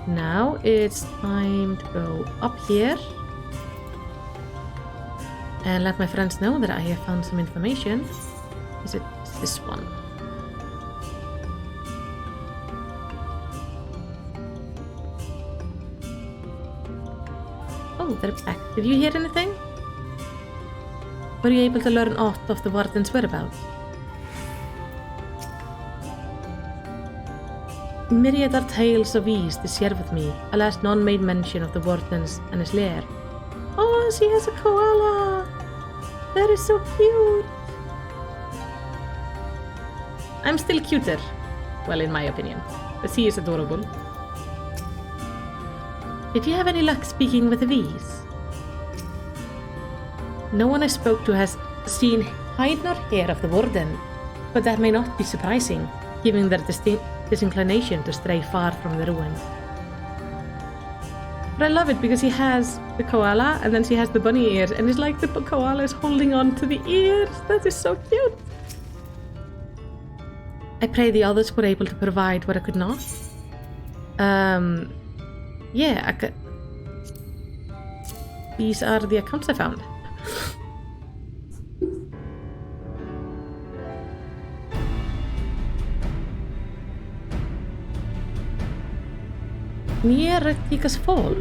Now it's time to go up here and let my friends know that I have found some information. Is it this one? Oh, they're back. Did you hear anything? Were you able to learn aught of the Warden's whereabouts? Myriad are tales of ease to share with me, alas none made mention of the Warden's and his lair. Oh, she has a koala! That is so cute! I'm still cuter. Well, in my opinion. But she is adorable. Did you have any luck speaking with the V's? No one I spoke to has seen hide nor hair of the Warden, but that may not be surprising, given their disinclination to stray far from the ruins. But I love it because he has the koala and then she has the bunny ears, and it's like the koala is holding on to the ears. That is so cute. I pray the others were able to provide what I could not. Yeah, I could. These are the accounts I found. Near Ratika's Fall.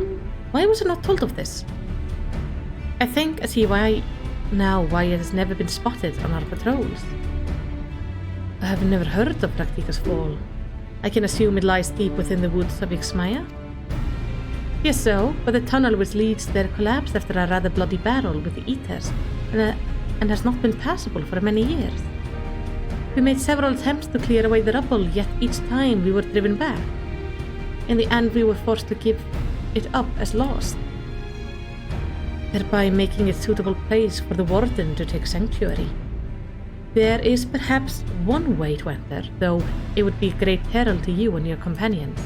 Why was I not told of this? I think I see why it has never been spotted on our patrols. I have never heard of Ratika's Fall. I can assume it lies deep within the woods of Ixmaya. Yes, so, but the tunnel which leads there collapsed after a rather bloody battle with the Eaters, and has not been passable for many years. We made several attempts to clear away the rubble, yet each time we were driven back. In the end, we were forced to give it up as lost, thereby making it a suitable place for the Warden to take sanctuary. There is perhaps one way to enter, though it would be great peril to you and your companions.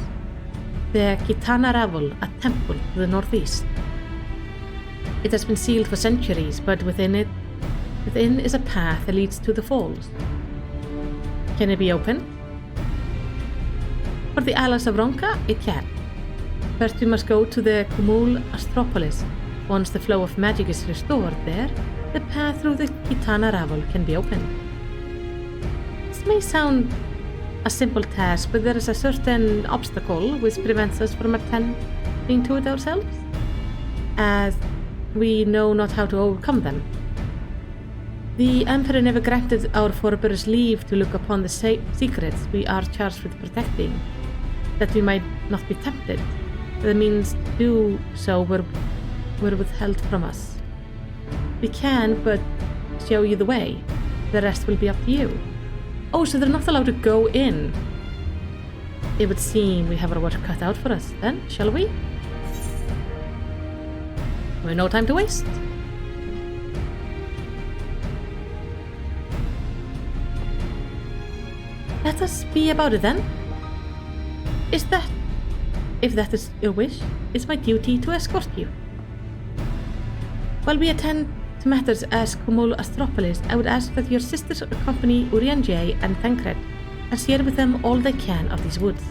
The Kitana Ravel, a temple to the northeast. It has been sealed for centuries, but within is a path that leads to the falls. Can it be opened? For the Isles of Ronka, it can. First we must go to the Kumul Astropolis. Once the flow of magic is restored there, the path through the Kitana Ravel can be opened. This may sound a simple task, but there is a certain obstacle which prevents us from attending to it ourselves, as we know not how to overcome them. The Emperor never granted our forebears leave to look upon the secrets we are charged with protecting, that we might not be tempted. The means to do so were withheld from us. We can but show you the way. The rest will be up to you. Oh, so they're not allowed to go in. It would seem we have our work cut out for us then, shall we? We've no time to waste. Let us be about it then. If that is your wish, it's my duty to escort you. While we attend to matters as Kumul Astropolis, I would ask that your sisters accompany Urianger and Thancred and share with them all they can of these woods.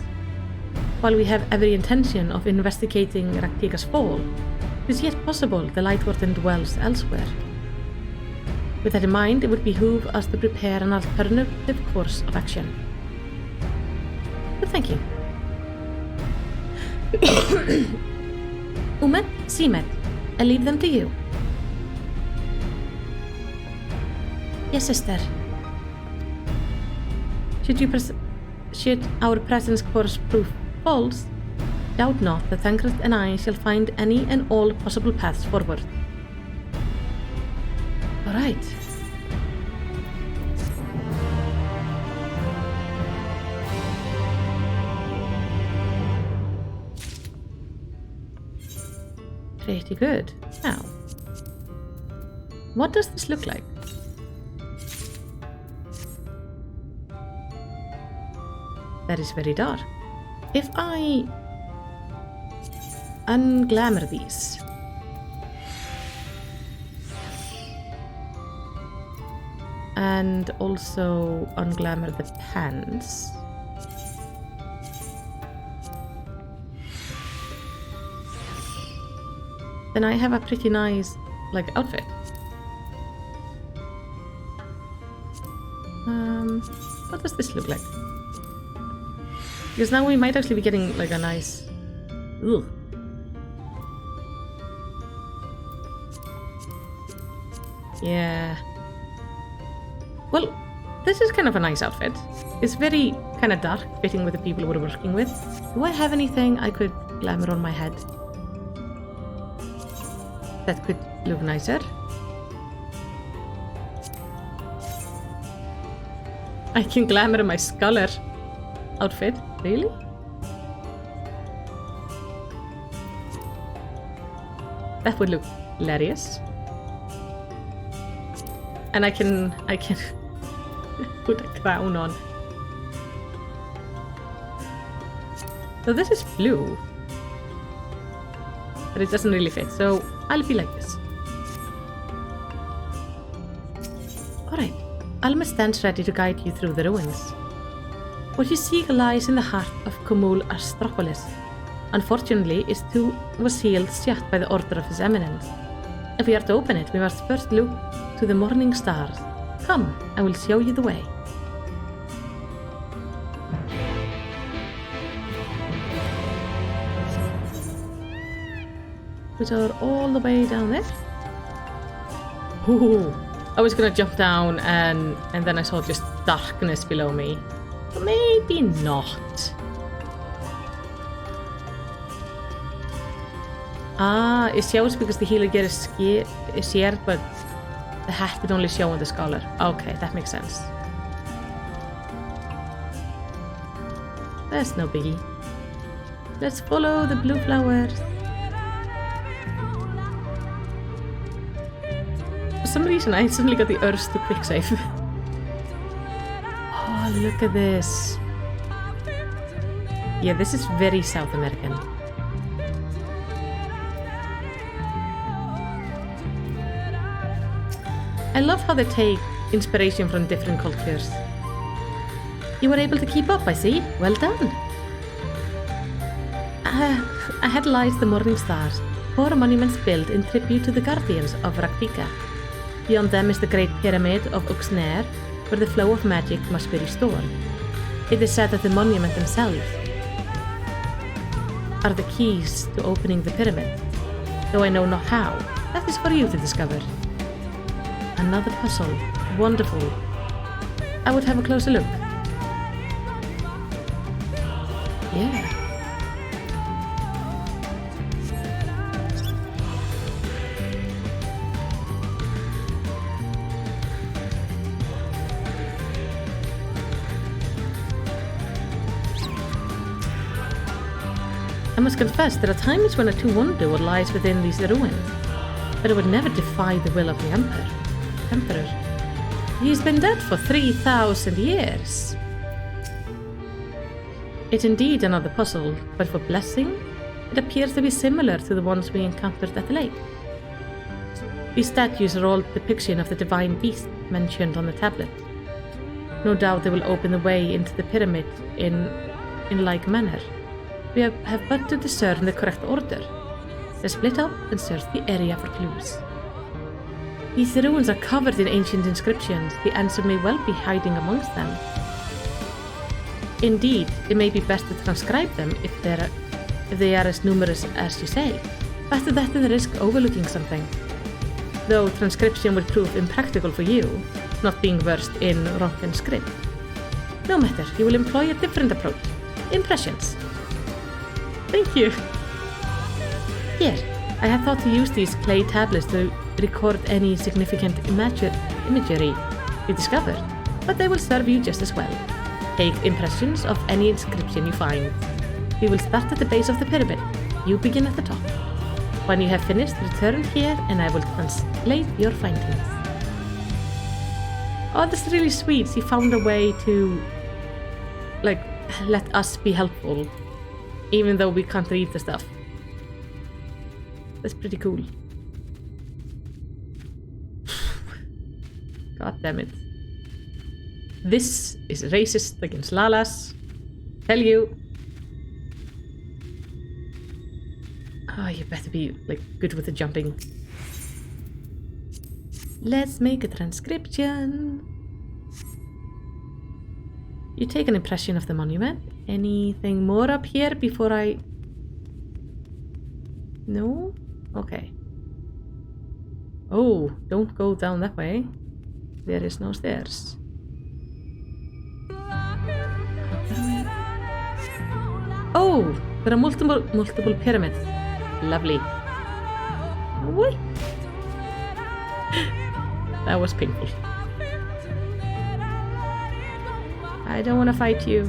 While we have every intention of investigating Ratika's Fall, it is yet possible the Light Warden dwells elsewhere. With that in mind, it would behoove us to prepare an alternative course of action. But thank you. Emet, Emet, I leave them to you. Yes, sister. Should our presence course prove false, doubt not that Thancred and I shall find any and all possible paths forward. All right. Pretty good. Now, what does this look like? That is very dark. If I unglamour these, And also unglamour the pants. Then I have a pretty nice, like, outfit. What does this look like? Because now we might actually be getting, like, a nice... Ugh. Yeah. Well, this is kind of a nice outfit. It's very kind of dark, fitting with the people we're working with. Do I have anything I could glamour on my head that could look nicer? I can glamour my scholar outfit. Really? That would look hilarious. And I can put a crown on. So this is blue. But it doesn't really fit, so I'll be like this. Alright, Alma stands ready to guide you through the ruins. What you seek lies in the heart of Cumul Astropolis. Unfortunately, its tomb was sealed shut by the order of His Eminence. If we are to open it, we must first look to the morning stars. Come, I will show you the way. Which are all the way down there. Ooh, I was gonna jump down and then I saw just darkness below me. But maybe not. Ah, it shows because the healer gear is shared, but the hat would only show on the scholar. Okay, that makes sense. That's no biggie. Let's follow the blue flowers. For some reason, I suddenly got the urge to quick save. Oh, look at this. Yeah, this is very South American. I love how they take inspiration from different cultures. You were able to keep up, I see. Well done. Ahead lies the morning stars, 4 monuments built in tribute to the guardians of Rakvika. Beyond them is the great pyramid of Uxner, where the flow of magic must be restored. It is said that the monument themselves are the keys to opening the pyramid, though I know not how. That is for you to discover. Another puzzle. Wonderful. I would have a closer look. Yeah. I must confess, there are times when I too wonder what lies within these ruins, but I would never defy the will of the Emperor. He's been dead for 3,000 years. It's indeed another puzzle, but for blessing, it appears to be similar to the ones we encountered at the lake. These statues are all depiction of the divine beast mentioned on the tablet. No doubt they will open the way into the pyramid in like manner. We have but to discern the correct order. Let's split up and search the area for clues. These ruins are covered in ancient inscriptions. The answer may well be hiding amongst them. Indeed, it may be best to transcribe them if they are as numerous as you say. Better that than the risk of overlooking something. Though transcription would prove impractical for you, not being versed in Ronken script. No matter, you will employ a different approach. Impressions. Thank you. Here, I have thought to use these clay tablets to record any significant imagery you discover, but they will serve you just as well. Take impressions of any inscription you find. We will start at the base of the pyramid. You begin at the top. When you have finished, return here and I will translate your findings. Oh, this is really sweet. She found a way to, like, let us be helpful, even though we can't read the stuff. That's pretty cool. God damn it. This is racist against Lalas. Tell you. Oh, you better be, like, good with the jumping. Let's make a transcription. You take an impression of the monument. Anything more up here before I... No? Okay. Oh, don't go down that way. There is no stairs. Oh, there are multiple pyramids. Lovely. What? That was painful. I don't want to fight you.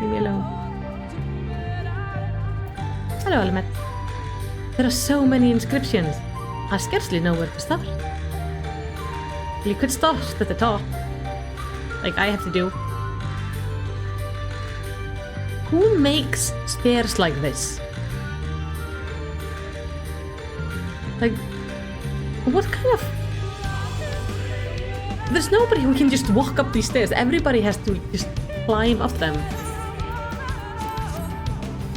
Leave me alone. Hello, Emet. There are so many inscriptions. I scarcely know where to start. You could start at the top, like I have to do. Who makes stairs like this? Like, what kind of... There's nobody who can just walk up these stairs. Everybody has to just climb up them.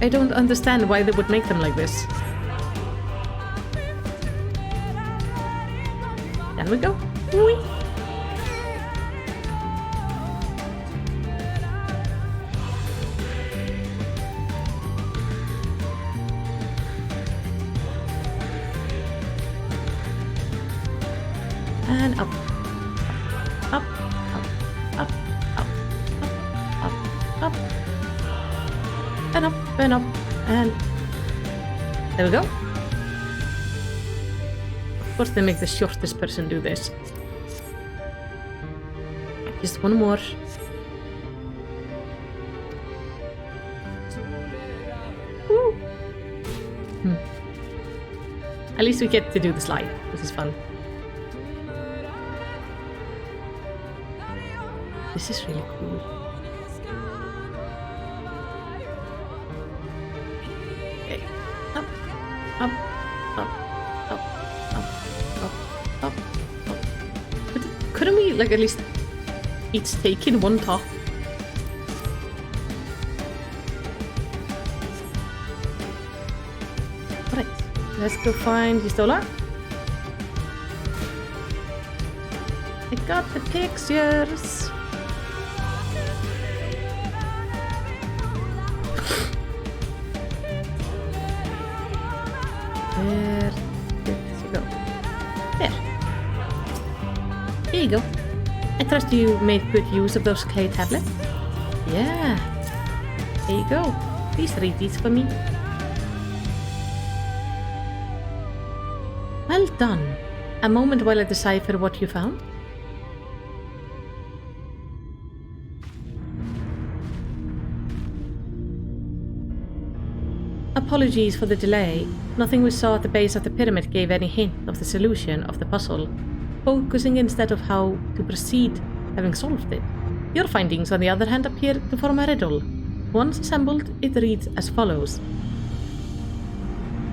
I don't understand why they would make them like this. There we go. Whee! And up. Up, up, up, up, up, up, up. And up, and up, and... There we go. Of course they make the shortest person do this. Just one more. Woo! At least we get to do the slide, which is fun. This is really cool. Okay. Up, up, up, up, up, up, up, up. But couldn't we, like, at least each take in one top? Alright, let's go find Histola. I got the pictures. Where did she go? There. Here you go. I trust you made good use of those clay tablets. Yeah. Here you go. Please read these for me. Well done. A moment while I decipher what you found. Apologies for the delay. Nothing we saw at the base of the pyramid gave any hint of the solution of the puzzle, focusing instead of how to proceed having solved it. Your findings, on the other hand, appear to form a riddle. Once assembled, it reads as follows.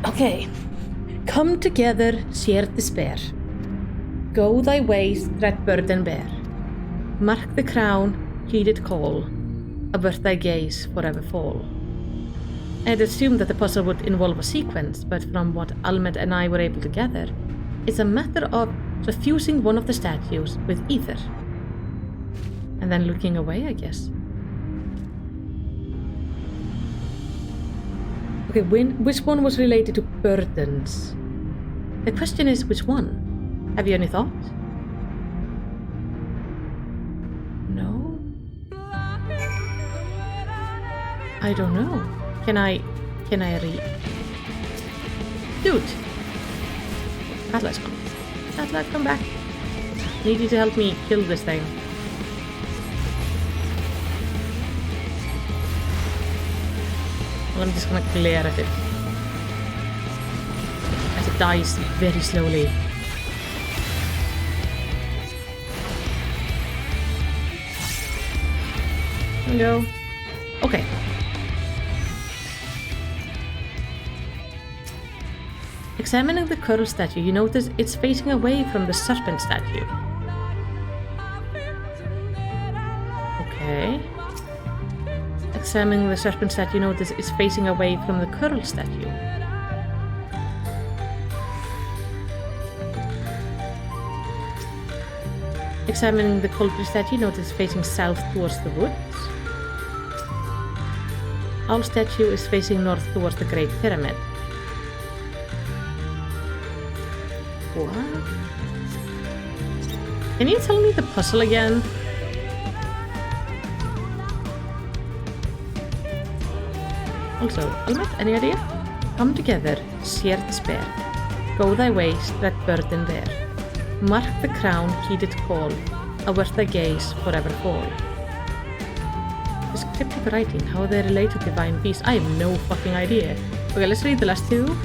Okay. Come together, shared despair. Go thy ways, dread burden bear. Mark the crown, heeded call. Avert thy gaze, forever fall. I had assumed that the puzzle would involve a sequence, but from what Emet and I were able to gather, it's a matter of suffusing one of the statues with ether. And then looking away, I guess. Okay, which one was related to burdens? The question is, which one? Have you any thoughts? No? I don't know. Can I read? Dude! Atlas, come back. I need you to help me kill this thing. Well, I'm just gonna glare at it. As it dies very slowly. There we go. Okay. Examining the curved statue, you notice it's facing away from the serpent statue. Okay. Examining the serpent statue, notice it's facing away from the curl statue. Examining the culprit statue, notice it's facing south towards the woods. Owl statue is facing north towards the Great Pyramid. What? Can you tell me the puzzle again? Also, Emet, any idea? Come together, share despair. Go thy ways, let burden bear. Mark the crown, heed it call. Avert thy gaze, forever fall. This cryptic writing, how they relate to divine peace, I have no fucking idea. Okay, let's read the last two.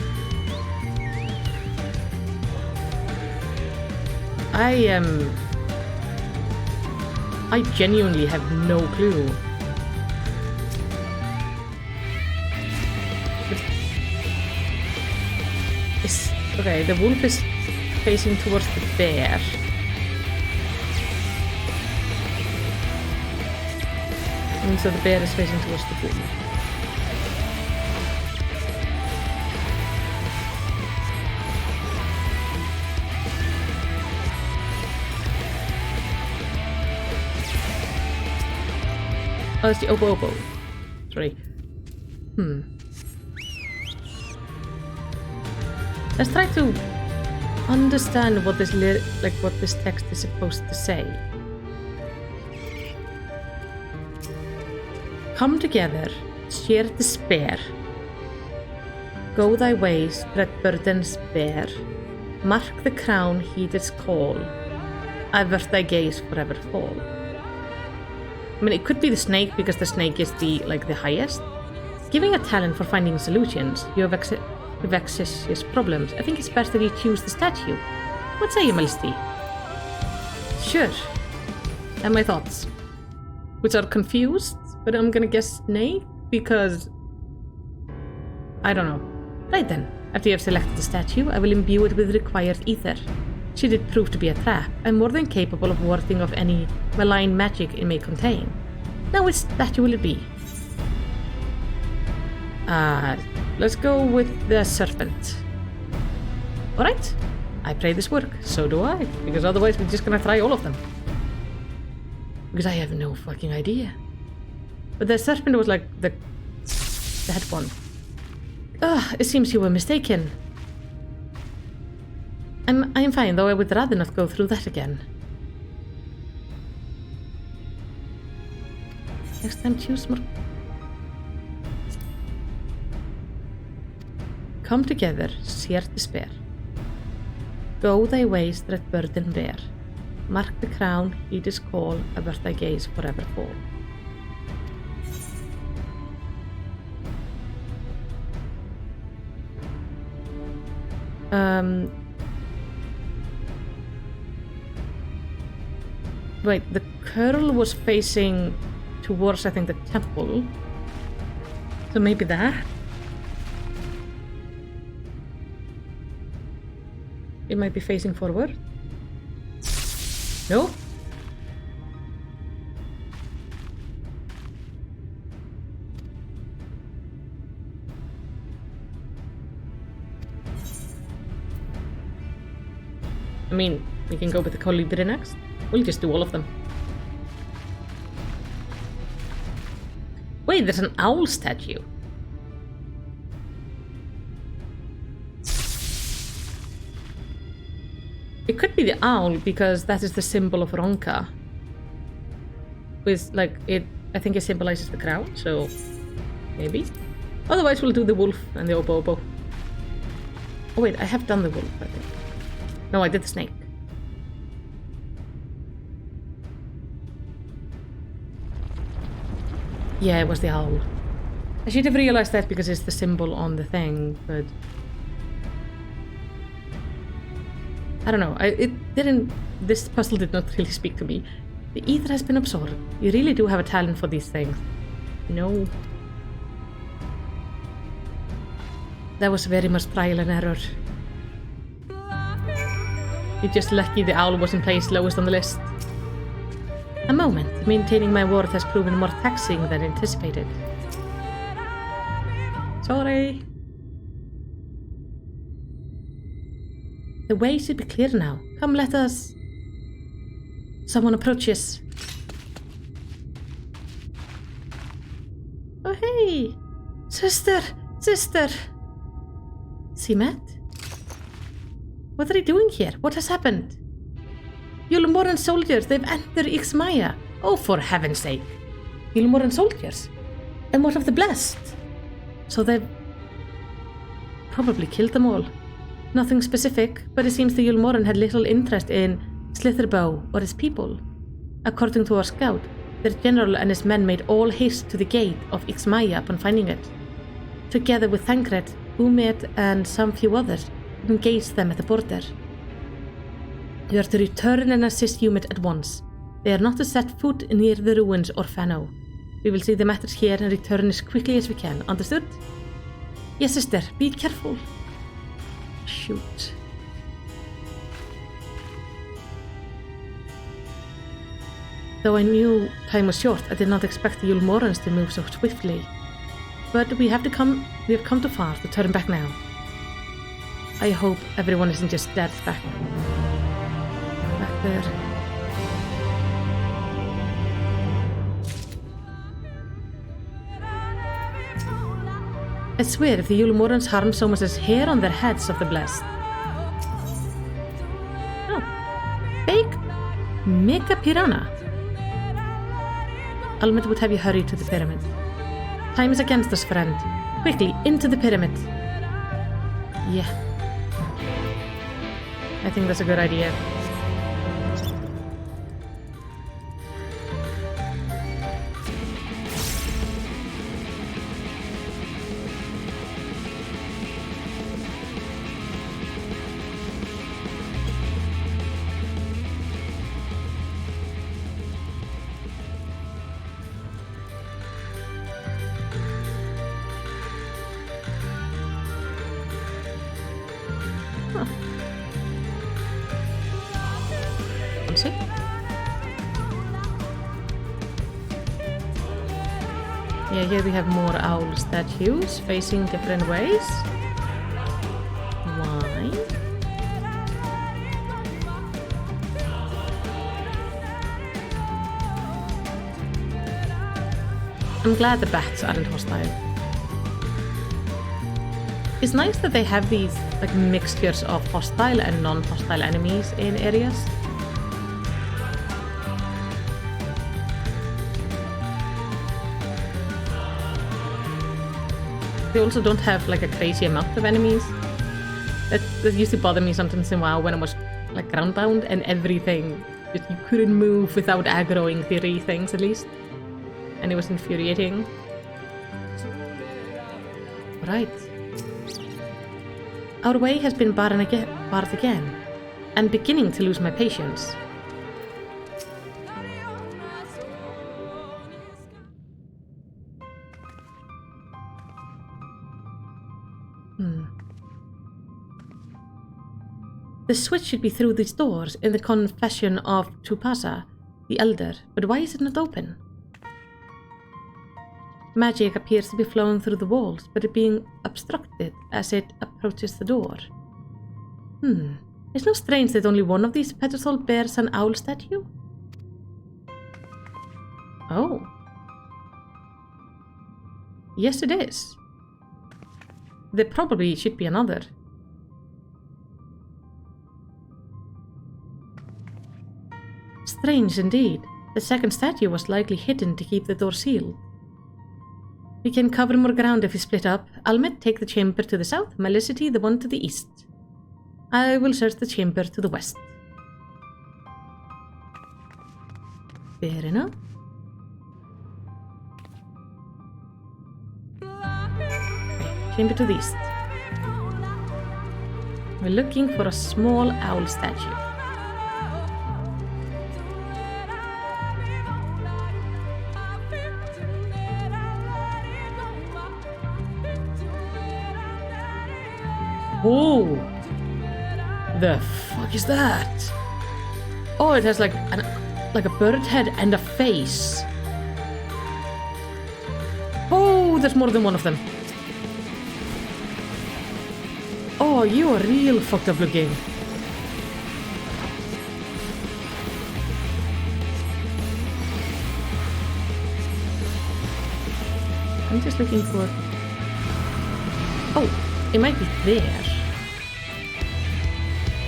I genuinely have no clue. Okay, the wolf is facing towards the bear. And so the bear is facing towards the wolf. Oh, it's the obo-obo. Sorry. Let's try to understand what this what this text is supposed to say. Come together, share despair. Go thy ways, let burdens bear. Mark the crown, heed its call. Avert thy gaze, forever fall. I mean, it could be the snake because the snake is the highest. Giving a talent for finding solutions, you have vexatious problems. I think it's best that you choose the statue. What say you, Majesty? Sure. And my thoughts, which are confused, but I'm gonna guess snake because I don't know. Right then, after you have selected the statue, I will imbue it with required ether. Should it prove to be a trap, I'm more than capable of warding off any malign magic it may contain. Now which statue will it be? Let's go with the serpent. Alright, I pray this work, so do I, because otherwise we're just gonna try all of them. Because I have no fucking idea. But the serpent was like the head one. It seems you were mistaken. I'm fine, though I would rather not go through that again. Next time choose more. Come together, share despair. Go thy ways, let burden bear. Mark the crown, heed his call, avert thy gaze, forever fall. Wait, the curl was facing towards, I think, the temple. So maybe that? It might be facing forward. No? I mean, we can go with the colibri next. We'll just do all of them. Wait, there's an owl statue. It could be the owl because that is the symbol of Ronka. With I think it symbolizes the crown, so maybe. Otherwise we'll do the wolf and the obo-obo. Oh wait, I have done the wolf, I think. No, I did the snake. Yeah, it was the owl. I should have realized that because it's the symbol on the thing, but I don't know. This puzzle did not really speak to me. The ether has been absorbed. You really do have a talent for these things. No. That was very much trial and error. You're just lucky the owl was in place lowest on the list. moment. Maintaining my worth has proven more taxing than anticipated. Sorry. The way should be clear now. Come, let us... Someone approaches. Oh, hey! Sister! Sister! Emet? What are they doing here? What has happened? Yulmoran soldiers, they've entered Ixmaya. Oh, for heaven's sake. Yulmoran soldiers? And what of the blessed? So they've probably killed them all. Nothing specific, but it seems the Yulmoran had little interest in Slitherbow or his people. According to our scout, their general and his men made all haste to the gate of Ixmaya upon finding it. Together with Thancred, Emet, and some few others, engaged them at the border. You are to return and assist Emet at once. They are not to set foot near the ruins or Fano. We will see the matters here and return as quickly as we can. Understood? Yes, sister. Be careful. Shoot. Though I knew time was short, I did not expect the Yulmorans to move so swiftly. But we have come too far to turn back now. I hope everyone isn't just dead back there. I swear if the Yulmorans harm so much as hair on their heads of the blessed. Oh. Fake Mega Piranha. Emet would have you hurry to the pyramid. Time is against us, friend. Quickly, into the pyramid. Yeah. I think that's a good idea. Yeah, here we have more owl statues facing different ways. Why? I'm glad the bats aren't hostile. It's nice that they have these like mixtures of hostile and non-hostile enemies in areas. They also don't have like a crazy amount of enemies. That used to bother me sometimes in WoW when I was like groundbound and everything that you couldn't move without aggroing 3 things at least. And it was infuriating. Right. Our way has been barred again. I'm beginning to lose my patience. The switch should be through these doors in the confession of Tupasa, the Elder, but why is it not open? Magic appears to be flowing through the walls, but it being obstructed as it approaches the door. It's no strange that only one of these pedestals bears an owl statue. Oh. Yes, it is. There probably should be another. Strange indeed. The second statue was likely hidden to keep the door sealed. We can cover more ground if we split up. Emet, take the chamber to the south, Melicity the one to the east. I will search the chamber to the west. Fair enough. Okay, chamber to the east. We're looking for a small owl statue. Oh! The fuck is that? Oh, it has like an like a bird head and a face. Oh, there's more than one of them. Oh, you are real fucked up looking. I'm just looking for... Oh, it might be there.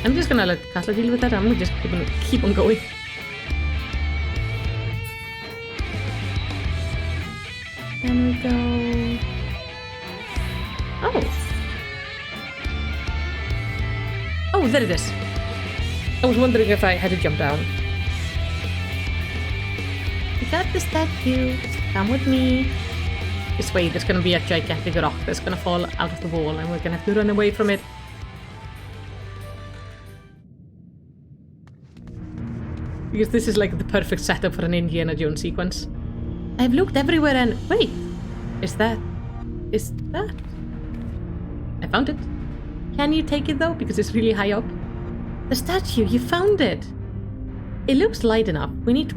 I'm just gonna let Katla deal with that. I'm gonna just keep on going. Then we go... Oh! Oh, there it is. I was wondering if I had to jump down. We got the statue. Come with me. This way, there's gonna be a gigantic rock that's gonna fall out of the wall and we're gonna have to run away from it. Because this is like the perfect setup for an Indiana Jones sequence. I've looked everywhere and... Wait! Is that... I found it. Can you take it though? Because it's really high up. The statue, you found it! It looks light enough. We need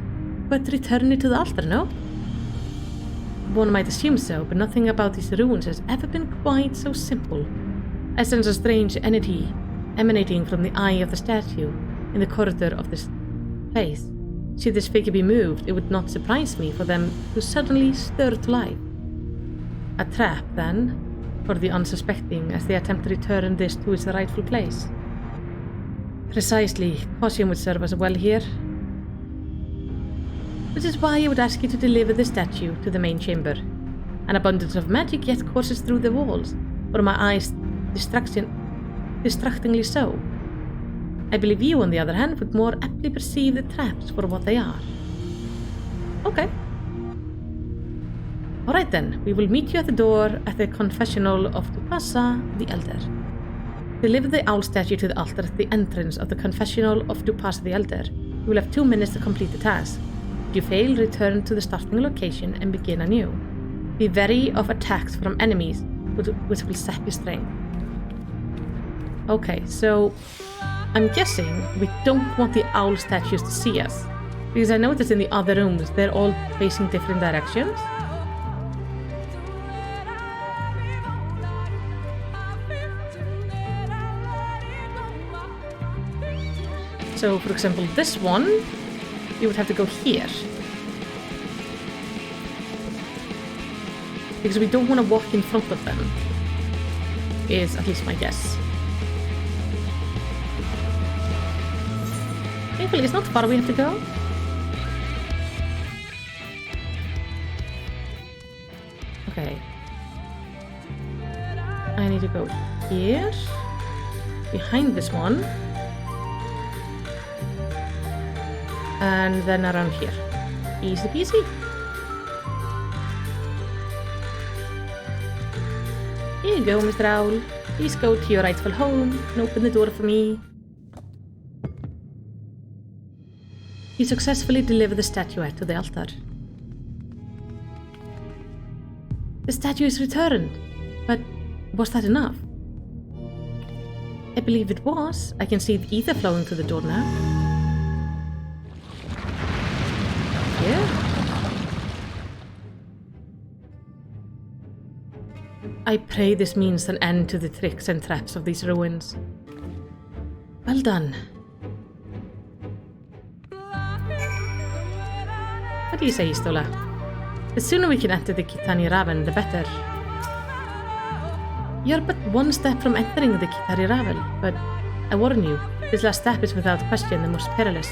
but return it to the altar, no? One might assume so, but nothing about these ruins has ever been quite so simple. I sense a strange energy emanating from the eye of the statue in the corridor of this place. Should this figure be moved, it would not surprise me for them to suddenly stir to life. A trap, then, for the unsuspecting as they attempt to return this to its rightful place. Precisely, caution would serve us well here. Which is why I would ask you to deliver the statue to the main chamber. An abundance of magic yet courses through the walls, or my eyes distractingly so. I believe you, on the other hand, would more aptly perceive the traps for what they are. Okay. Alright then, we will meet you at the door at the confessional of Dupasa the Elder. Deliver the owl statue to the altar at the entrance of the confessional of Dupasa the Elder. You will have 2 minutes to complete the task. If you fail, return to the starting location and begin anew. Be wary of attacks from enemies, which will sap your strength. Okay, so I'm guessing we don't want the owl statues to see us, because I noticed in the other rooms they're all facing different directions. So, for example, this one, you would have to go here. Because we don't want to walk in front of them, is at least my guess. Thankfully, it's not far we have to go. Okay. I need to go here, behind this one. And then around here. Easy peasy. Here you go, Mr. Owl. Please go to your rightful home and open the door for me. You successfully deliver the statuette to the altar. The statue is returned. But was that enough? I believe it was. I can see the ether flowing through the door now. Yeah. I pray this means an end to the tricks and traps of these ruins. Well done. What do you say, Stola? The sooner we can enter the Kitani Raven, the better. You're but one step from entering the Kitani Raven, but I warn you, this last step is without question the most perilous.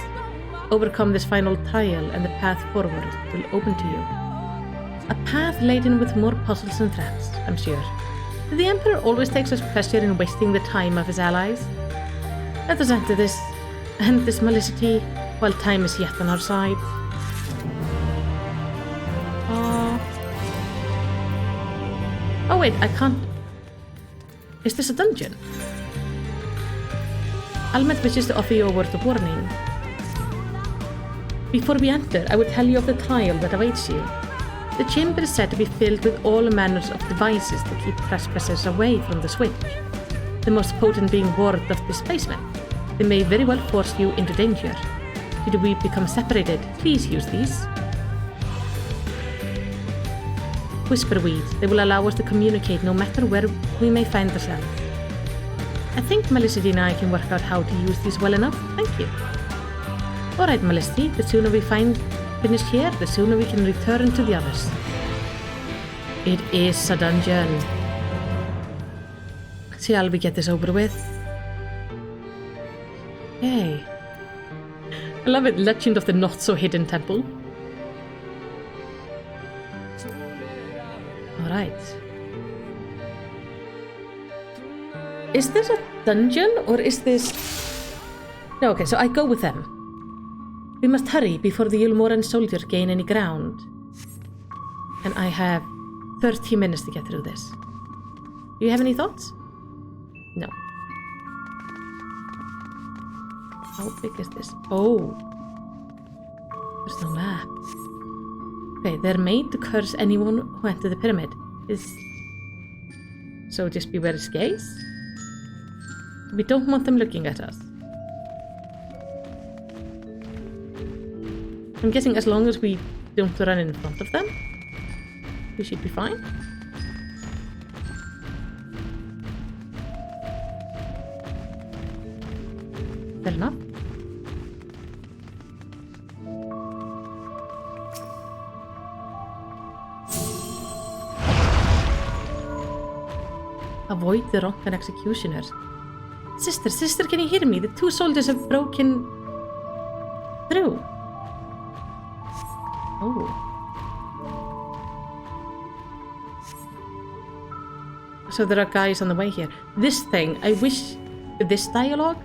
Overcome this final trial and the path forward will open to you. A path laden with more puzzles and traps, I'm sure. The Emperor always takes such pleasure in wasting the time of his allies. Let us enter this malicity while time is yet on our side. Oh wait, I can't... Is this a dungeon? Emet wishes to offer you a word of warning. Before we enter, I will tell you of the trial that awaits you. The chamber is said to be filled with all manners of devices to keep trespassers away from the switch. The most potent being ward of displacement. They may very well force you into danger. Should we become separated, please use these. Whisper weeds. They will allow us to communicate no matter where we may find ourselves. I think Melicity and I can work out how to use these well enough. Thank you. Alright, Melicity, the sooner we finish here, the sooner we can return to the others. It is a dungeon. Shall we get this over with? Yay. I love it, Legend of the Not So Hidden Temple. Alright. Is this a dungeon or is this... No, okay, so I go with them. We must hurry before the Yulmoran soldiers gain any ground. And I have 30 minutes to get through this. Do you have any thoughts? No. How big is this? Oh. There's no map. Okay, they're made to curse anyone who entered the pyramid. So just beware his gaze? We don't want them looking at us. I'm guessing as long as we don't run in front of them, we should be fine. Fair enough. Avoid the drunken executioners. Sister, can you hear me? The two soldiers have broken through. Oh. So there are guys on the way here. This thing, I wish this dialogue,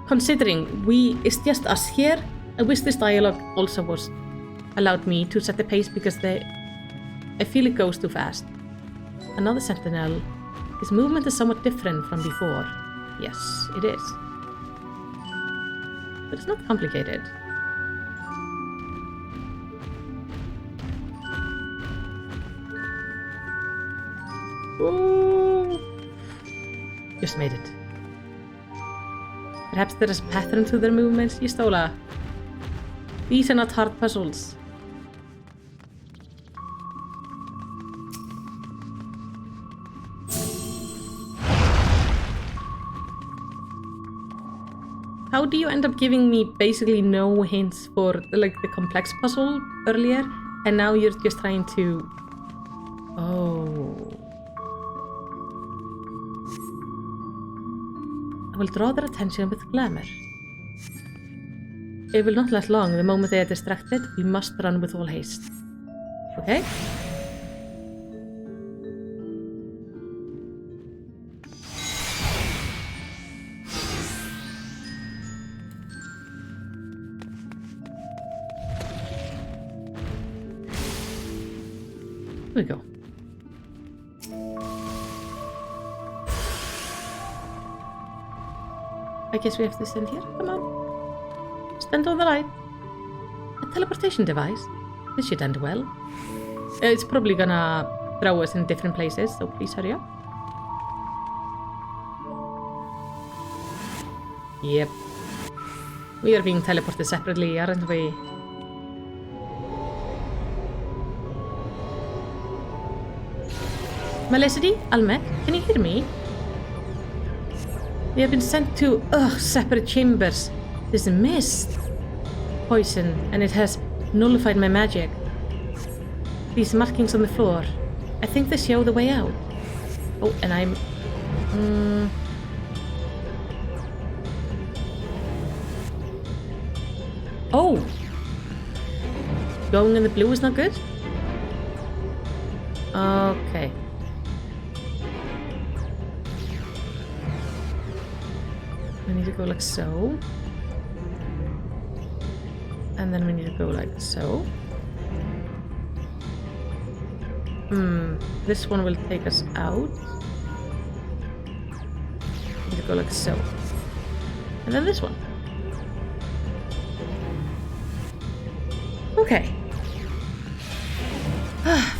considering it's just us here, I wish this dialogue also was allowed me to set the pace because I feel it goes too fast. Another sentinel. His movement is somewhat different from before. Yes, it is. But it's not complicated. Ooh. Just made it. Perhaps there is a pattern to their movements, Yistola. These are not hard puzzles. How do you end up giving me basically no hints for the complex puzzle earlier, and now you're just trying to... Oh. I will draw their attention with glamour. It will not last long. The moment they are distracted, we must run with all haste. Okay? Here we go. I guess we have to stand here. Come on. Stand on the light. A teleportation device. This should end well. It's probably gonna throw us in different places, so please hurry up. Yep. We are being teleported separately, aren't we? Melicity, Emet, can you hear me? We have been sent to, separate chambers. There's a mist. Poison, and it has nullified my magic. These markings on the floor, I think they show the way out. Oh, and I'm... Oh! Going in the blue is not good? Okay. We need to go like so. And then we need to go like so. This one will take us out. We need to go like so. And then this one. Okay.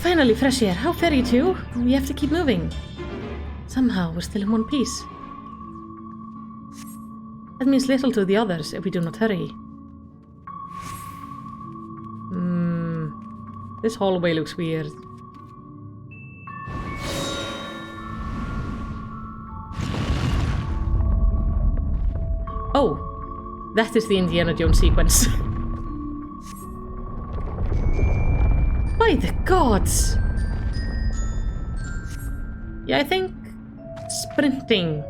Finally, fresh air. How fare you two? We have to keep moving. Somehow, we're still in one piece. That means little to the others if we do not hurry. This hallway looks weird. Oh, that is the Indiana Jones sequence. By the gods! Yeah, I think sprinting.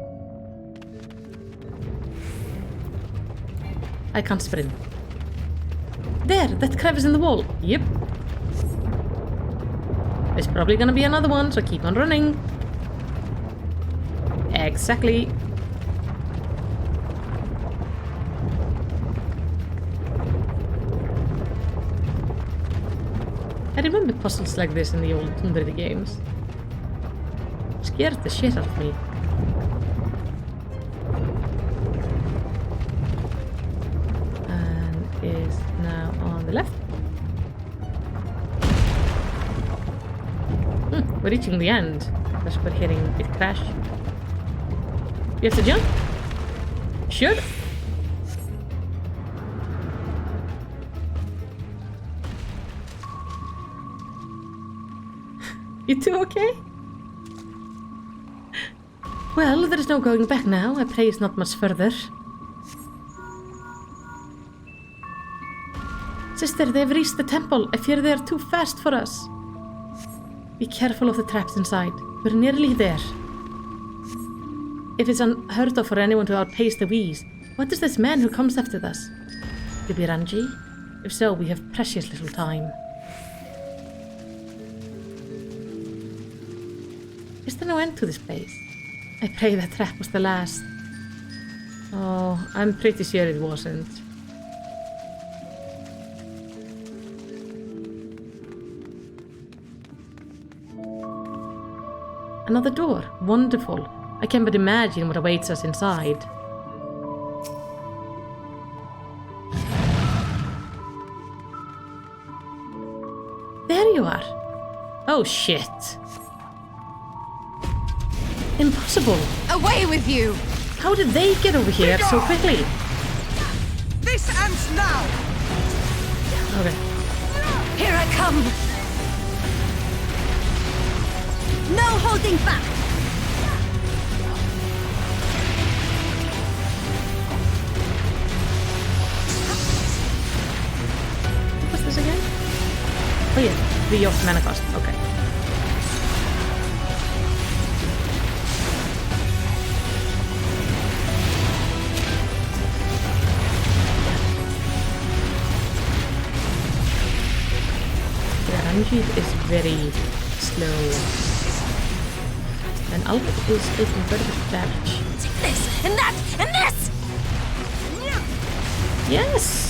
I can't sprint. There, that crevice in the wall. Yep. There's probably gonna be another one, so keep on running. Exactly. I remember puzzles like this in the old Tomb Raider games. Scared the shit out of me. And is now on the left. We're reaching the end. That's we're hitting it crash. You have to jump? Sure. You two okay? Well, there is no going back now. I pray it's not much further. Sister, they've reached the temple. I fear they are too fast for us. Be careful of the traps inside. We're nearly there. If it's unheard of for anyone to outpace the Wheeze, what is this man who comes after us? To be Ranji? If so, we have precious little time. Is there no end to this place? I pray that trap was the last. Oh, I'm pretty sure it wasn't. Another door. Wonderful. I can but imagine what awaits us inside. There you are. Oh shit. Impossible. Away with you! How did they get over here so quickly? This ends now! Okay. Here I come! No holding back! What's this again? Oh yeah, the York mana cost. Okay. Yeah, Ranjit is very slow. And Albert is taking further damage. This and that and this! Yes!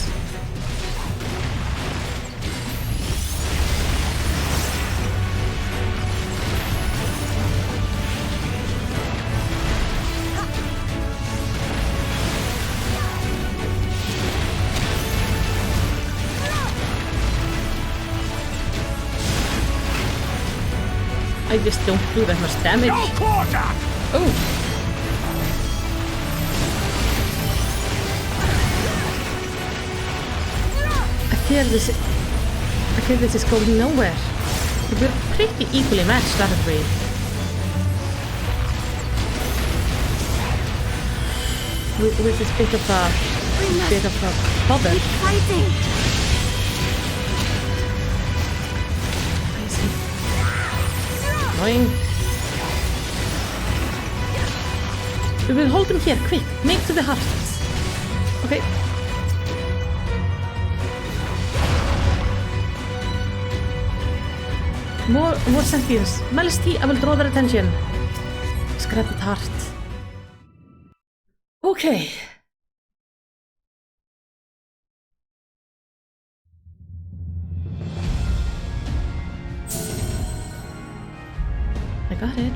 I just don't do that much damage. Oh! I fear this is going nowhere. We're pretty equally matched, aren't we? With this bit of a bother. Keep fighting! Annoying. We will hold them here, quick. Make to the hearts. Okay. More sentience. Majesty, I will draw their attention. Scrap it heart. Okay. I got it.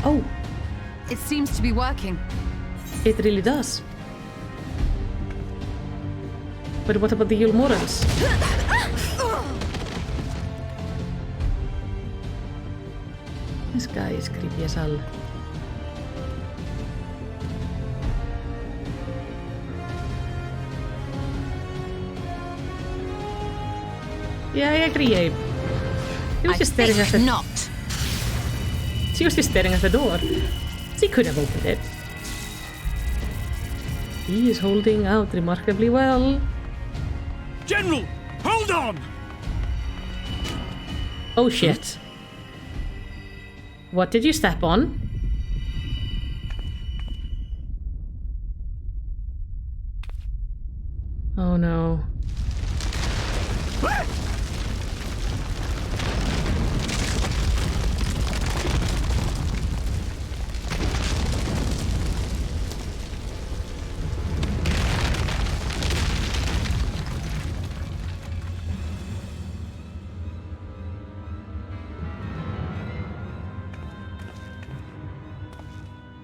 Oh. It seems to be working. It really does. But what about the Yulmorans? This guy is creepy as hell. Yeah, I agree, Abe. She was just staring at the... not. She was just staring at the door. She could have opened it. He is holding out remarkably well. General, hold on! Oh shit. What did you step on? Oh no.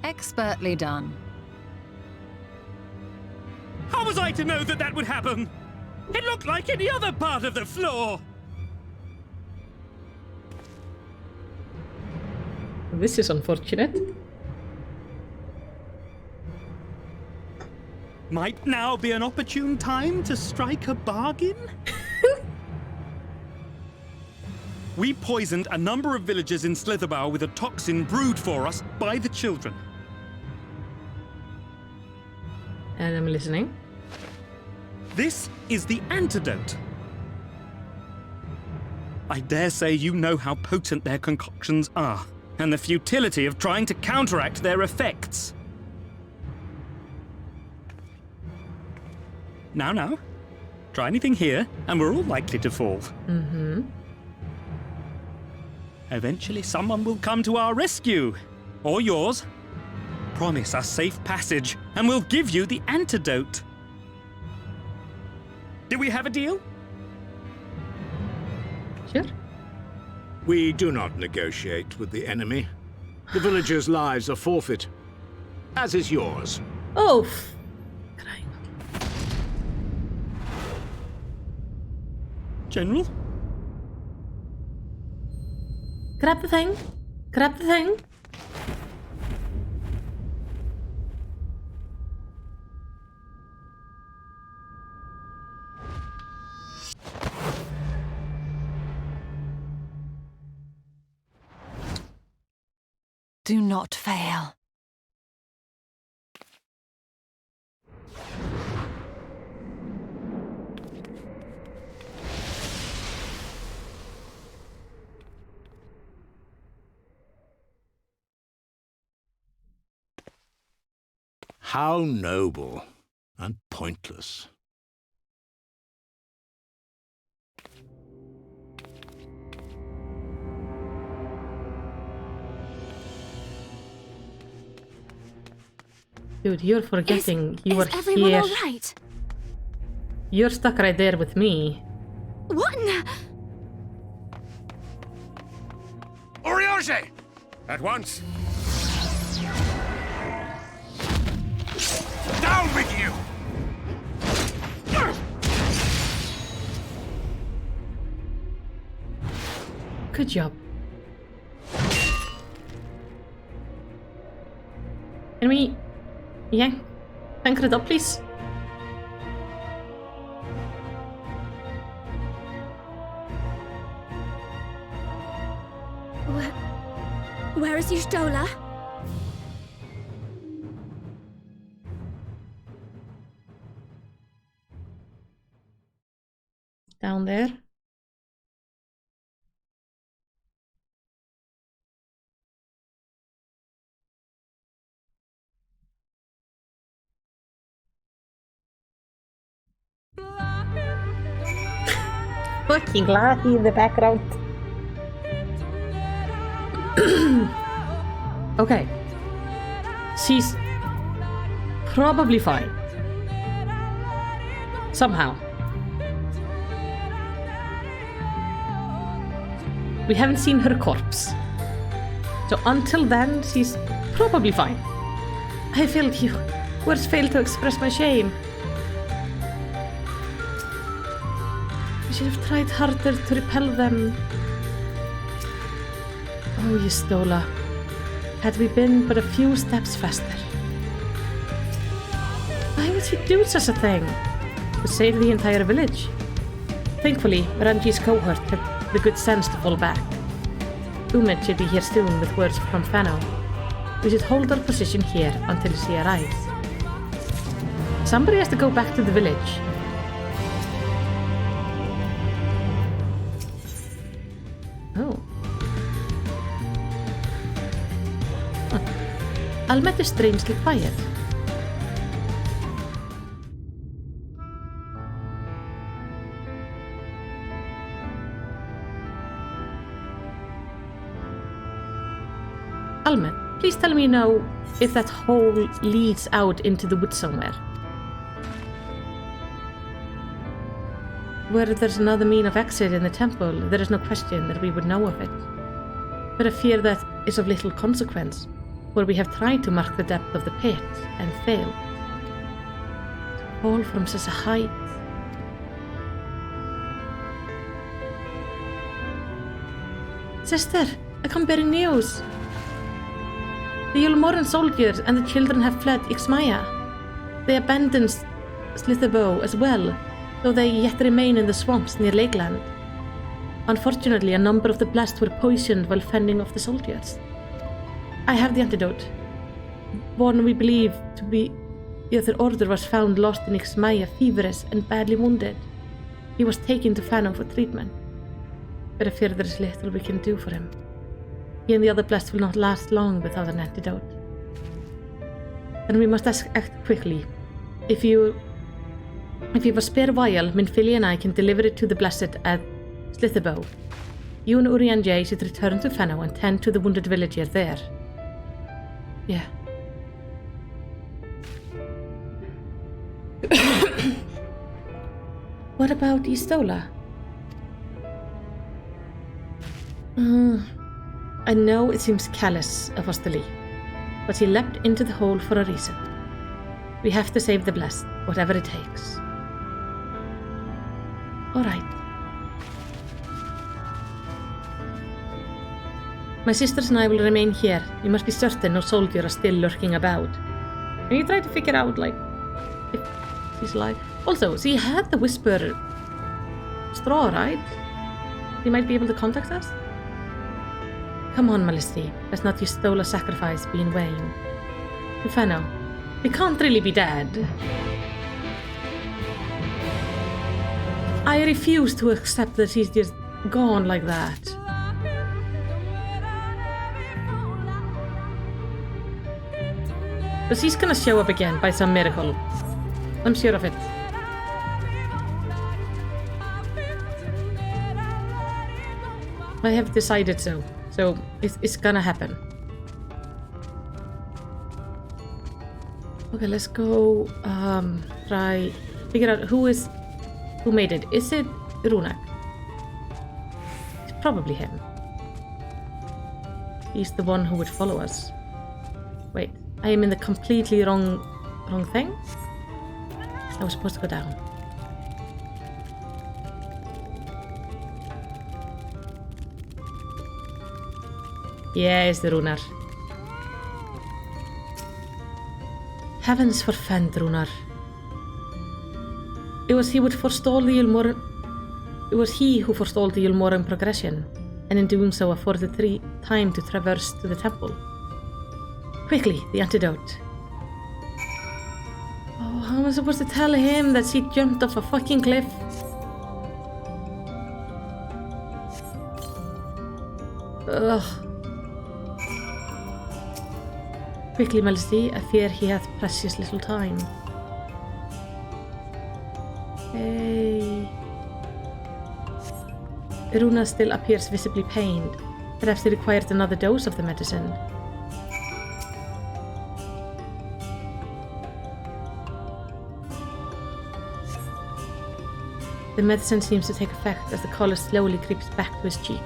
Expertly done. How was I to know that that would happen? It looked like any other part of the floor. This is unfortunate. Might now be an opportune time to strike a bargain? We poisoned a number of villagers in Slitherbough with a toxin brewed for us by the children. And I'm listening. This is the antidote. I dare say you know how potent their concoctions are, and the futility of trying to counteract their effects. Now, try anything here, and we're all likely to fall. Mm-hmm. Eventually someone will come to our rescue, or yours. Promise us safe passage, and we'll give you the antidote. Do we have a deal? Sure. We do not negotiate with the enemy. The villagers' lives are forfeit, as is yours. Oh, General? grab the thing. Grab the thing. Do not fail. How noble and pointless. Dude, you're forgetting you were Is everyone here. all right? You're stuck right there with me. What in the... Oriage! At once! Down with you! Good job. Can we... anchor it up, please? Where is Y'shtola? Down there. Fucking Lahi in the background. Okay. She's probably fine. Somehow. We haven't seen her corpse. So until then, she's probably fine. I failed you. Words failed to express my shame. We should have tried harder to repel them. Oh, Y'shtola. Had we been but a few steps faster. Why would she do such a thing? To save the entire village? Thankfully, Ranji's cohort had the good sense to fall back. Emet should be here soon with words from Fano. We should hold our position here until she arrives. Somebody has to go back to the village. Oh. Emet is strangely quiet. Emet, please tell me now if that hole leads out into the woods somewhere. Where there's another mean of exit in the temple, there is no question that we would know of it. But I fear that is of little consequence, for we have tried to mark the depth of the pit and failed. To fall from such a height. Sister, I come bearing news. The Yulmoran soldiers and the children have fled Ixmaya. They abandoned Slitherbow as well, though they yet remain in the swamps near Lakeland. Unfortunately, a number of the blessed were poisoned while fending off the soldiers. I have the antidote. One we believe to be the other order was found lost in Ixmaya, feverish and badly wounded. He was taken to Fano for treatment, but I fear there is little we can do for him. He and the other blessed will not last long without an antidote. And we must act quickly. If you have a spare vial, Minfili and I can deliver it to the blessed at Slitherbow. You and Uri and Jay should return to Fano and tend to the wounded villager there. Yeah. What about Istola? I know it seems callous of us to leave, but he leapt into the hole for a reason. We have to save the blessed, whatever it takes. Alright. My sisters and I will remain here. We must be certain no soldier are still lurking about. Can you try to figure out, like, if she's alive? Also, she had the whisper straw, right? He might be able to contact us? Come on, Malisty. Let's not use Stola sacrifice be in vain. Fano, we can't really be dead. I refuse to accept that she's just gone like that. But she's gonna show up again by some miracle. I'm sure of it. I have decided so. So it's gonna happen. Okay, let's go try figure out who made it. Is it Runak? It's probably him. He's the one who would follow us. Wait, I am in the completely wrong thing? I was supposed to go down. Yeah, it's the Runar. Heavens forfend, Runar. It was he who forestalled the Yulmoran progression, and in doing so afforded time to traverse to the temple. Quickly, the antidote. Oh, how am I supposed to tell him that she jumped off a fucking cliff? Ugh. Quickly, Malisty, I fear he hath precious little time. Hey. Runa still appears visibly pained. Perhaps he required another dose of the medicine. The medicine seems to take effect as the color slowly creeps back to his cheeks.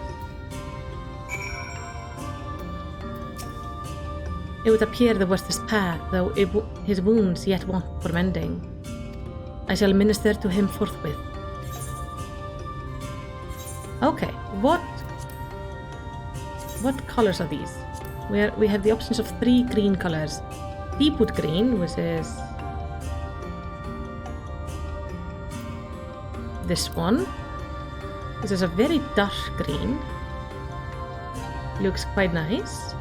It would appear the worst is past, though his wounds yet want for mending. I shall minister to him forthwith. Okay, what colors are these? We have the options of 3 green colors. Deepwood green, which is this one. This is a very dark green. Looks quite nice.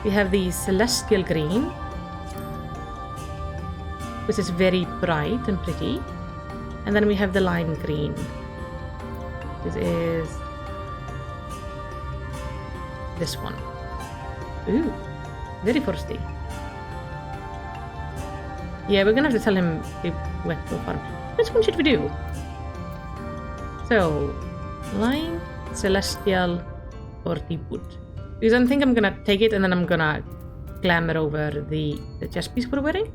We have the celestial green, which is very bright and pretty. And then we have the lime green. This is this one. Ooh, very foresty. Yeah, we're gonna have to tell him we went to a farm. Which one should we do? So, lime, celestial, or the wood. Because I think I'm gonna take it and then I'm gonna glamour over the chest piece we're wearing.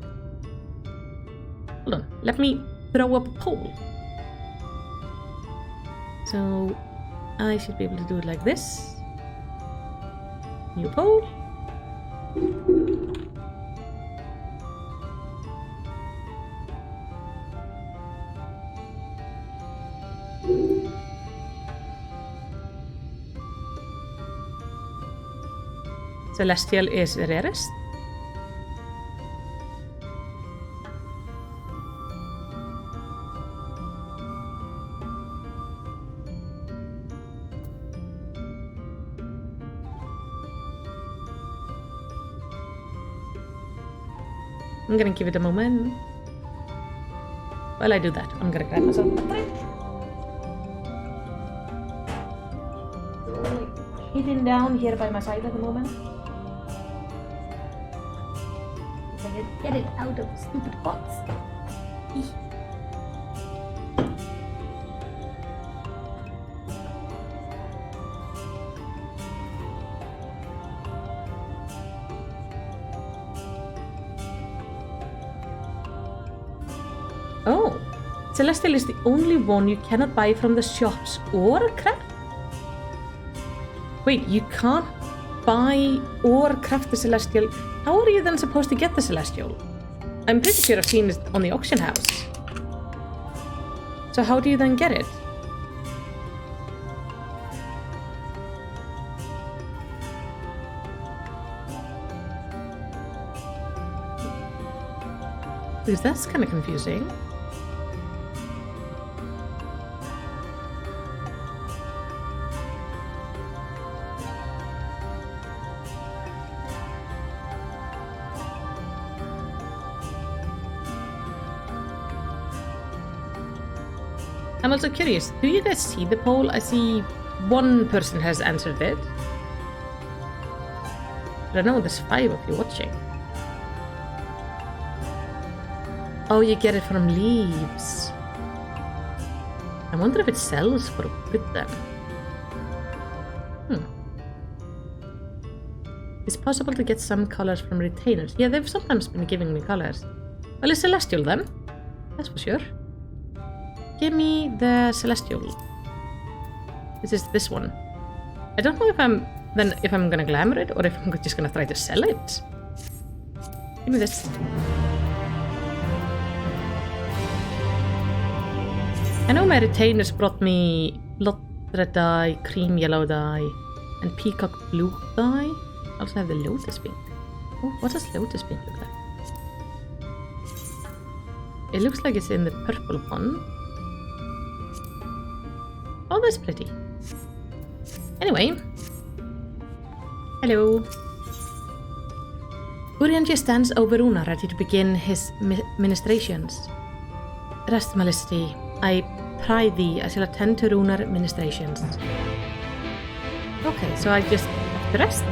Hold on, let me throw up a pole. So I should be able to do it like this. New pole. Celestial is rarest. I'm gonna give it a moment. While I do that, I'm gonna grab myself a drink. Hidden down here by my side at the moment. Get it out of the stupid box. Oh, Celestial is the only one you cannot buy from the shops or craft. Wait, you can't buy or craft the Celestial. How are you then supposed to get the Celestial? I'm pretty sure I've seen it on the auction house. So how do you then get it? Because that's kind of confusing. I'm also curious, do you guys see the poll? I see one person has answered it. But I know there's 5 of you watching. Oh, you get it from leaves. I wonder if it sells for wood then. It's possible to get some colors from retainers. Yeah, they've sometimes been giving me colors. Well, it's Celestial then. That's for sure. Give me the Celestial. This is this one. I don't know if I'm gonna glamour it or if I'm just gonna try to sell it. Give me this. I know my retainers brought me blood red dye, cream yellow dye, and peacock blue dye. I also have the lotus pink. Oh, what does lotus pink look like? It looks like it's in the purple one. Oh, that's pretty. Anyway. Hello. Urianger stands over Runa, ready to begin his ministrations. Rest, Malicity. I pry thee, I shall attend to Runar ministrations. Okay, so I just have to rest.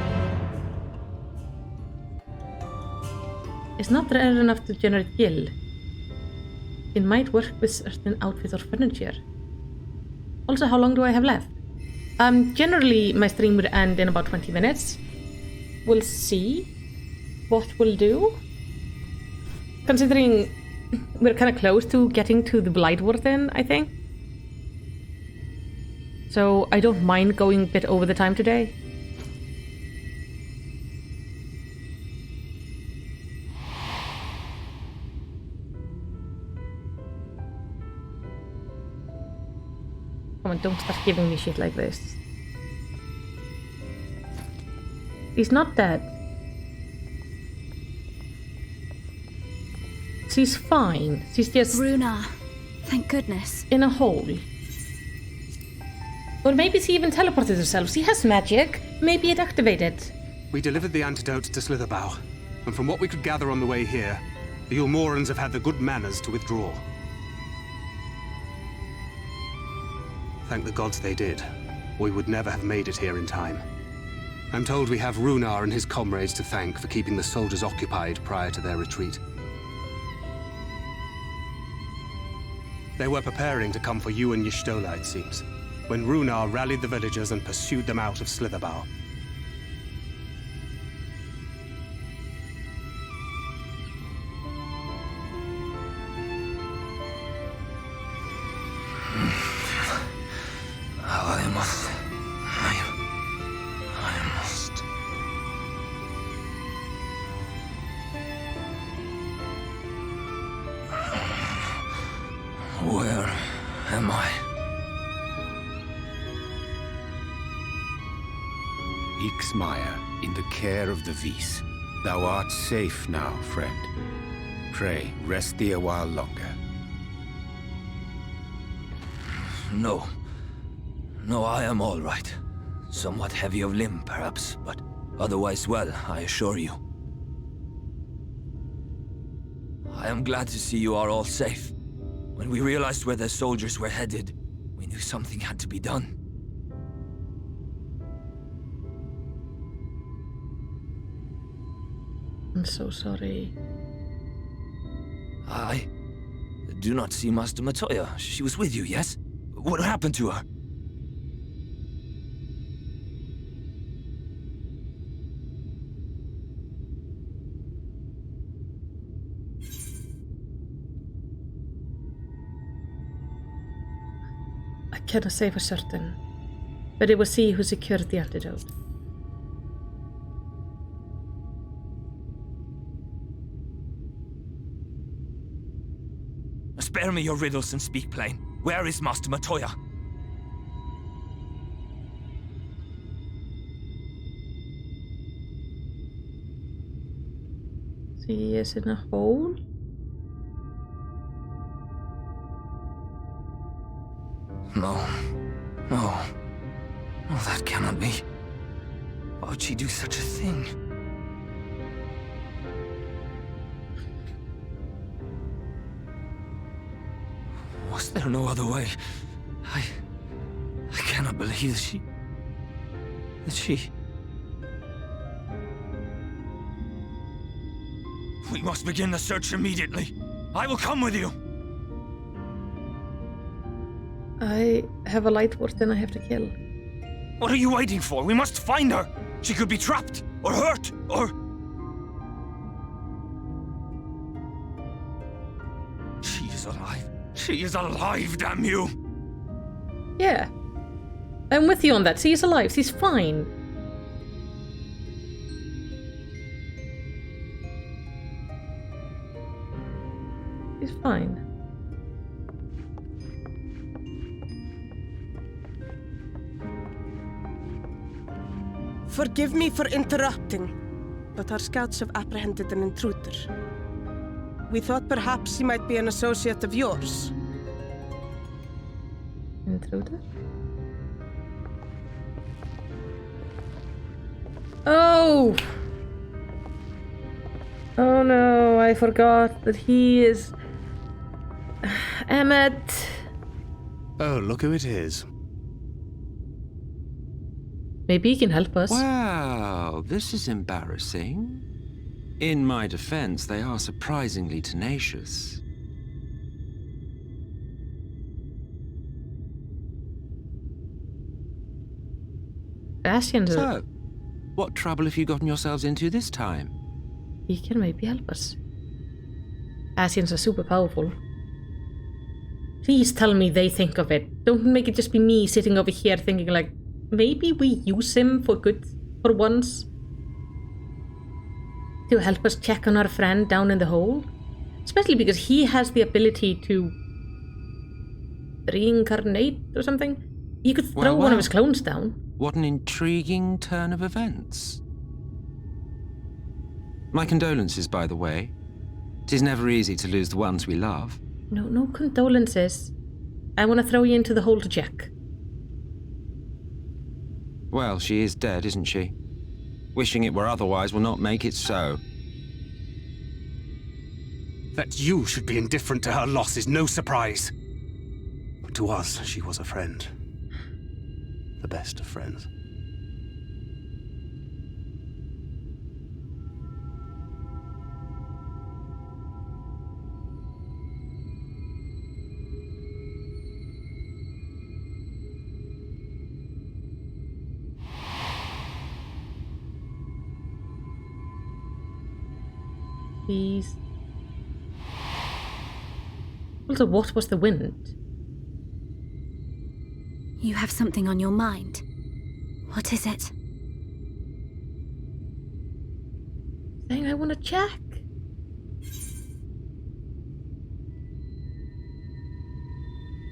It's not rare enough to generate gil. It might work with certain outfits or furniture. Also, how long do I have left? Generally, my stream would end in about 20 minutes. We'll see what we'll do. Considering we're kind of close to getting to the Blightwarden, I think. So I don't mind going a bit over the time today. Come on, don't start giving me shit like this. He's not dead. She's fine. She's just... Runa, thank goodness. In a hole. Or maybe she even teleported herself. She has magic. Maybe it activated. We delivered the antidote to Slitherbough, and from what we could gather on the way here, the Ulmorans have had the good manners to withdraw. Thank the gods they did. We would never have made it here in time. I'm told we have Runar and his comrades to thank for keeping the soldiers occupied prior to their retreat. They were preparing to come for you and Y'shtola, it seems, when Runar rallied the villagers and pursued them out of Slitherbough. Where am I? Ixmaya, in the care of the Vis. Thou art safe now, friend. Pray, rest thee a while longer. No. No, I am all right. Somewhat heavy of limb, perhaps, but otherwise well, I assure you. I am glad to see you are all safe. When we realized where the soldiers were headed, we knew something had to be done. I'm so sorry. I do not see Master Matoya. She was with you, yes? What happened to her? I cannot say for certain, but it was he who secured the antidote. Spare me your riddles and speak plain. Where is Master Matoya? She is in a hole? No. No. No, that cannot be. Why would she do such a thing? Was there no other way? I cannot believe that she... We must begin the search immediately. I will come with you. I have a light warden I have to kill. What are you waiting for? We must find her. She could be trapped, or hurt, or... She is alive. She is alive, damn you! Yeah. I'm with you on that. She's alive. She's fine. She's fine. Forgive me for interrupting, but our scouts have apprehended an intruder. We thought perhaps he might be an associate of yours. Intruder? Oh! Oh no, I forgot that he is... Emet. Oh, look who it is. Maybe he can help us. Wow, this is embarrassing. In my defense, they are surprisingly tenacious. Ascians So, what trouble have you gotten yourselves into this time? He can maybe help us. Ascians are super powerful. Please tell me they think of it. Don't make it just be me sitting over here thinking like, maybe we use him for good for once. To help us check on our friend down in the hole. Especially because he has the ability to reincarnate or something. You could throw one of his clones down. What an intriguing turn of events. My condolences, by the way. It is never easy to lose the ones we love. No condolences. I want to throw you into the hole to check. Well, she is dead, isn't she? Wishing it were otherwise will not make it so. That you should be indifferent to her loss is no surprise. To us, she was a friend. The best of friends. Please. Also, what was the wind? You have something on your mind. What is it? Saying I want to check.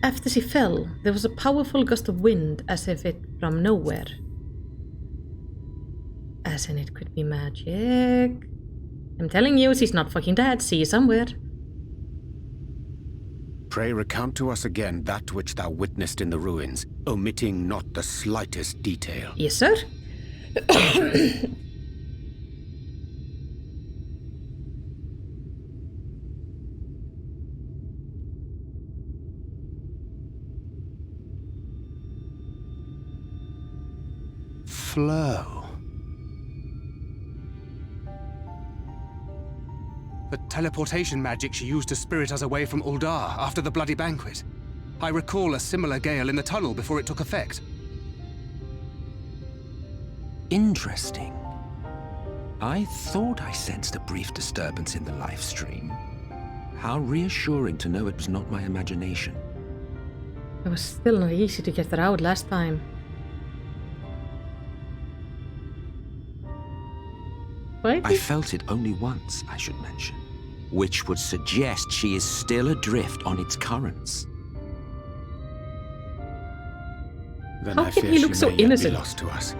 After she fell, there was a powerful gust of wind as if it from nowhere. As in it could be magic. I'm telling you, she's not fucking dead. See you somewhere. Pray recount to us again that which thou witnessed in the ruins, omitting not the slightest detail. Yes, sir. Flow. The teleportation magic she used to spirit us away from Uldar after the bloody banquet. I recall a similar gale in the tunnel before it took effect. Interesting. I thought I sensed a brief disturbance in the live stream. How reassuring to know it was not my imagination. It was still not easy to get her out last time. Why? I felt it only once, I should mention, which would suggest she is still adrift on its currents. Then How I can fear he look she so may yet be innocent? lost to us.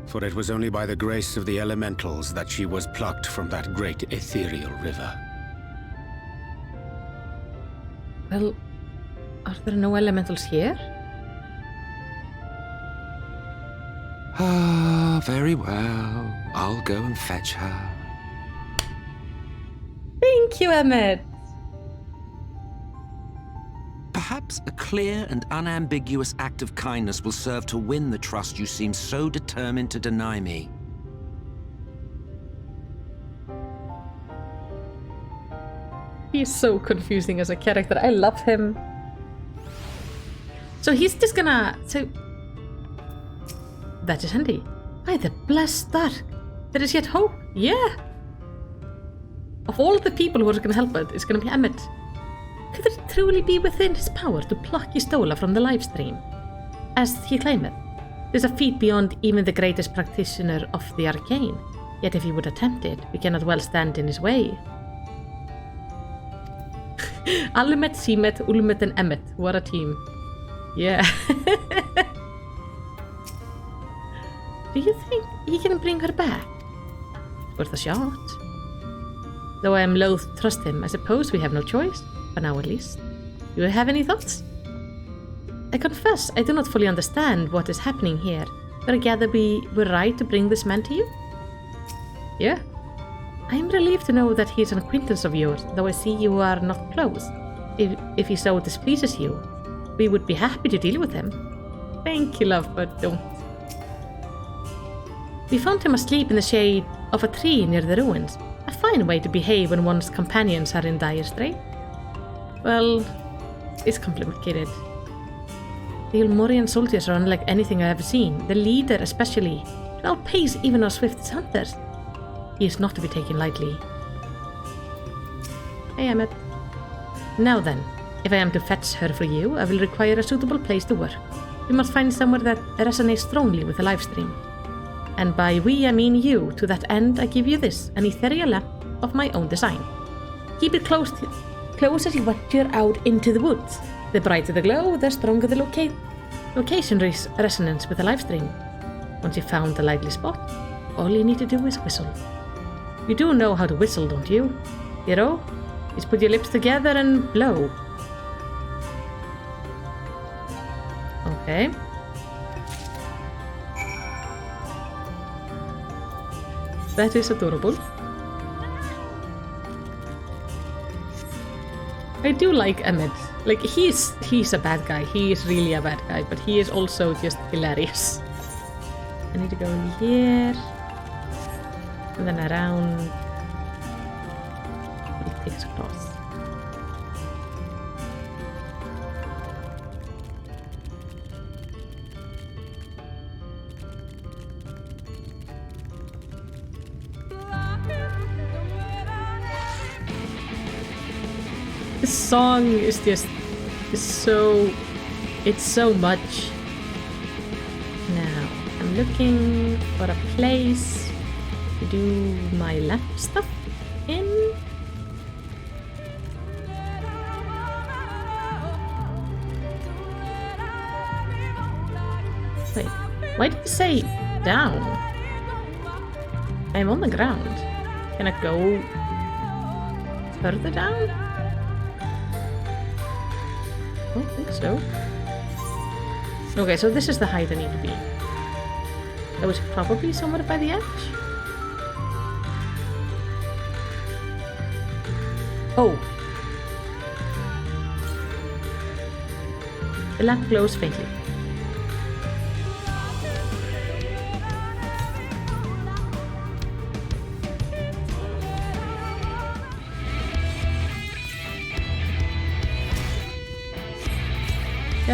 For it was only by the grace of the elementals that she was plucked from that great ethereal river. Well, are there no elementals here? Ah, very well. I'll go and fetch her. Thank you, Emet. Perhaps a clear and unambiguous act of kindness will serve to win the trust you seem so determined to deny me. He's so confusing as a character. I love him. So he's just gonna... That is handy. By the blessed dark. There is yet hope. Yeah. Of all the people who are gonna help it, it's gonna be Emet. Could it truly be within his power to pluck Istola from the livestream? As he claimeth, there's a feat beyond even the greatest practitioner of the arcane. Yet if he would attempt it, we cannot well stand in his way. Alimet, Simet, Ulmet and Emet. What a team. Yeah. Do you think he can bring her back? Worth a shot. Though I am loath to trust him, I suppose we have no choice. For now at least. Do you have any thoughts? I confess I do not fully understand what is happening here, but I gather we were right to bring this man to you? Yeah. I am relieved to know that he is an acquaintance of yours, though I see you are not close. If he so displeases you, we would be happy to deal with him. Thank you, love, but don't. We found him asleep in the shade of a tree near the ruins. A fine way to behave when one's companions are in dire strait. Well, it's complicated. The Ulmorian soldiers are unlike anything I have seen, the leader especially, to outpace even our swiftest hunters. He is not to be taken lightly. Hey, Emet. Now then, if I am to fetch her for you, I will require a suitable place to work. We must find somewhere that resonates strongly with the livestream. And by we, I mean you. To that end, I give you this, an ethereal lamp of my own design. Keep it close as you venture out into the woods. The brighter the glow, the stronger the location resonance with the livestream. Once you've found the likely spot, all you need to do is whistle. You do know how to whistle, don't you? Hero? Just put your lips together and blow. Okay. That is adorable. I do like Emet. Like, he's a bad guy. He is really a bad guy, but he is also just hilarious. I need to go in here. And then around. It takes across. This song is just it's so much. Now I'm looking for a place to do my lap stuff in. Wait, why did it say down? I'm on the ground. Can I go further down? I don't think so. Okay, so this is the height I need to be. That was probably somewhere by the edge. Oh. The lamp glows faintly.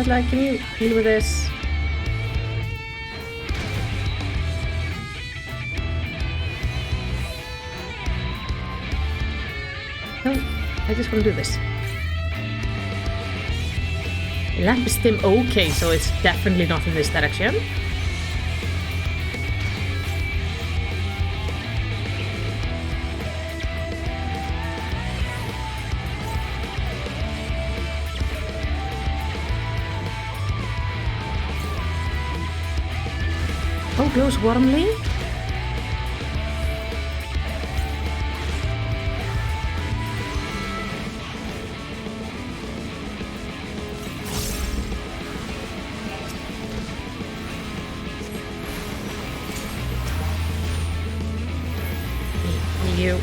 Like, can you deal with this? No, I just want to do this. The lamp is dim. Okay, so it's definitely not in this direction. Oh, glows warmly. You.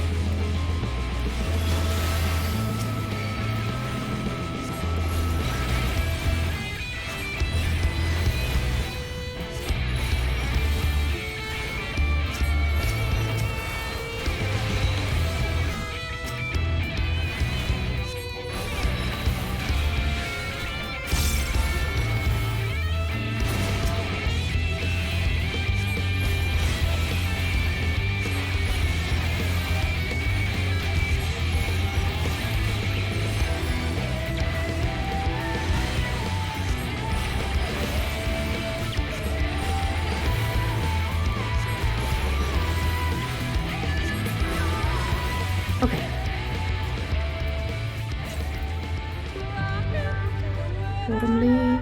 Warmly.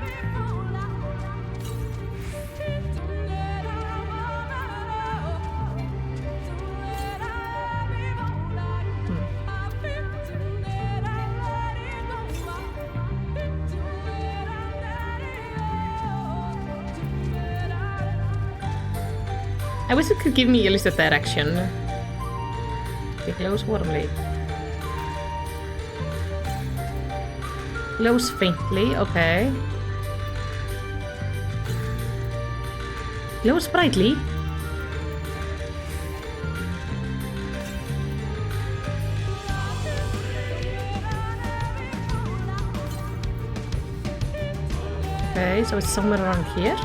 I wish it could give me at least a direction. It glows warmly. Glows faintly, okay. Glows brightly. Okay, so it's somewhere around here.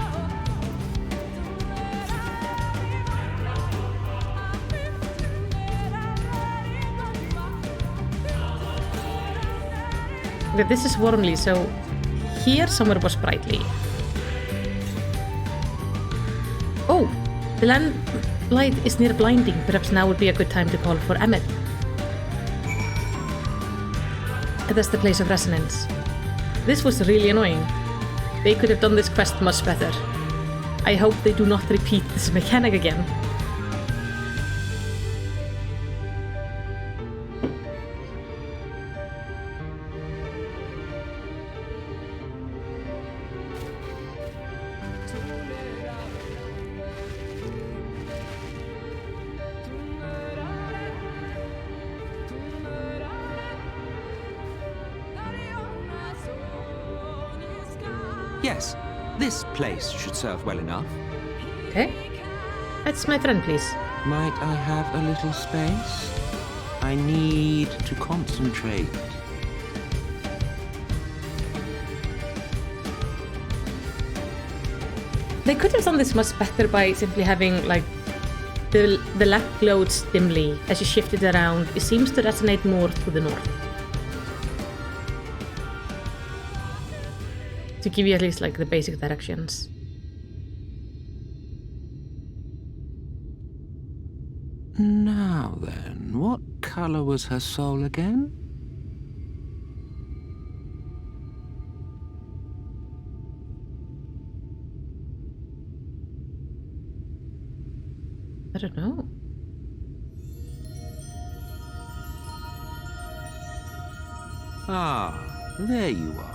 Okay, this is warmly, so here somewhere was brightly. Oh, the light is near blinding. Perhaps now would be a good time to call for Emet. That's the place of resonance. This was really annoying. They could have done this quest much better. I hope they do not repeat this mechanic again. Yes, this place should serve well enough. Okay. That's my friend, please. Might I have a little space? I need to concentrate. They could have done this much better by simply having, like, the lamp glows dimly. As you shift it around, it seems to resonate more to the north. To give you at least, like, the basic directions. Now then, what color was her soul again? I don't know. Ah, there you are.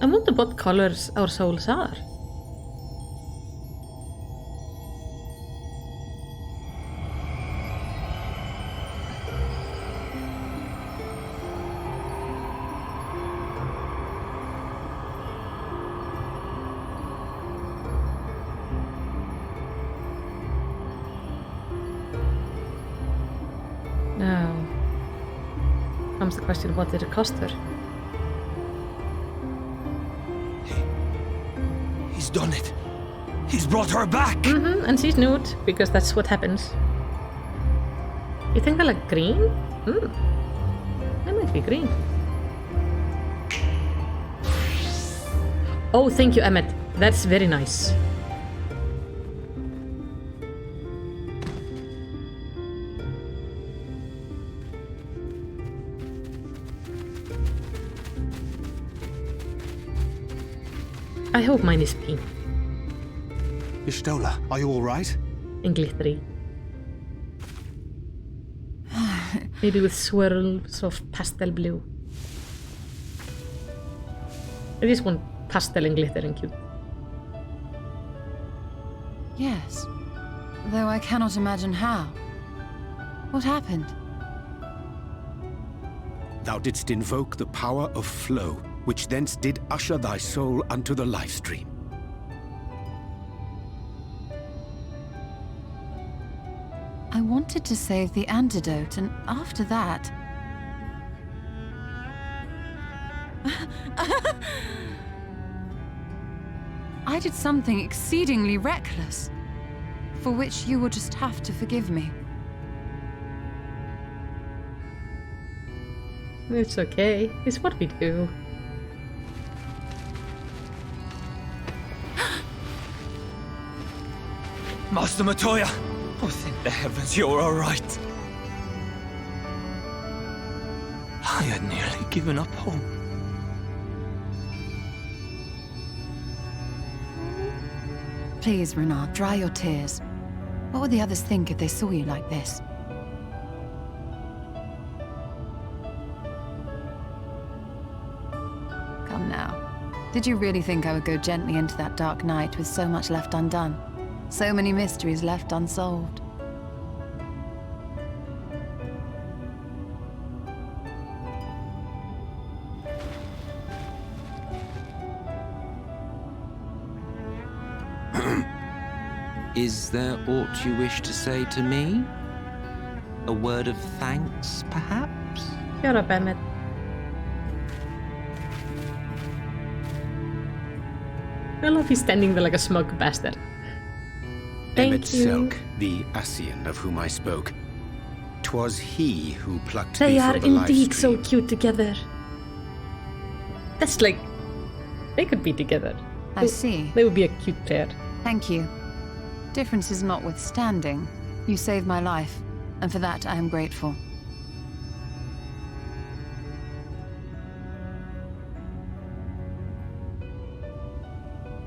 I wonder what colors our souls are. Now comes the question, what did it cost her? He's done it. He's brought her back. And she's nude, because that's what happens. You think I like green? I might be green. Oh, thank you, Emet. That's very nice. I hope mine is pink. Ishtola, are you all right? And glittery. Maybe with swirls of pastel blue. I just want pastel and glitter and cute. Yes, though I cannot imagine how. What happened? Thou didst invoke the power of flow, which thence did usher thy soul unto the life stream. I wanted to save the antidote, and after that... I did something exceedingly reckless, for which you will just have to forgive me. It's okay. It's what we do. Master Matoya! Oh, thank the heavens you're all right. I had nearly given up hope. Please, Renard, dry your tears. What would the others think if they saw you like this? Come now. Did you really think I would go gently into that dark night with so much left undone? So many mysteries left unsolved. Is there aught you wish to say to me? A word of thanks, perhaps? Shut up, Emet. I love he's standing there like a smug bastard. Thank Emet you. Selk, the Ascian of whom I spoke. 'Twas he who plucked They thee are from the life indeed so stream. cute together. That's like... They could be together. I see. They would be a cute pair. Thank you. Differences notwithstanding, you saved my life, and for that I am grateful.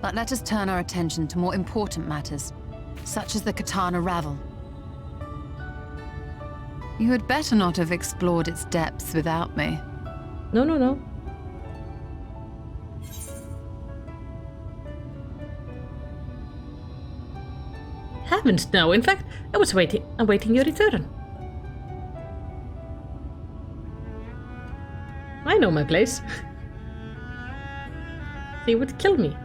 But let us turn our attention to more important matters, such as the Katana Ravel. You had better not have explored its depths without me. No, no, no. Heavens, no. In fact, I was awaiting your return. I know my place. He would kill me.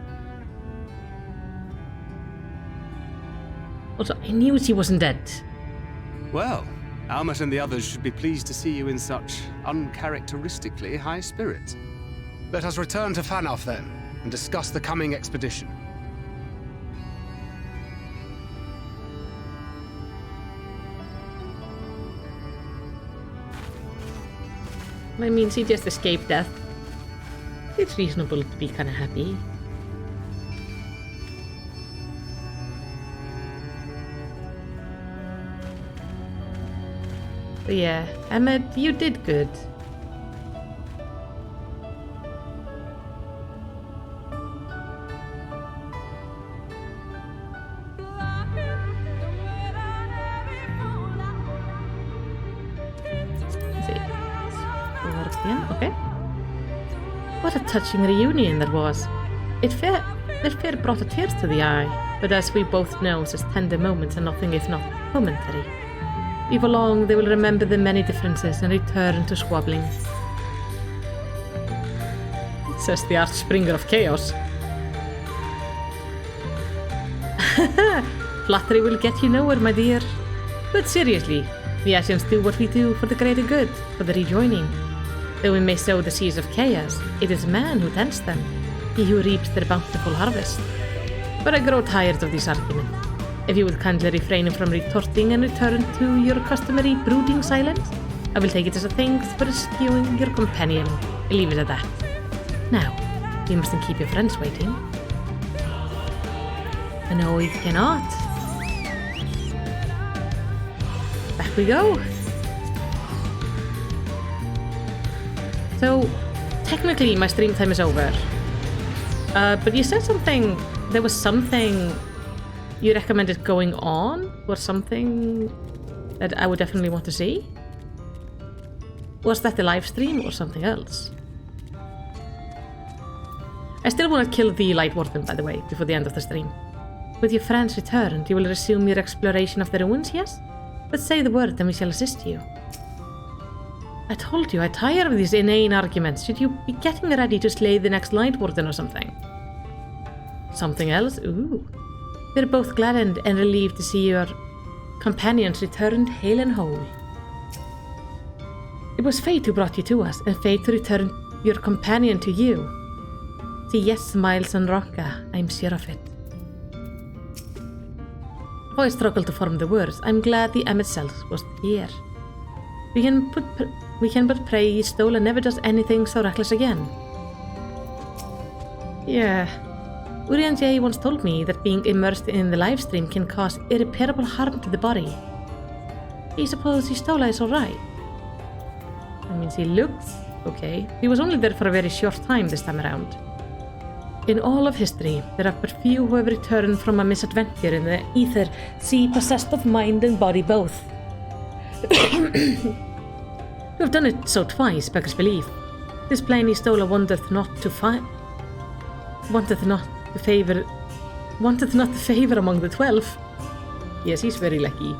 Also, I knew she wasn't dead. Well, Emet and the others should be pleased to see you in such uncharacteristically high spirits. Let us return to Fanoff then, and discuss the coming expedition. I mean, she just escaped death. It's reasonable to be kind of happy. But yeah, Emet, you did good. Okay. What a touching reunion that was. It fair brought a tear to the eye, but as we both know, such tender moments are nothing if not momentary. Before long, they will remember the many differences and return to squabbling. Says the Archbringer of Chaos. Flattery will get you nowhere, my dear. But seriously, the Asians do what we do for the greater good, for the rejoining. Though we may sow the seeds of chaos, it is man who tends them, he who reaps their bountiful harvest. But I grow tired of this argument. If you would kindly refrain from retorting and return to your customary brooding silence, I will take it as a thanks for rescuing your companion. I'll leave it at that. Now, you mustn't keep your friends waiting. No, you cannot. Back we go. So, technically my stream time is over. But you said something, there was something you recommended going on, or something that I would definitely want to see? Was that the live stream or something else? I still want to kill the Light Warden, by the way, before the end of the stream. With your friends returned, you will resume your exploration of the ruins, yes? But say the word and we shall assist you. I told you, I'm tired of these inane arguments. Should you be getting ready to slay the next Light Warden or something? Something else? Ooh. We're both gladdened and relieved to see your companions returned hale and whole. It was fate who brought you to us, and fate to return your companion to you. See, yes, smiles on Rocca, I'm sure of it. Though I struggle to form the words, I'm glad the Emet self was here. We can but pray Stola never does anything so reckless again. Yeah. Urian J once told me that being immersed in the livestream can cause irreparable harm to the body. I suppose Stola is alright. I mean, he looks okay. He was only there for a very short time this time around. In all of history, there are but few who have returned from a misadventure in the ether, sea possessed of mind and body both. You have done it so twice, beggars believe. This plainly Stola wanteth not to favor among the 12. Yes, he's very lucky.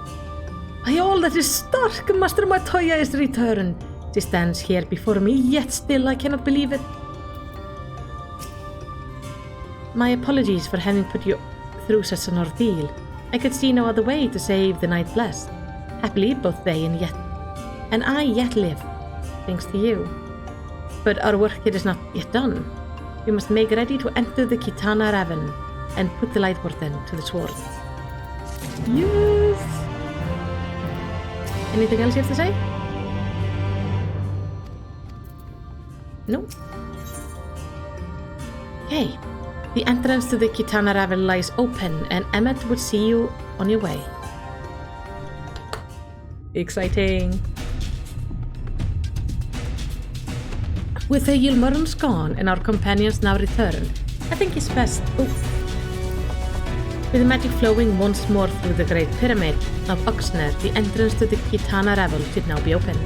By all that is stark, Master Matoya is returned. She stands here before me, yet still I cannot believe it. My apologies for having put you through such an ordeal. I could see no other way to save the night blessed. Happily, both they and I yet live, thanks to you. But our work here is not yet done. We must make ready to enter the Kitana Raven and put the Light Warden to the sword. Yes! Anything else you have to say? No? Okay. The entrance to the Kitana Raven lies open, and Emet would see you on your way. Exciting. With the Yulmurns gone and our companions now returned, I think it's best. Oh. With the magic flowing once more through the Great Pyramid of Oxner, the entrance to the Kitana Raven should now be open.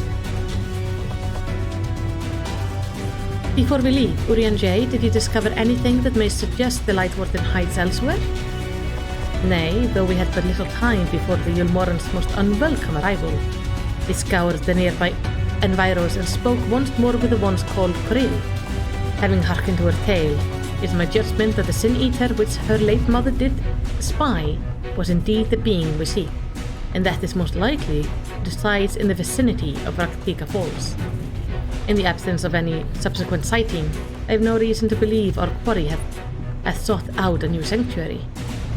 Before we leave, Urian J, did you discover anything that may suggest the Light Warden hides elsewhere? Nay, though we had but little time before the Yulmoran's most unwelcome arrival, we scoured the nearby enviros and spoke once more with the ones called Coril. Having hearkened to her tale, it is my judgment that the Sin Eater which her late mother did spy was indeed the being we seek, and that is most likely resides in the vicinity of Raktika Falls. In the absence of any subsequent sighting, I have no reason to believe our quarry hath sought out a new sanctuary,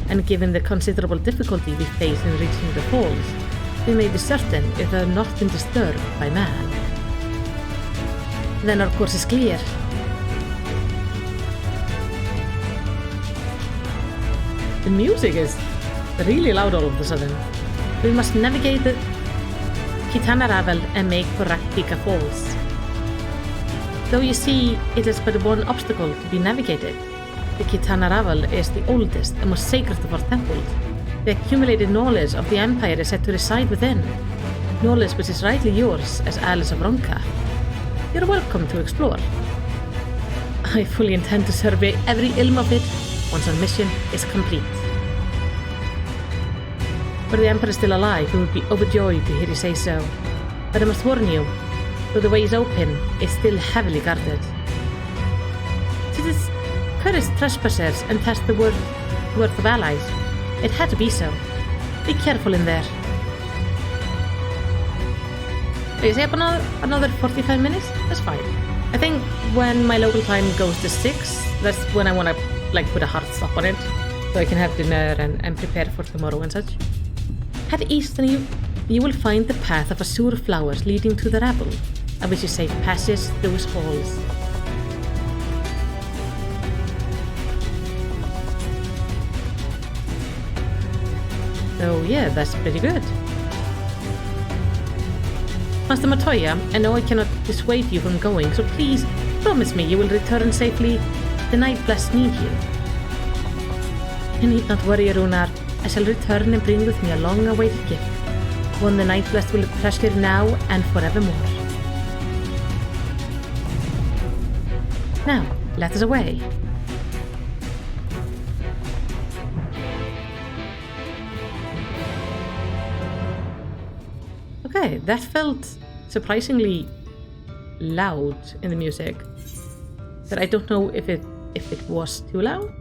and given the considerable difficulty we face in reaching the falls, we may be certain it has not been disturbed by man. Then our course is clear. The music is really loud all of a sudden. We must navigate the Kitana Ravel and make for Raktika Falls. Though you see, it is but one obstacle to be navigated. The Kitana Ravel is the oldest and most sacred of our temples. The accumulated knowledge of the Empire is said to reside within. Knowledge which is rightly yours as Alice of Ronka. You're welcome to explore. I fully intend to survey every ilm of it once our mission is complete. Were the Emperor still alive, we would be overjoyed to hear you say so. But I must warn you, though the way is open, it's still heavily guarded. To discourage trespassers and test the worth of allies, it had to be so. Be careful in there. You say another 45 minutes? That's fine. I think when my local time goes to 6, that's when I want to put a hard stop on it, so I can have dinner and prepare for tomorrow and such. Head east and you will find the path of azure flowers leading to the Ravel, at which you safe passage through its halls. So yeah, that's pretty good. Master Matoya, I know I cannot dissuade you from going, so please promise me you will return safely. The Nightblast need you. You need not worry, Runar. I shall return and bring with me a long-awaited gift, one the Nightblast will treasure now and forevermore. Now, let us away. Okay, that felt surprisingly loud in the music, but I don't know if it was too loud.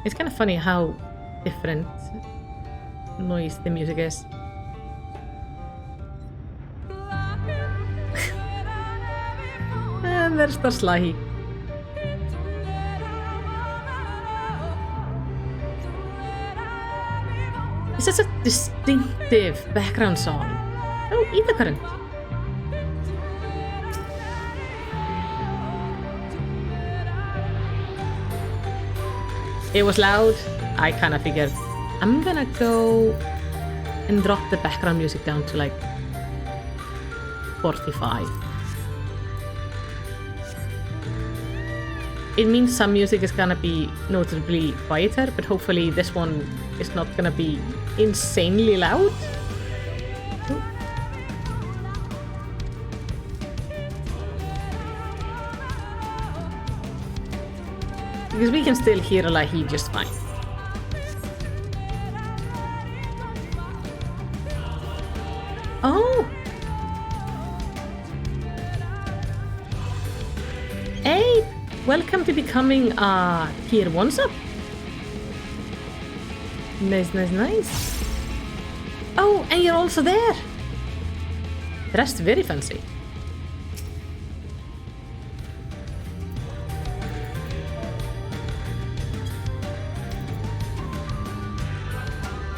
It's kind of funny how different noise the music is. And there's Slahi. It's such a distinctive background song. Oh, Ether Current. It was loud. I kind of figured I'm gonna go and drop the background music down to 45. It means some music is gonna be notably quieter, but hopefully this one is not gonna be insanely loud. Because we can still hear Alahi just fine. Oh! Hey! Welcome to becoming a tier 1 sub. Nice, nice, nice. Oh, and you're also there. Dressed very fancy.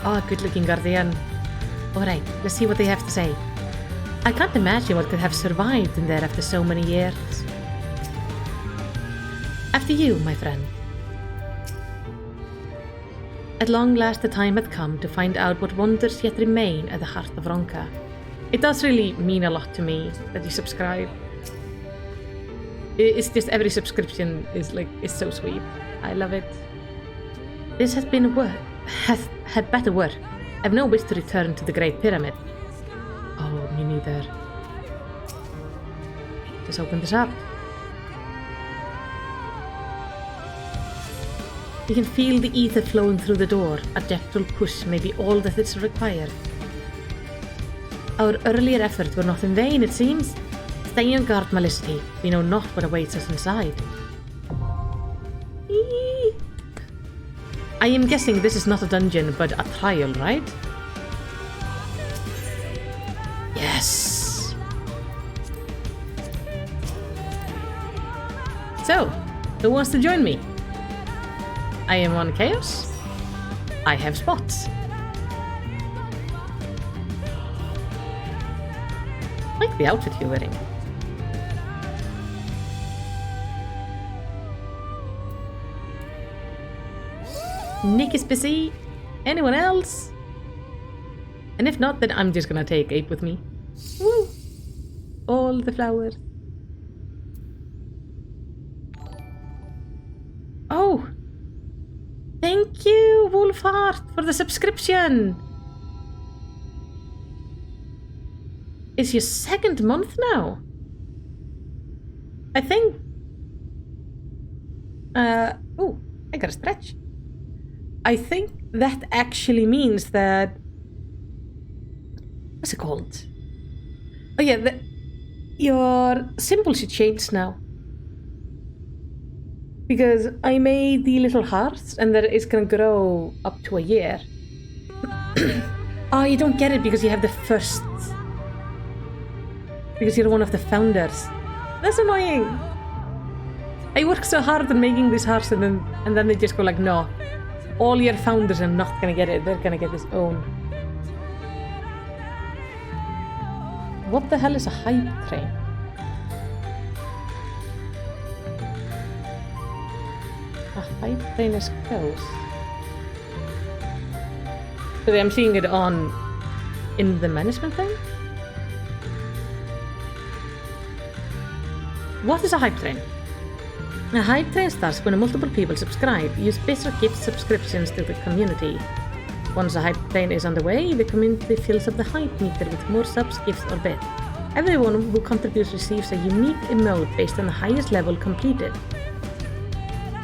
Oh, good-looking Guardian. Alright, let's see what they have to say. I can't imagine what could have survived in there after so many years. After you, my friend. At long last the time had come to find out what wonders yet remain at the heart of Ronka. It does really mean a lot to me that you subscribe. It's just every subscription is so sweet. I love it. This has been work. Has had better work. I've no wish to return to the Great Pyramid. Oh, me neither. Just open this up. You can feel the ether flowing through the door. A gentle push may be all that is required. Our earlier efforts were not in vain, it seems. Stay on guard, Malicity. We know not what awaits us inside. Eee. I am guessing this is not a dungeon, but a trial, right? Yes! So, who wants to join me? I am on Chaos. I have spots. Like the outfit you're wearing. Nick is busy. Anyone else? And if not, then I'm just gonna take Ape with me. Woo! All the flowers. Oh! Thank you, Wolfheart, for the subscription! It's your second month now? I think... oh, I gotta stretch. I think that actually means that... What's it called? Oh yeah, your symbol should change now. Because I made the little hearts and that it's gonna grow up to a year. Oh, you don't get it because you have the first... Because you're one of the founders. That's annoying! I worked so hard on making these hearts and then they just go like, no. All your founders are not gonna get it, they're gonna get this own. What the hell is a hype train? A hype train is close. So I'm seeing it on in the management thing? What is a hype train? A hype train starts when multiple people subscribe. Use bits or gift subscriptions to the community. Once a hype train is underway, the community fills up the hype meter with more subs, gifts, or bits. Everyone who contributes receives a unique emote based on the highest level completed.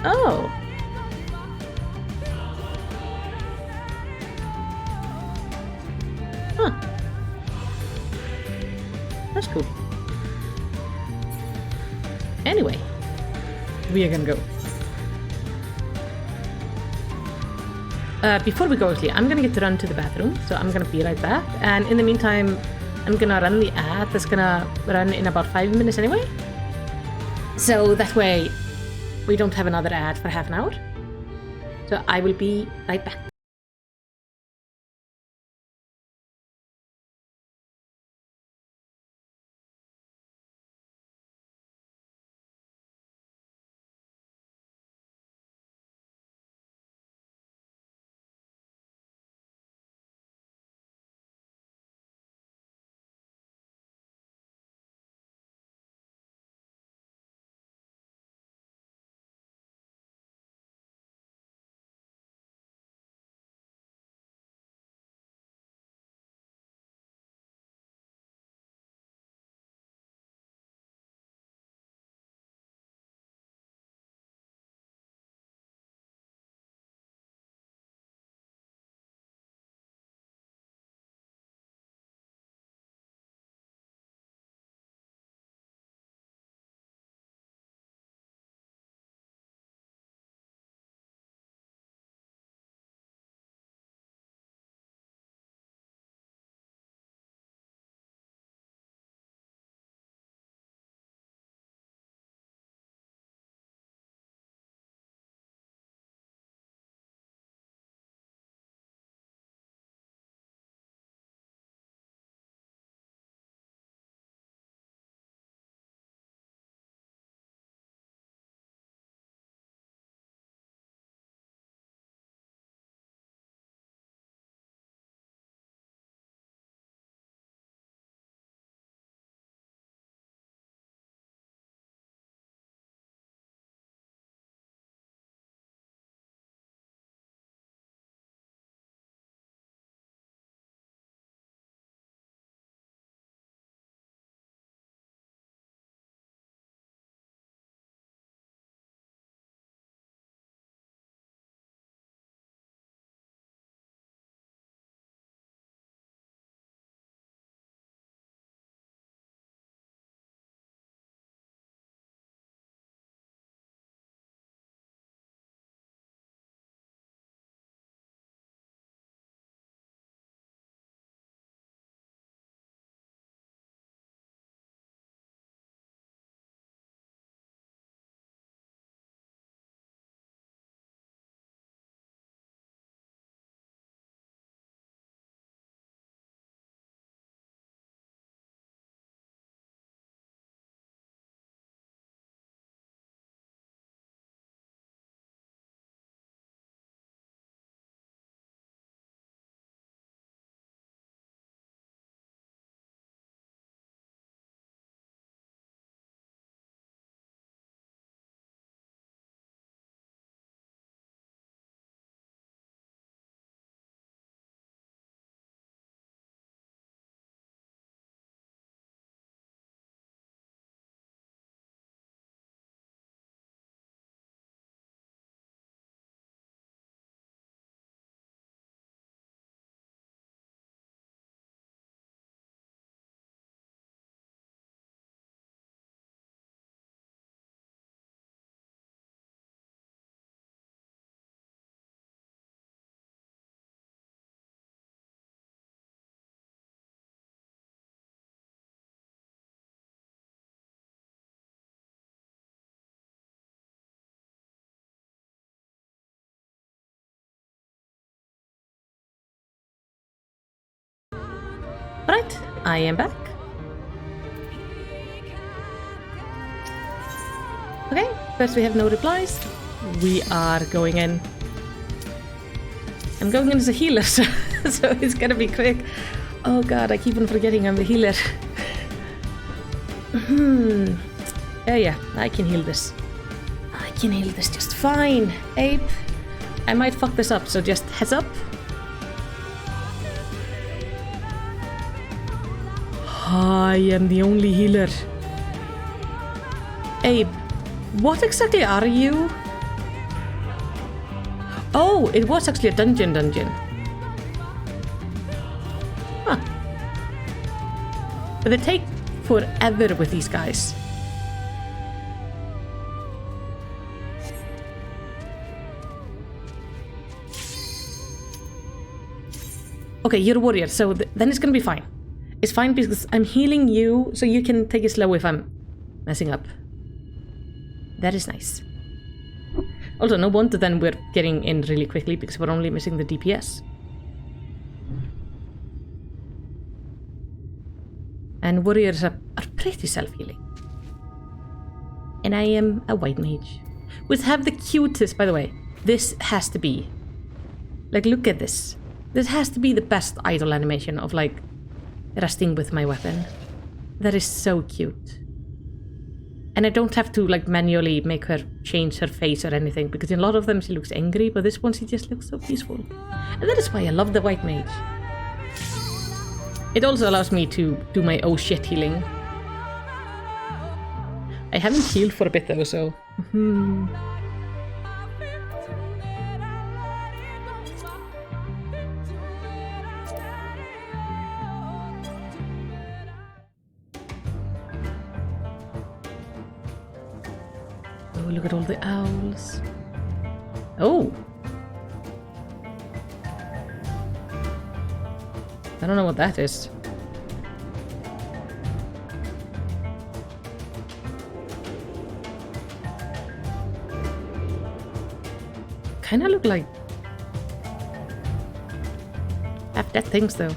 Oh! Huh. That's cool. Anyway, we are gonna go. Before we go, actually, I'm gonna get to run to the bathroom, so I'm gonna be right back. And in the meantime, I'm gonna run the ad that's gonna run in about 5 minutes anyway. So that way, we don't have another ad for half an hour. So I will be right back. Alright, I am back. Okay, first we have no replies. We are going in. I'm going in as a healer, so it's gonna be quick. Oh god, I keep on forgetting I'm the healer. Yeah, I can heal this. I can heal this just fine. Ape, I might fuck this up, so just heads up. I am the only healer. Abe, what exactly are you? Oh, it was actually a dungeon. Huh. But they take forever with these guys. Okay, you're a warrior, so then it's gonna be fine. It's fine because I'm healing you, so you can take it slow if I'm messing up. That is nice. Also, no wonder then we're getting in really quickly because we're only missing the DPS. And warriors are pretty self-healing. And I am a white mage. Which have the cutest, by the way. This has to be. Like, look at this. This has to be the best idle animation of, like, resting with my weapon. That is so cute. And I don't have to, like, manually make her change her face or anything, because in a lot of them she looks angry, but this one she just looks so peaceful. And that is why I love the white mage. It also allows me to do my oh shit healing. I haven't healed for a bit though, so... Oh, look at all the owls. Oh! I don't know what that is. Kinda look like half dead things though.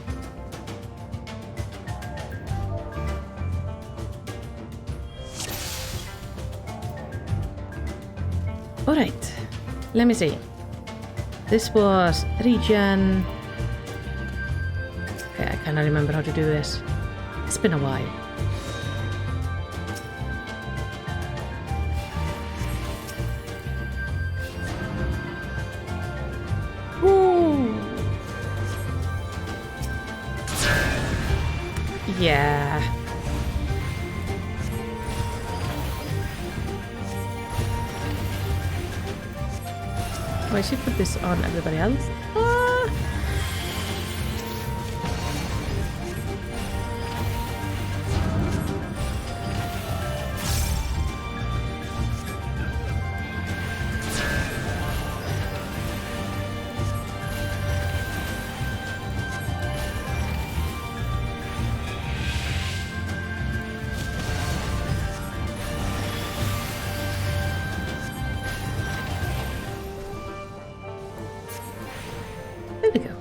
Alright, let me see. This was regen. Okay, I cannot remember how to do this. It's been a while. Ooh. Yeah. Oh, I should put this on everybody else. Ah. There we go.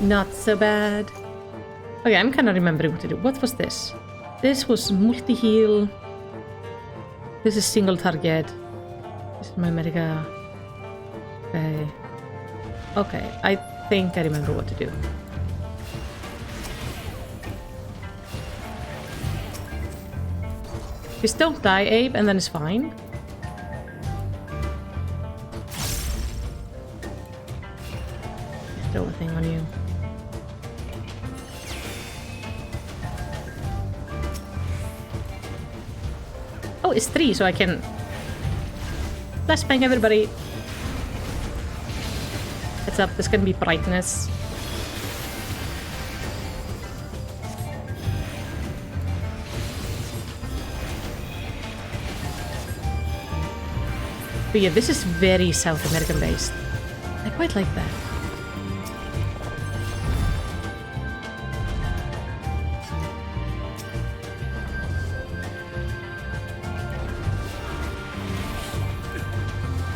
Not so bad. Okay, I'm kind of remembering what to do. What was this? This was multi-heal. This is single target. This is my medica. Okay. Okay, I think I remember what to do. Just don't die, Abe, and then it's fine. Just throw a thing on you. Oh, it's 3, so I can flashbang everybody. Heads up, there's gonna be brightness. But yeah, this is very South American based. I quite like that.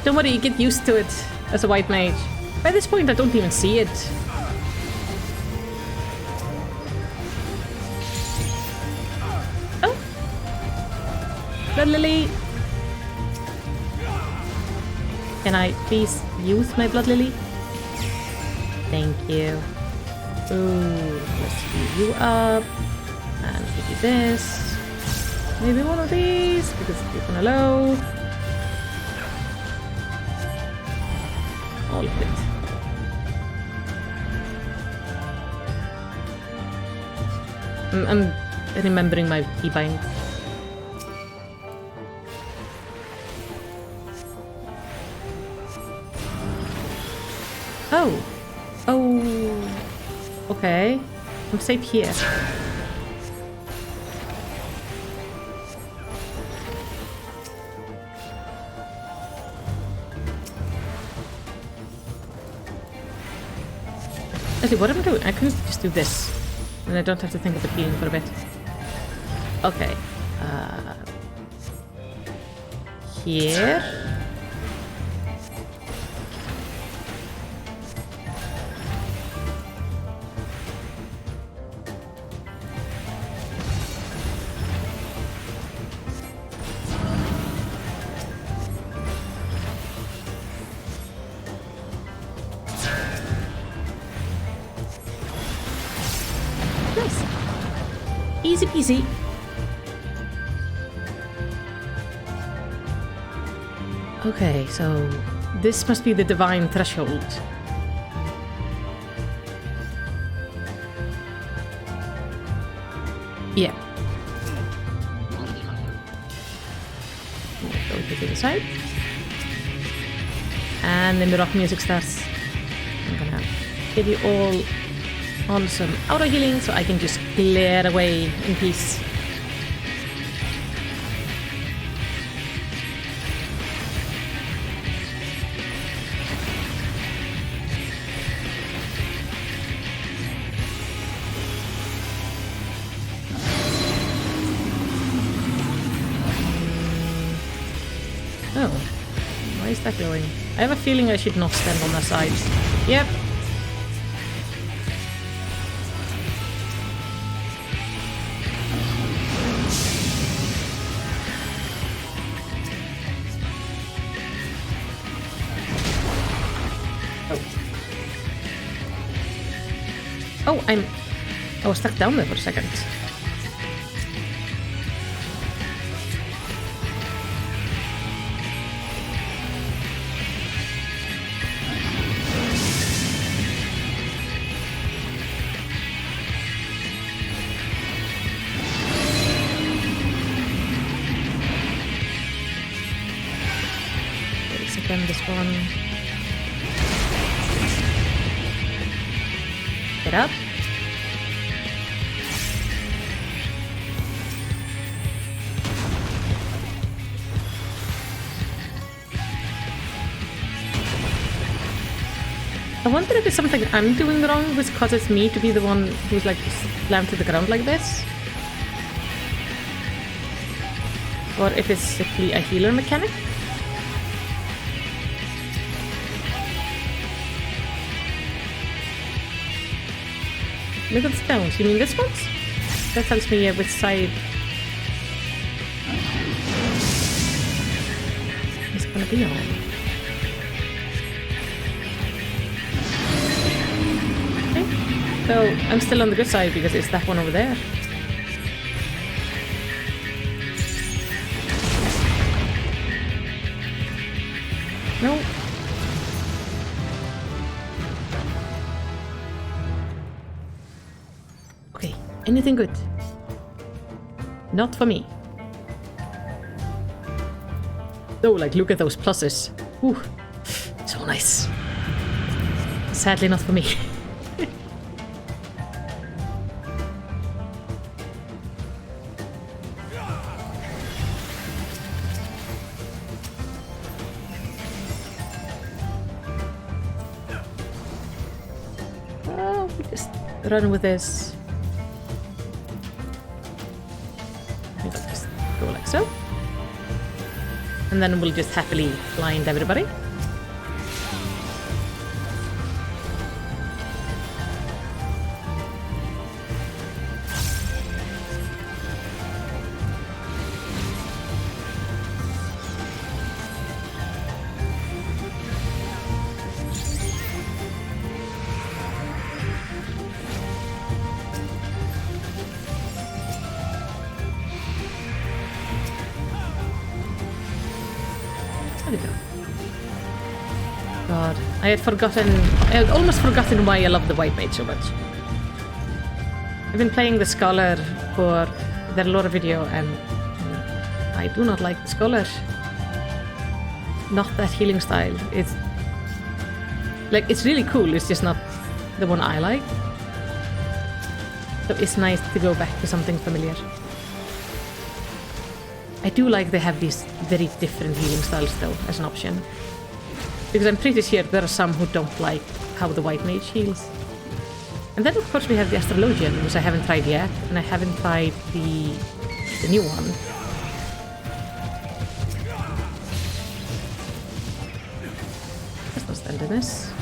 Don't worry, you get used to it as a white mage. By this point, I don't even see it. blood lily. Can I please use my blood lily? Thank you. Ooh, let's heal you up. And give you this. Maybe one of these, because it's kind of low. All of it. I'm remembering my keybind. Oh. Oh. Okay. I'm safe here. Actually, what am I doing? I can just do this. And I don't have to think about healing for a bit. Okay. Here. Nice. Easy peasy. Okay, so this must be the divine threshold. Yeah. Go to the other side. And then the rock music starts. I'm gonna give you all on some auto healing so I can just clear away in peace. Oh, why is that going? I have a feeling I should not stand on that side. Yep. Oh, I was stuck down there for a second. Wait a second, this one. Get up. I wonder if it's something I'm doing wrong, which causes me to be the one who's like slammed to the ground like this. Or if it's simply a healer mechanic. Look at the stones. You mean this ones? That tells me which side it's gonna be on. Okay. So I'm still on the good side because it's that one over there. No. Okay, anything good? Not for me. Oh, like, look at those pluses. Ooh, so nice. Sadly, not for me. Just run with this. Maybe I'll just go like so. And then we'll just happily blind everybody. God, I had almost forgotten why I love the White Mage so much. I've been playing the Scholar for their lore video, and I do not like the Scholar. Not that healing style. It's like, it's really cool, it's just not the one I like. So it's nice to go back to something familiar. I do like they have these very different healing styles though, as an option. Because I'm pretty sure there are some who don't like how the White Mage heals. And then of course we have the Astrologian, which I haven't tried yet, and I haven't tried the new one. Let's not stand in this.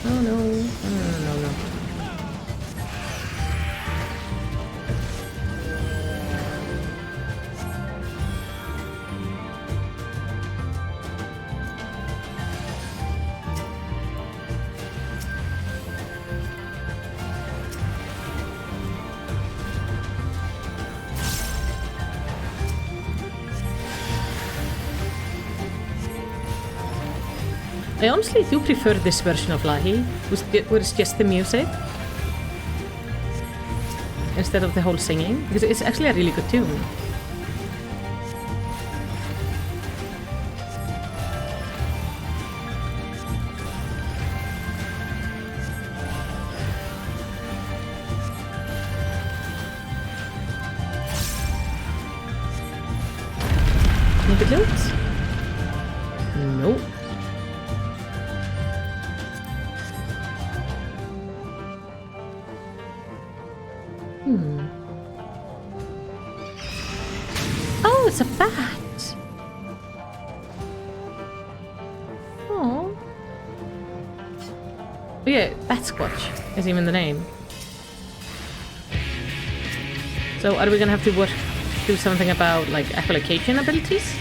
Oh no. No. I honestly do prefer this version of Lahi, where it's just the music instead of the whole singing, because it's actually a really good tune. Need the loot? Nope. Oh, it's a bat! Oh. Oh yeah, Batsquatch is even the name. So are we gonna have to do something about like echolocation abilities?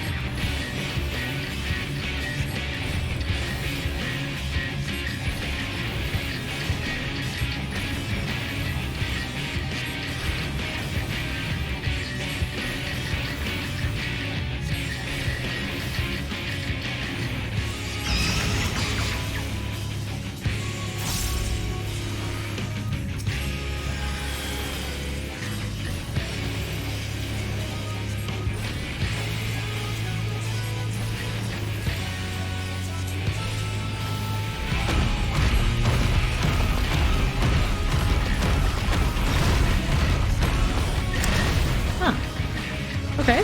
Okay.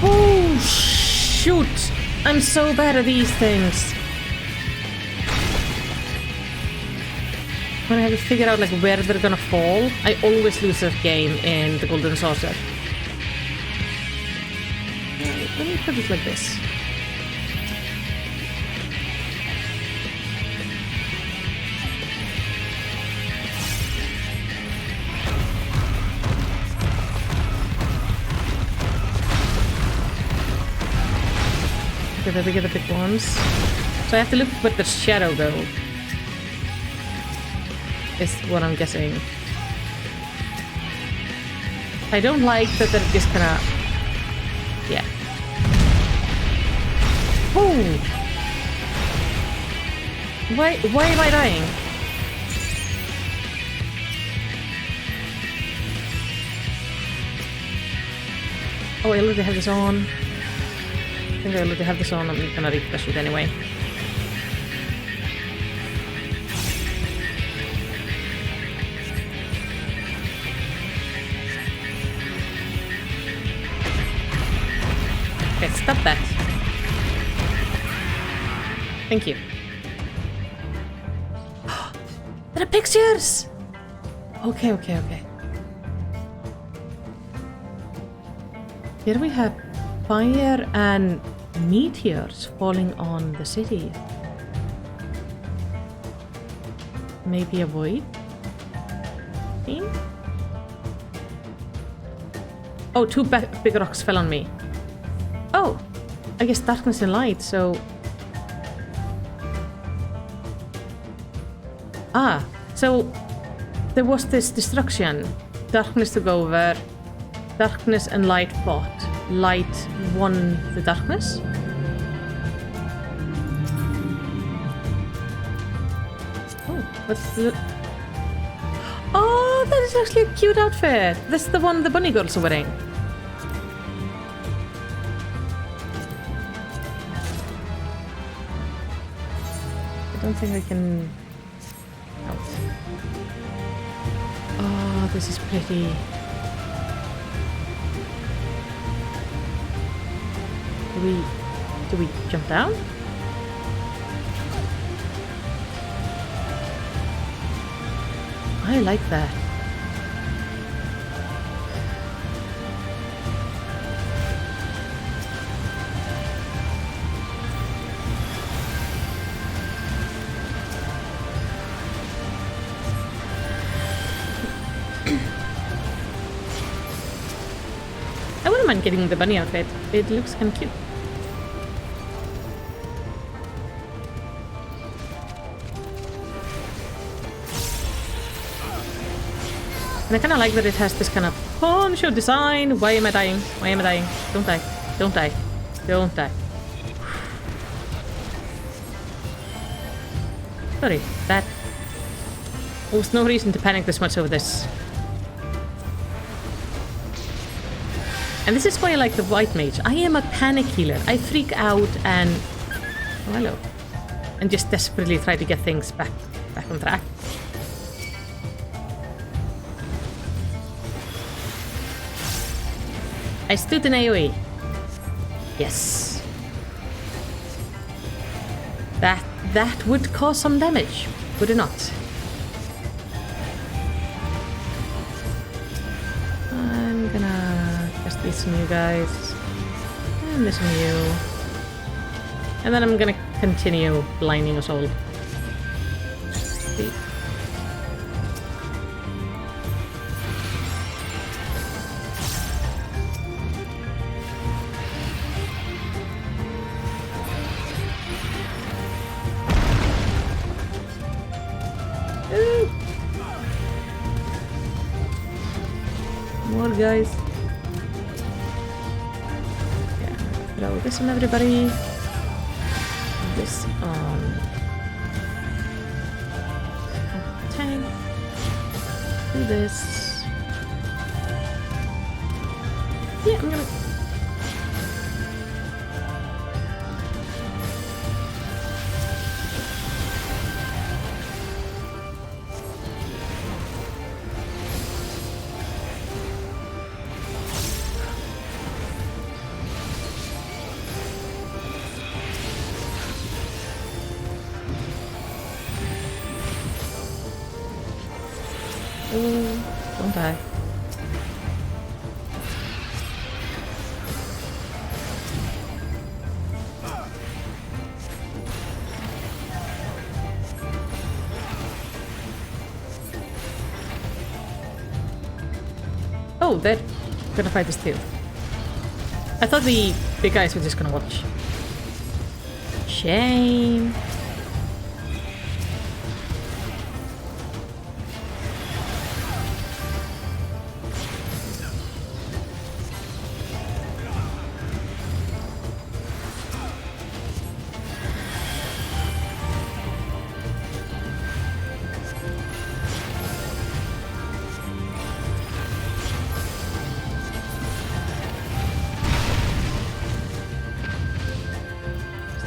Oh, shoot! I'm so bad at these things. When I have to figure out like where they're gonna fall, I always lose that game in the Golden Saucer. Let me put it like this. Okay, there we get the big ones. So I have to look where the shadow go. Is what I'm guessing. I don't like that they're just kinda... Yeah. Oh! Why am I dying? Oh, I already have this on. I think I already have this on. I'm gonna refresh it anyway. Okay, stop that. Thank you. There are pictures! Okay. Here we have fire and meteors falling on the city. Maybe avoid? Oh, two big rocks fell on me. Oh, I guess darkness and light, so... Ah, so there was this destruction. Darkness took over. Darkness and light fought. Light won the darkness. Oh, what's the... Oh, that is actually a cute outfit. That's the one the bunny girls are wearing. I don't think I can... Oh, oh, this is pretty. Do we jump down? I like that. I wouldn't mind getting the bunny outfit. It looks kind of cute. And I kind of like that it has this kind of poncho design. Why am I dying? Why am I dying? Don't die. Don't die. Don't die. Sorry, that... There was no reason to panic this much over this. And this is why I like the white mage. I am a panic healer. I freak out and... Oh, hello. And just desperately try to get things back on track. I stood in AoE. Yes. That would cause some damage, would it not? I'm gonna cast this on you guys. And this on you. And then I'm gonna continue blinding us all. See? More guys. Yeah, throw this on everybody. This on tank. Do this. Yeah, I'm gonna. Don't die. Oh, they're gonna fight this too. I thought the big guys were just gonna watch. Shame.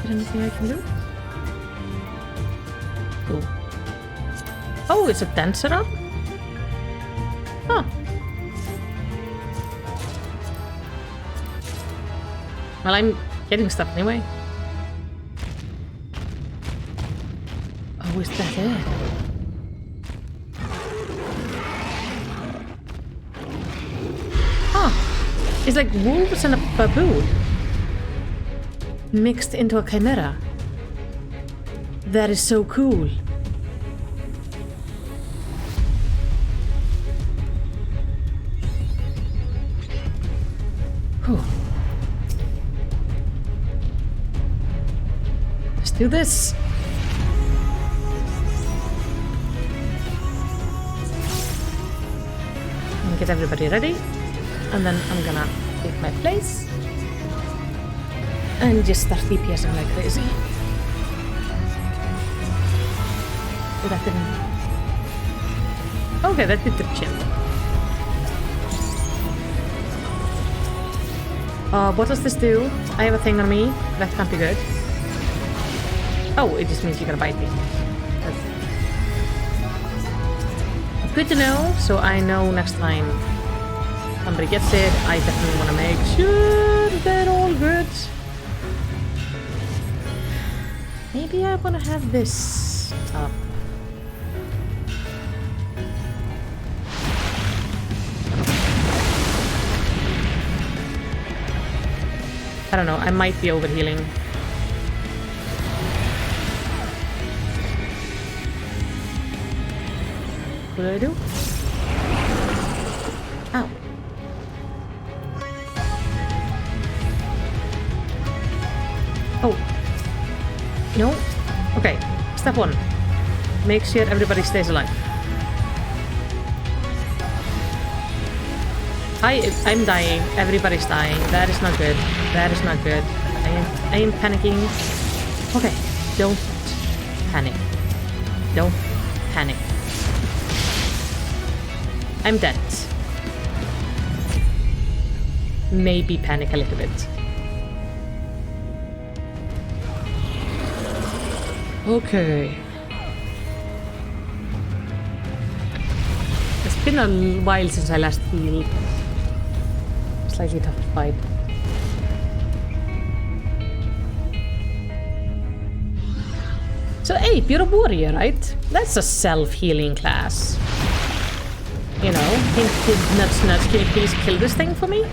Anything I can do? Oh. Oh, it's a dancer up? Huh. Well, I'm getting stuff anyway. Oh, is that it? It's like wolves and a baboon mixed into a chimera. That is so cool. Whew. Let's do this. And get everybody ready. And then I'm gonna take my place. And just start DPSing like crazy. Oh, that didn't... Okay, that did the chill. What does this do? I have a thing on me. That can't be good. Oh, it just means you're gonna bite me. That's good to know, so I know next time somebody gets it, I definitely want to make sure they're all good. Maybe I want to have this up. I don't know, I might be overhealing. What do I do? Ow. Oh. No? Okay. Step 1. Make sure everybody stays alive. I'm dying. Everybody's dying. That is not good. That is not good. I am panicking. Okay. Don't panic. Don't panic. I'm dead. Maybe panic a little bit. Okay. It's been a while since I last healed. Slightly tough to fight. So Ape, you're a warrior, right? That's a self-healing class. You know, hint, hint, nuts, nuts. Can you please kill this thing for me?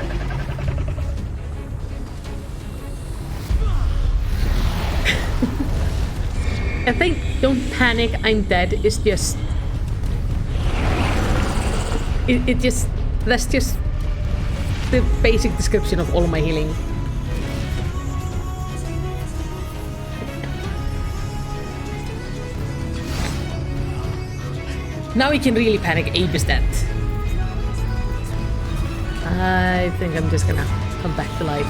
I think don't panic, I'm dead is just... That's just the basic description of all my healing. Now we can really panic. Abe is dead. I think I'm just gonna come back to life.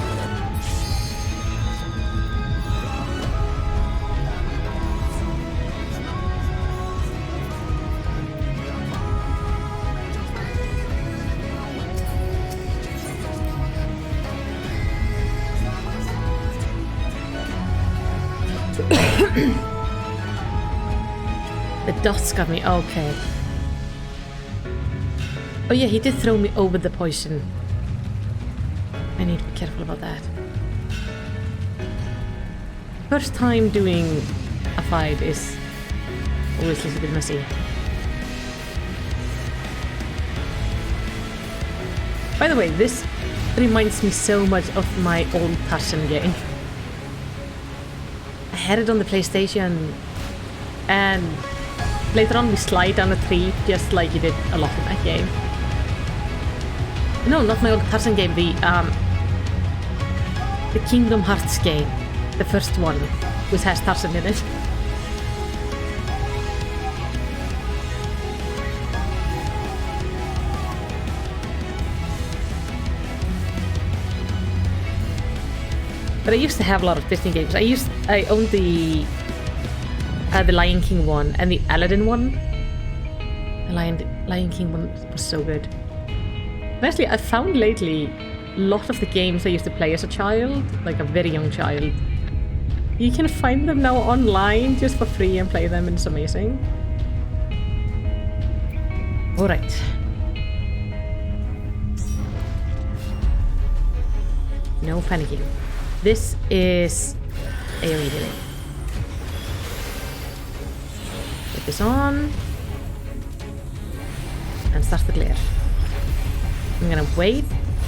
The dots got me. Okay. Oh yeah, he did throw me over the poison. I need to be careful about that. First time doing a fight is always a little bit messy. By the way, this reminds me so much of my old Tarzan game. I had it on the PlayStation, and later on we slide down a tree just like you did a lot in that game. No, not my old Tarzan game, the Kingdom Hearts game. The first one, which has Tarzan in it. But I used to have a lot of Disney games. I owned the Lion King one and the Aladdin one. The Lion King one was so good. And actually, I found lately a lot of the games I used to play as a child, like a very young child. You can find them now online just for free and play them, and it's amazing. Alright. No panicking. This is AoE healing. Put this on. And start the glare. I'm gonna wait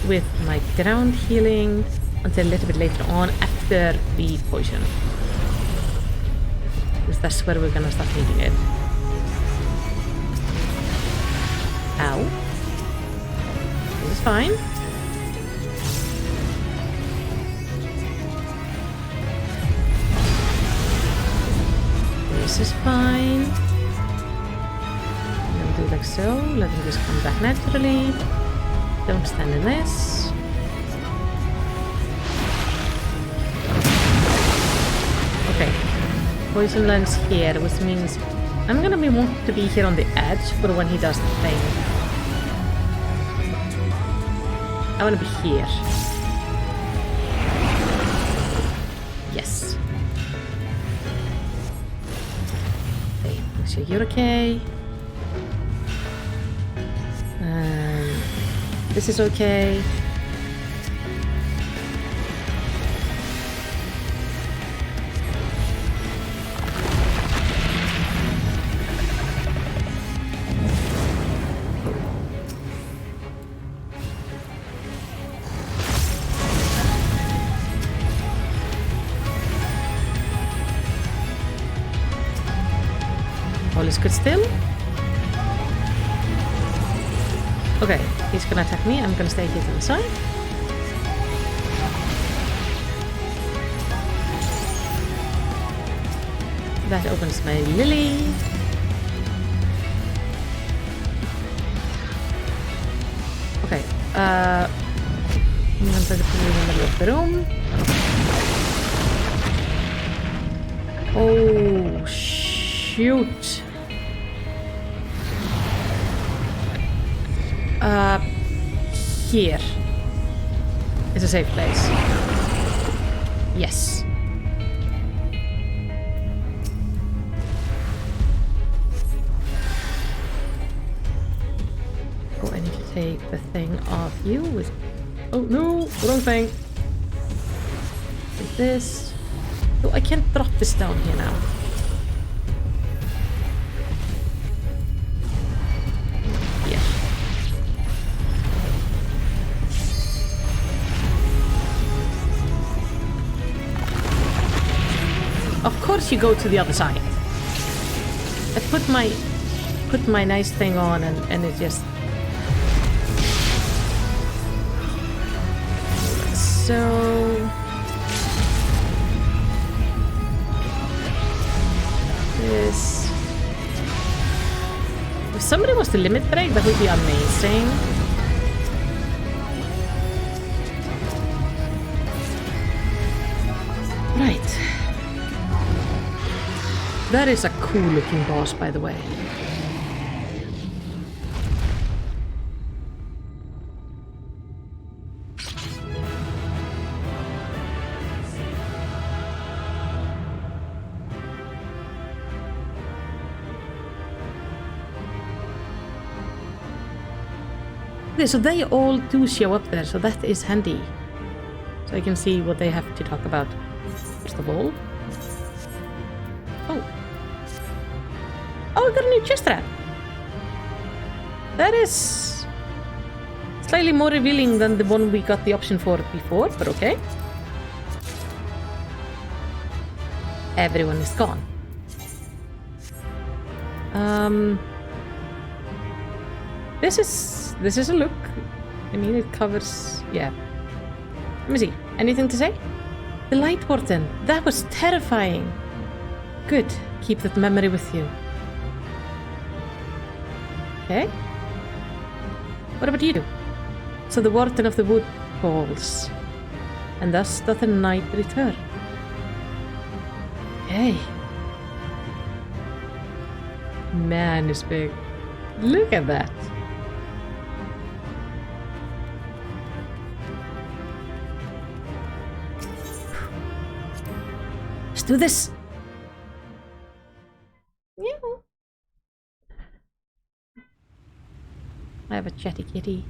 with my ground healing until a little bit later on after the poison. Because that's where we're gonna start needing it. Ow. This is fine. This is fine. And do like so. Let him just come back naturally. Don't stand in this. Okay. Poison lands here, which means I'm gonna want to be here on the edge for when he does the thing. I wanna be here. Yes. Okay, make sure you're okay. This is okay. All is good still? Okay, he's gonna attack me. I'm gonna stay here to the side. That opens my lily. Okay, I'm gonna try to put it in the middle of the room. Oh, shoot. Here is a safe place. Yes. Oh, I need to take the thing off you with... Oh, no! Wrong thing! Take this. Oh, I can't drop this down here now. Of course you go to the other side. I put my nice thing on and it just... So... This... If somebody wants to limit break, that would be amazing. Right. That is a cool looking boss, by the way. Okay, so they all do show up there, so that is handy. So I can see what they have to talk about. First of all. Oh, we got a new chest wrap. That is slightly more revealing than the one we got the option for before, but okay. Everyone is gone. This is a look. I mean, it covers... Yeah. Let me see. Anything to say? The light warden. That was terrifying. Good. Keep that memory with you. Okay. What about you? So the warden of the wood falls, and thus doth the night return. Okay. Man is big. Look at that. Let's do this. Yeah. I have a chatty kitty.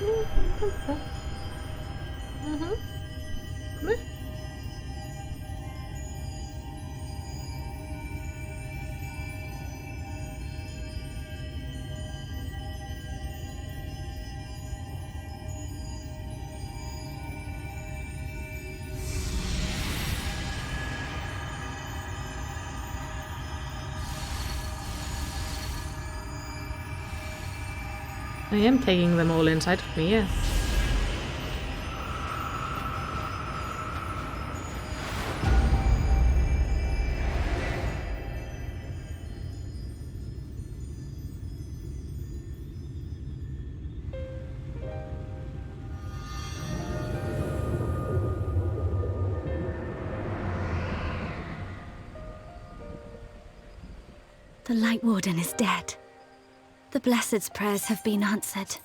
Kanske. Kom nu. I am taking them all inside of me, yes. The Light Warden is dead. The Blessed's prayers have been answered.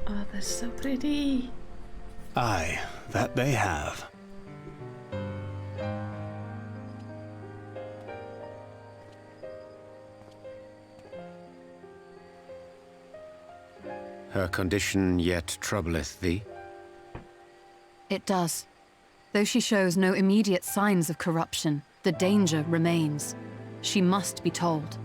Oh, they're so pretty. Aye, that they have. Her condition yet troubleth thee? It does. Though she shows no immediate signs of corruption, the danger remains. She must be told.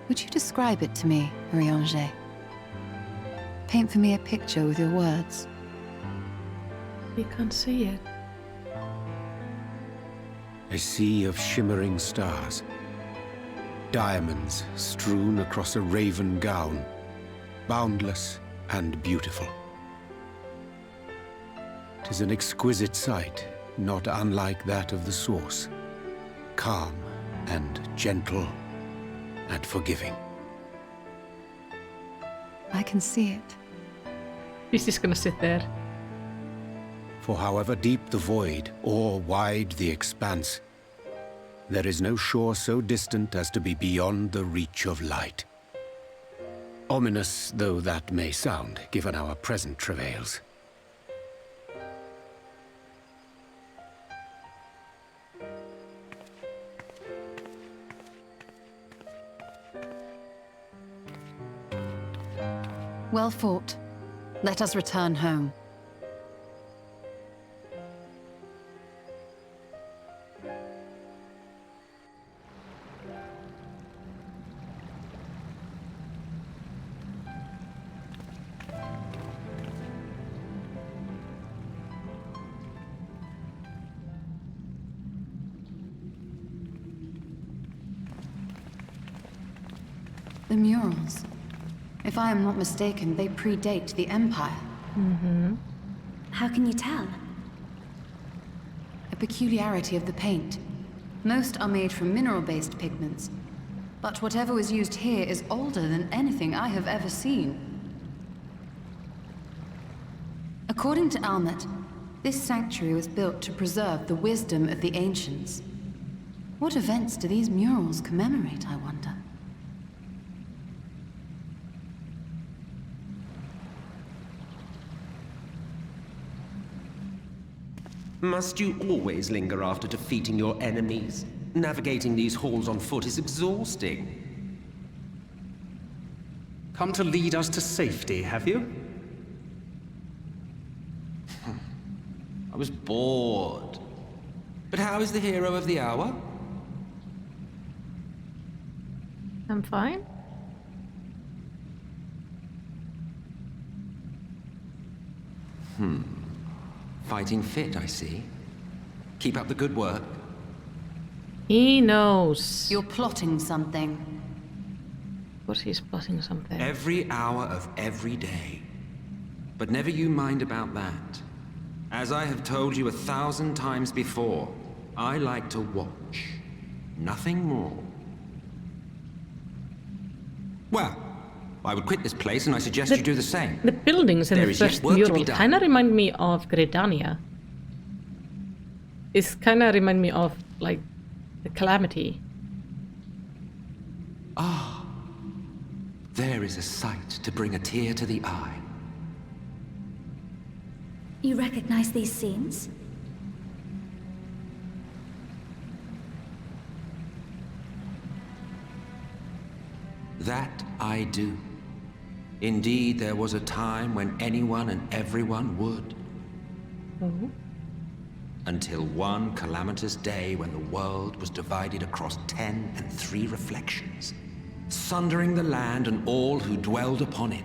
Would you describe it to me, Marie-Ange? Paint for me a picture with your words. You can't see it. A sea of shimmering stars. Diamonds strewn across a raven gown. Boundless and beautiful. 'Tis an exquisite sight, not unlike that of the source. Calm and gentle and forgiving. I can see it. He's just gonna sit there. For however deep the void or wide the expanse, there is no shore so distant as to be beyond the reach of light. Ominous though that may sound, given our present travails. Well fought. Let us return home. The murals. If I am not mistaken, they predate the Empire. How can you tell? A peculiarity of the paint. Most are made from mineral-based pigments. But whatever was used here is older than anything I have ever seen. According to Emet, this sanctuary was built to preserve the wisdom of the ancients. What events do these murals commemorate, I wonder? Must you always linger after defeating your enemies? Navigating these halls on foot is exhausting. Come to lead us to safety, have you? I was bored. But how is the hero of the hour? I'm fine. Fighting fit, I see. Keep up the good work. He knows. You're plotting something. Of course he's plotting something. Every hour of every day. But never you mind about that. As I have told you 1,000 times before, I like to watch. Nothing more. Well, I would quit this place and I suggest you do the same. The buildings in There the is yet first work to be mural done. kind of remind me of Gridania. It's kind of remind me of, like, the Calamity. Ah, there is a sight to bring a tear to the eye. You recognize these scenes? That I do. Indeed, there was a time when anyone and everyone would. Oh. Until one calamitous day when the world was divided across 10 and 3 reflections, sundering the land and all who dwelled upon it.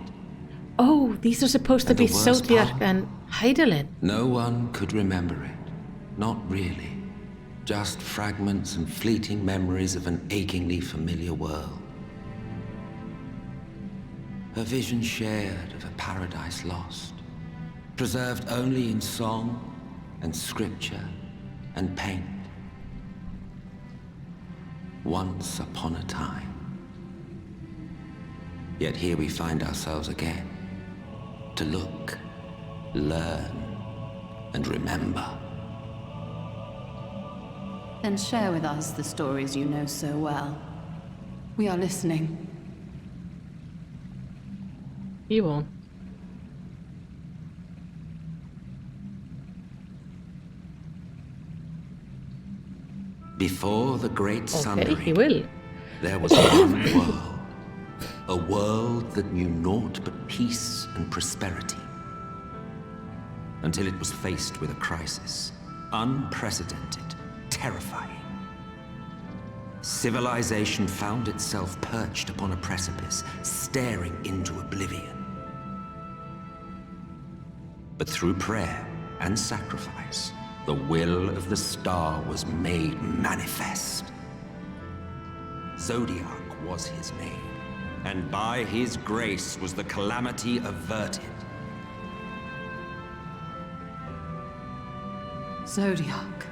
Oh, these are supposed to And be the worst Zodiac part? and Hydaelyn. No one could remember it. Not really. Just fragments and fleeting memories of an achingly familiar world. A vision shared of a paradise lost, preserved only in song and scripture and paint. Once upon a time. Yet here we find ourselves again, to look, learn, and remember. Then share with us the stories you know so well. We are listening. You won't. Before the great sundering, he will. there was one world. A world that knew naught but peace and prosperity. Until it was faced with a crisis. Unprecedented, terrifying. Civilization found itself perched upon a precipice, staring into oblivion. But through prayer and sacrifice, the will of the star was made manifest. Zodiac was his name, and by his grace was the calamity averted. Zodiac.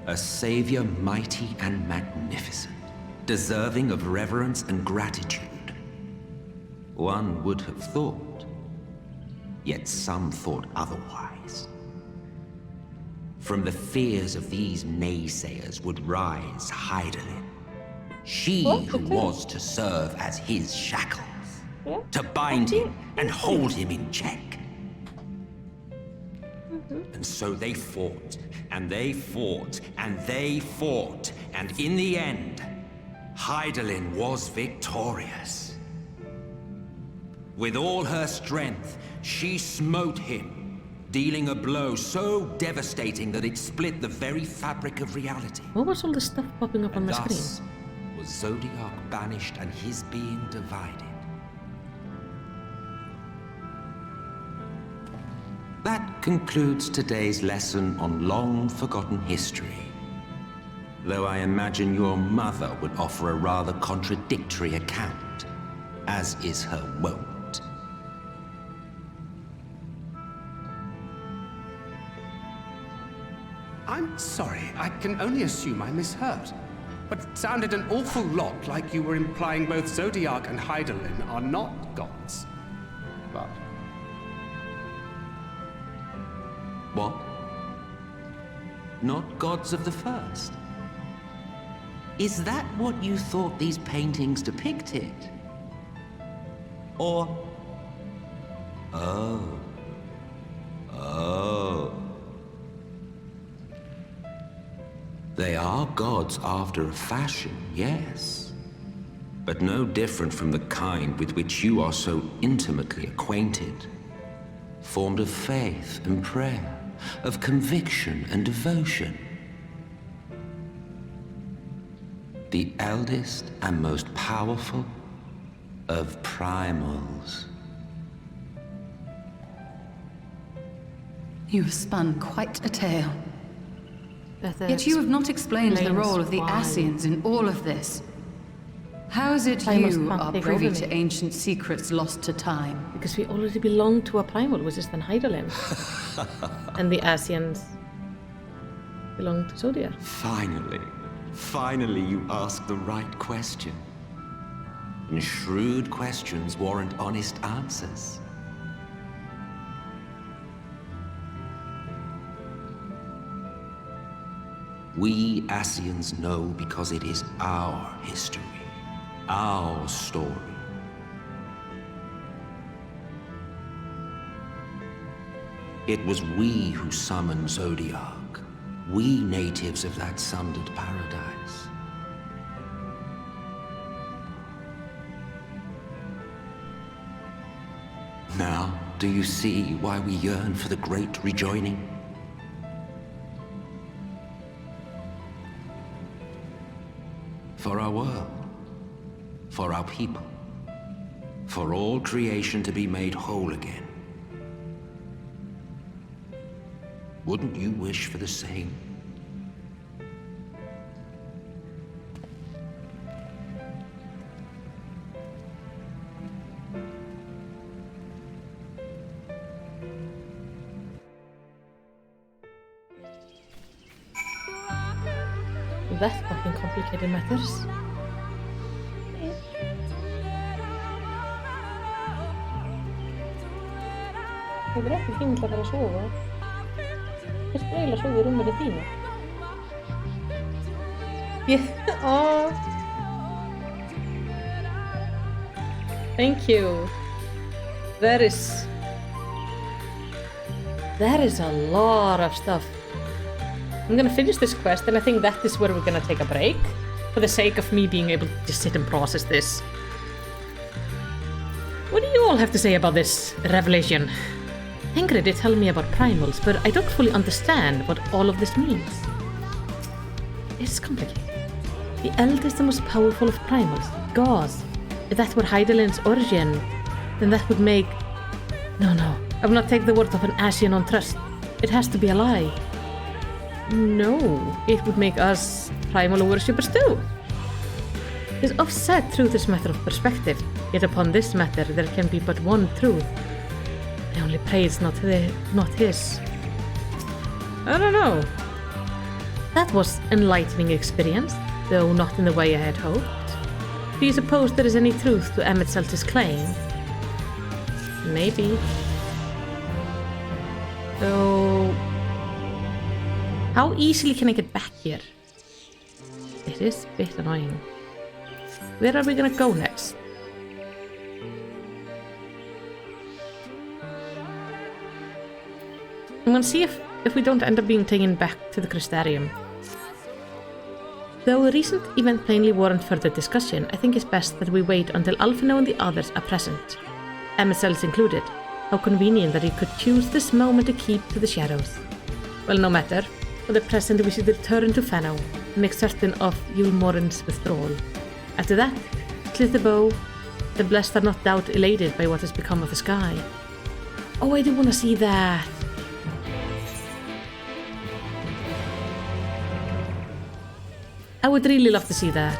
A savior mighty and magnificent, deserving of reverence and gratitude. One would have thought, yet some thought otherwise. From the fears of these naysayers would rise Hydaelyn. She who was to serve as his shackles, to bind him and hold him in check. And so they fought, and they fought, and they fought, and in the end, Hydaelyn was victorious. With all her strength, she smote him, dealing a blow so devastating that it split the very fabric of reality. What was all the stuff popping up on the Thus screen? was Zodiac banished and his being divided. That concludes today's lesson on long-forgotten history. Though I imagine your mother would offer a rather contradictory account, as is her wont. I'm sorry, I can only assume I misheard. But it sounded an awful lot like you were implying both Zodiac and Hydaelyn are not gods. But... What? Not gods of the first? Is that what you thought these paintings depicted? Or... Oh. They are gods after a fashion, yes. But no different from the kind with which you are so intimately acquainted. Formed of faith and prayer, of conviction and devotion. The eldest and most powerful of primals. You have spun quite a tale. That Yet you have not explained the explains role of the why. Ascians in all of this. How is it Primals you can't are take privy over to me. ancient secrets lost to time? Because we already belong to a primal, which is then Hydaelyn. And the Ascians belong to Zodiac. Finally you ask the right question. And shrewd questions warrant honest answers. We Ascians know because it is our history, our story. It was we who summoned Zodiac, We natives of that sundered paradise. Now, do you see why we yearn for the great rejoining? For our world, for our people, for all creation to be made whole again. Wouldn't you wish for the same? That fucking complicated matters. Það er ekki fínt að fara að sofa. Fyrst eiginlega að sofa í rúminu þínu. Thank you. That is a lot of stuff. I'm gonna finish this quest, and I think that is where we're gonna take a break, for the sake of me being able to just sit and process this. What do you all have to say about this revelation? Ingrid did tell me about primals, but I don't fully understand what all of this means. It's complicated. The eldest and most powerful of primals, gods. If that were Heidelin's origin, then that would make... No, I will not take the word of an Asian on trust. It has to be a lie. No, it would make us primal worshippers too. His offset truth is a matter of perspective, yet upon this matter there can be but one truth. I only pray it's not his. I don't know. That was an enlightening experience, though not in the way I had hoped. Do you suppose there is any truth to Emet Selt's claim? Maybe. So... how easily can I get back here? It is a bit annoying. Where are we gonna go next? I'm gonna see if we don't end up being taken back to the Crystarium. Though the recent event plainly warrant further discussion, I think it's best that we wait until Alphino and the others are present. Emet included. How convenient that he could choose this moment to keep to the shadows. Well, no matter. For the present, we should return to Fano and make certain of Yulmorin's withdrawal. After that, clear the bow. The blessed are not doubt elated by what has become of the sky. Oh, I do want to see that. I would really love to see that.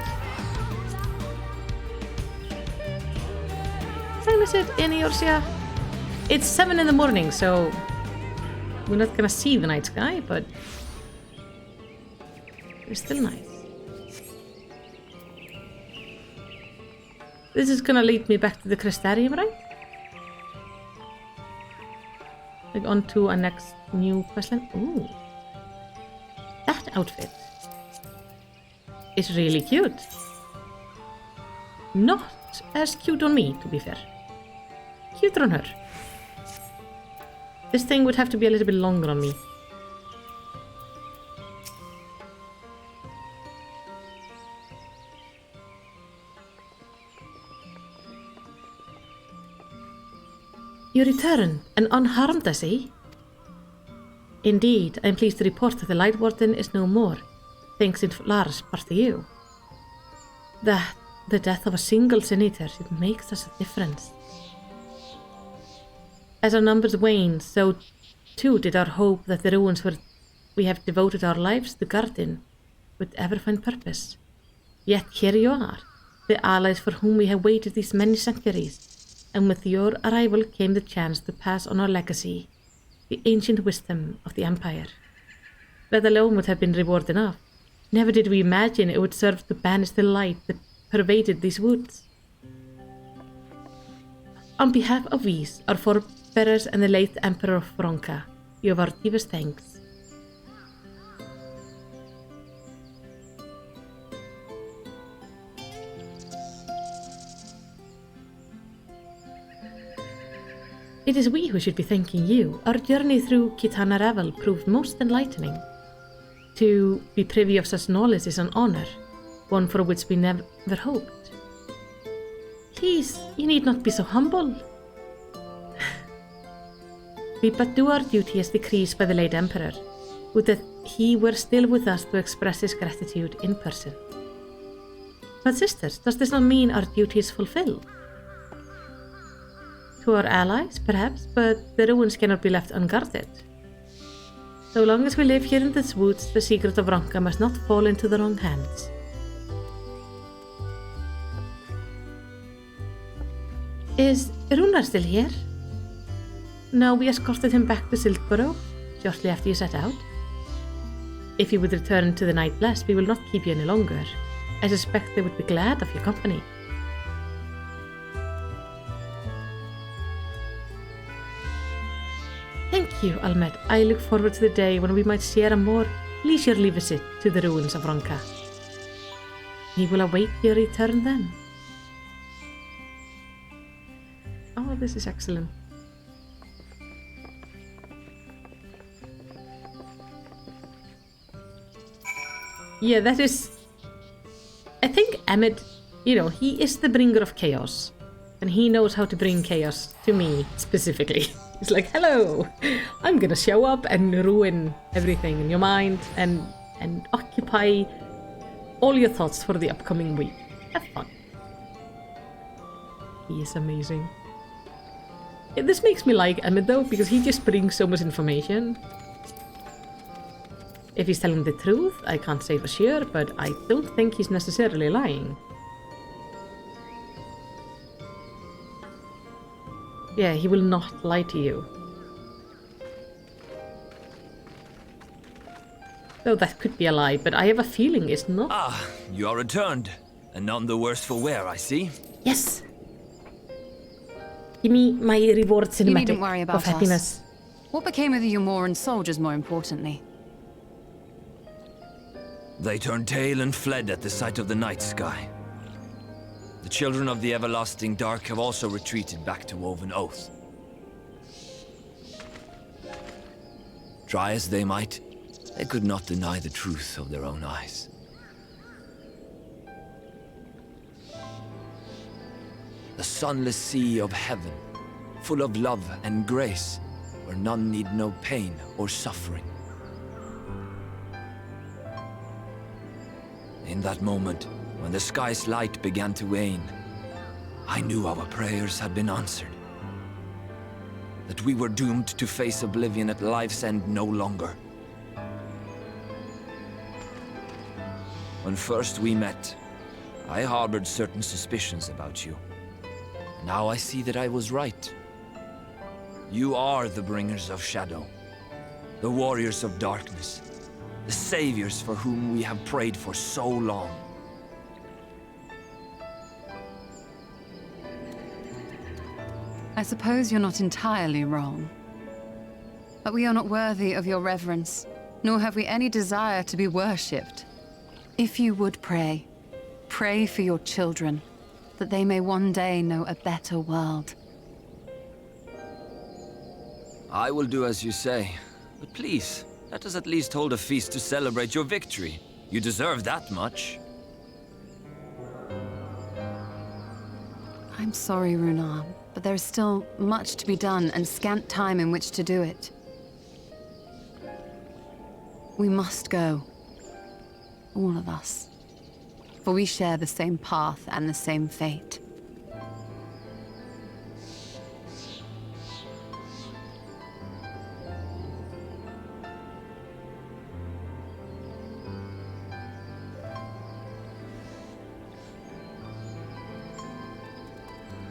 What time is it in Eorzea? It's 7 in the morning, so we're not gonna see the night sky, but it's still nice. This is gonna lead me back to the Crystarium, right? Like on to our next new questline. Ooh. That outfit is really cute. Not as cute on me, to be fair. Cuter on her. This thing would have to be a little bit longer on me. You return, and unharmed, I see. Indeed, I am pleased to report that the Light Warden is no more, thanks in large part to you. That the death of a single Sin-Eater, it makes us a difference. As our numbers waned, so too did our hope that the ruins where we have devoted our lives to guarding would ever find purpose. Yet here you are, the allies for whom we have waited these many centuries, and with your arrival came the chance to pass on our legacy, the ancient wisdom of the Empire. That alone would have been reward enough. Never did we imagine it would serve to banish the light that pervaded these woods. On behalf of these, our forebears and the late Emperor of Bronca, you have our deepest thanks. It is we who should be thanking you. Our journey through Kitana Revel proved most enlightening. To be privy of such knowledge is an honor, one for which we never hoped. Please, you need not be so humble. We but do our duty as decreed by the late Emperor. Would that he were still with us to express his gratitude in person. But sisters, does this not mean our duty is fulfilled? To our allies, perhaps, but the ruins cannot be left unguarded. So long as we live here in these woods, the secret of Ronka must not fall into the wrong hands. Is Runar still here? No, we escorted him back to Siltborough shortly after you set out. If you would return to the Night Blast, we will not keep you any longer. I suspect they would be glad of your company. Thank you, Emet. I look forward to the day when we might share a more leisurely visit to the ruins of Ronka. We will await your return then. Oh, this is excellent. Yeah, that is... I think Emet, he is the bringer of chaos. And he knows how to bring chaos to me, specifically. He's like, hello, I'm gonna show up and ruin everything in your mind and occupy all your thoughts for the upcoming week. Have fun. He is amazing. Yeah, this makes me like Emet though, because he just brings so much information. If he's telling the truth, I can't say for sure, but I don't think he's necessarily lying. Yeah, he will not lie to you. Though that could be a lie, but I have a feeling it's not. Ah, you are returned. And none the worse for wear, I see. Yes! Give me my reward cinematic You needn't worry about of happiness. us. What became of the Umoran soldiers, more importantly? They turned tail and fled at the sight of the night sky. The children of the everlasting dark have also retreated back to Woven Oath. Try as they might, they could not deny the truth of their own eyes. The sunless sea of heaven, full of love and grace, where none need know pain or suffering. In that moment, when the sky's light began to wane, I knew our prayers had been answered. That we were doomed to face oblivion at life's end no longer. When first we met, I harbored certain suspicions about you. Now I see that I was right. You are the bringers of shadow, the warriors of darkness, the saviors for whom we have prayed for so long. I suppose you're not entirely wrong. But we are not worthy of your reverence, nor have we any desire to be worshipped. If you would pray, pray for your children, that they may one day know a better world. I will do as you say, but please, let us at least hold a feast to celebrate your victory. You deserve that much. I'm sorry, Runar, but there is still much to be done and scant time in which to do it. We must go. All of us. For we share the same path and the same fate.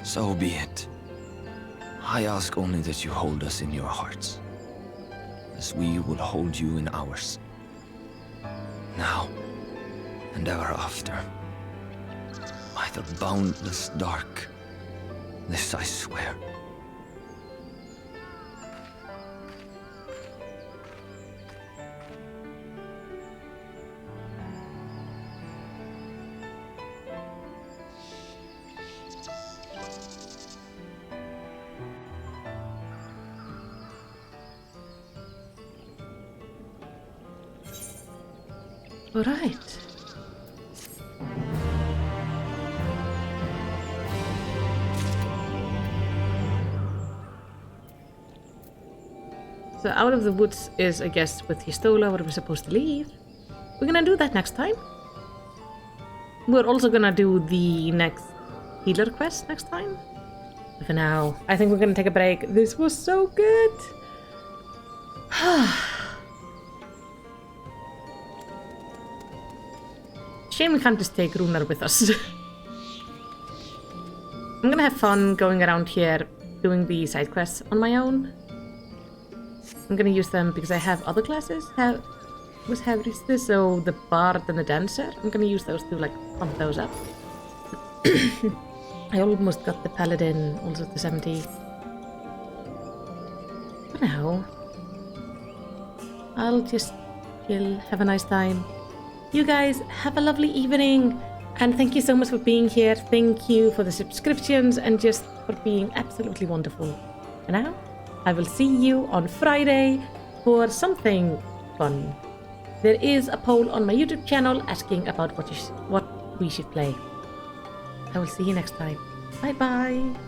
So be it. I ask only that you hold us in your hearts, as we will hold you in ours. Now, and ever after. By the boundless dark, this I swear. Alright. So out of the woods is, I guess, with Histola, where we're supposed to leave. We're gonna do that next time. We're also gonna do the next healer quest next time. But for now, I think we're gonna take a break. This was so good! Shame we can't just take Runar with us. I'm gonna have fun going around here doing the side quests on my own. I'm gonna use them because I have other classes. So the bard and the dancer. I'm gonna use those to like pump those up. I almost got the paladin also to 70. For now, I'll just chill, have a nice time. You guys have a lovely evening, and thank you so much for being here. Thank you for the subscriptions and just for being absolutely wonderful. For now, I will see you on Friday for something fun. There is a poll on my YouTube channel asking about what we should play. I will see you next time. Bye bye.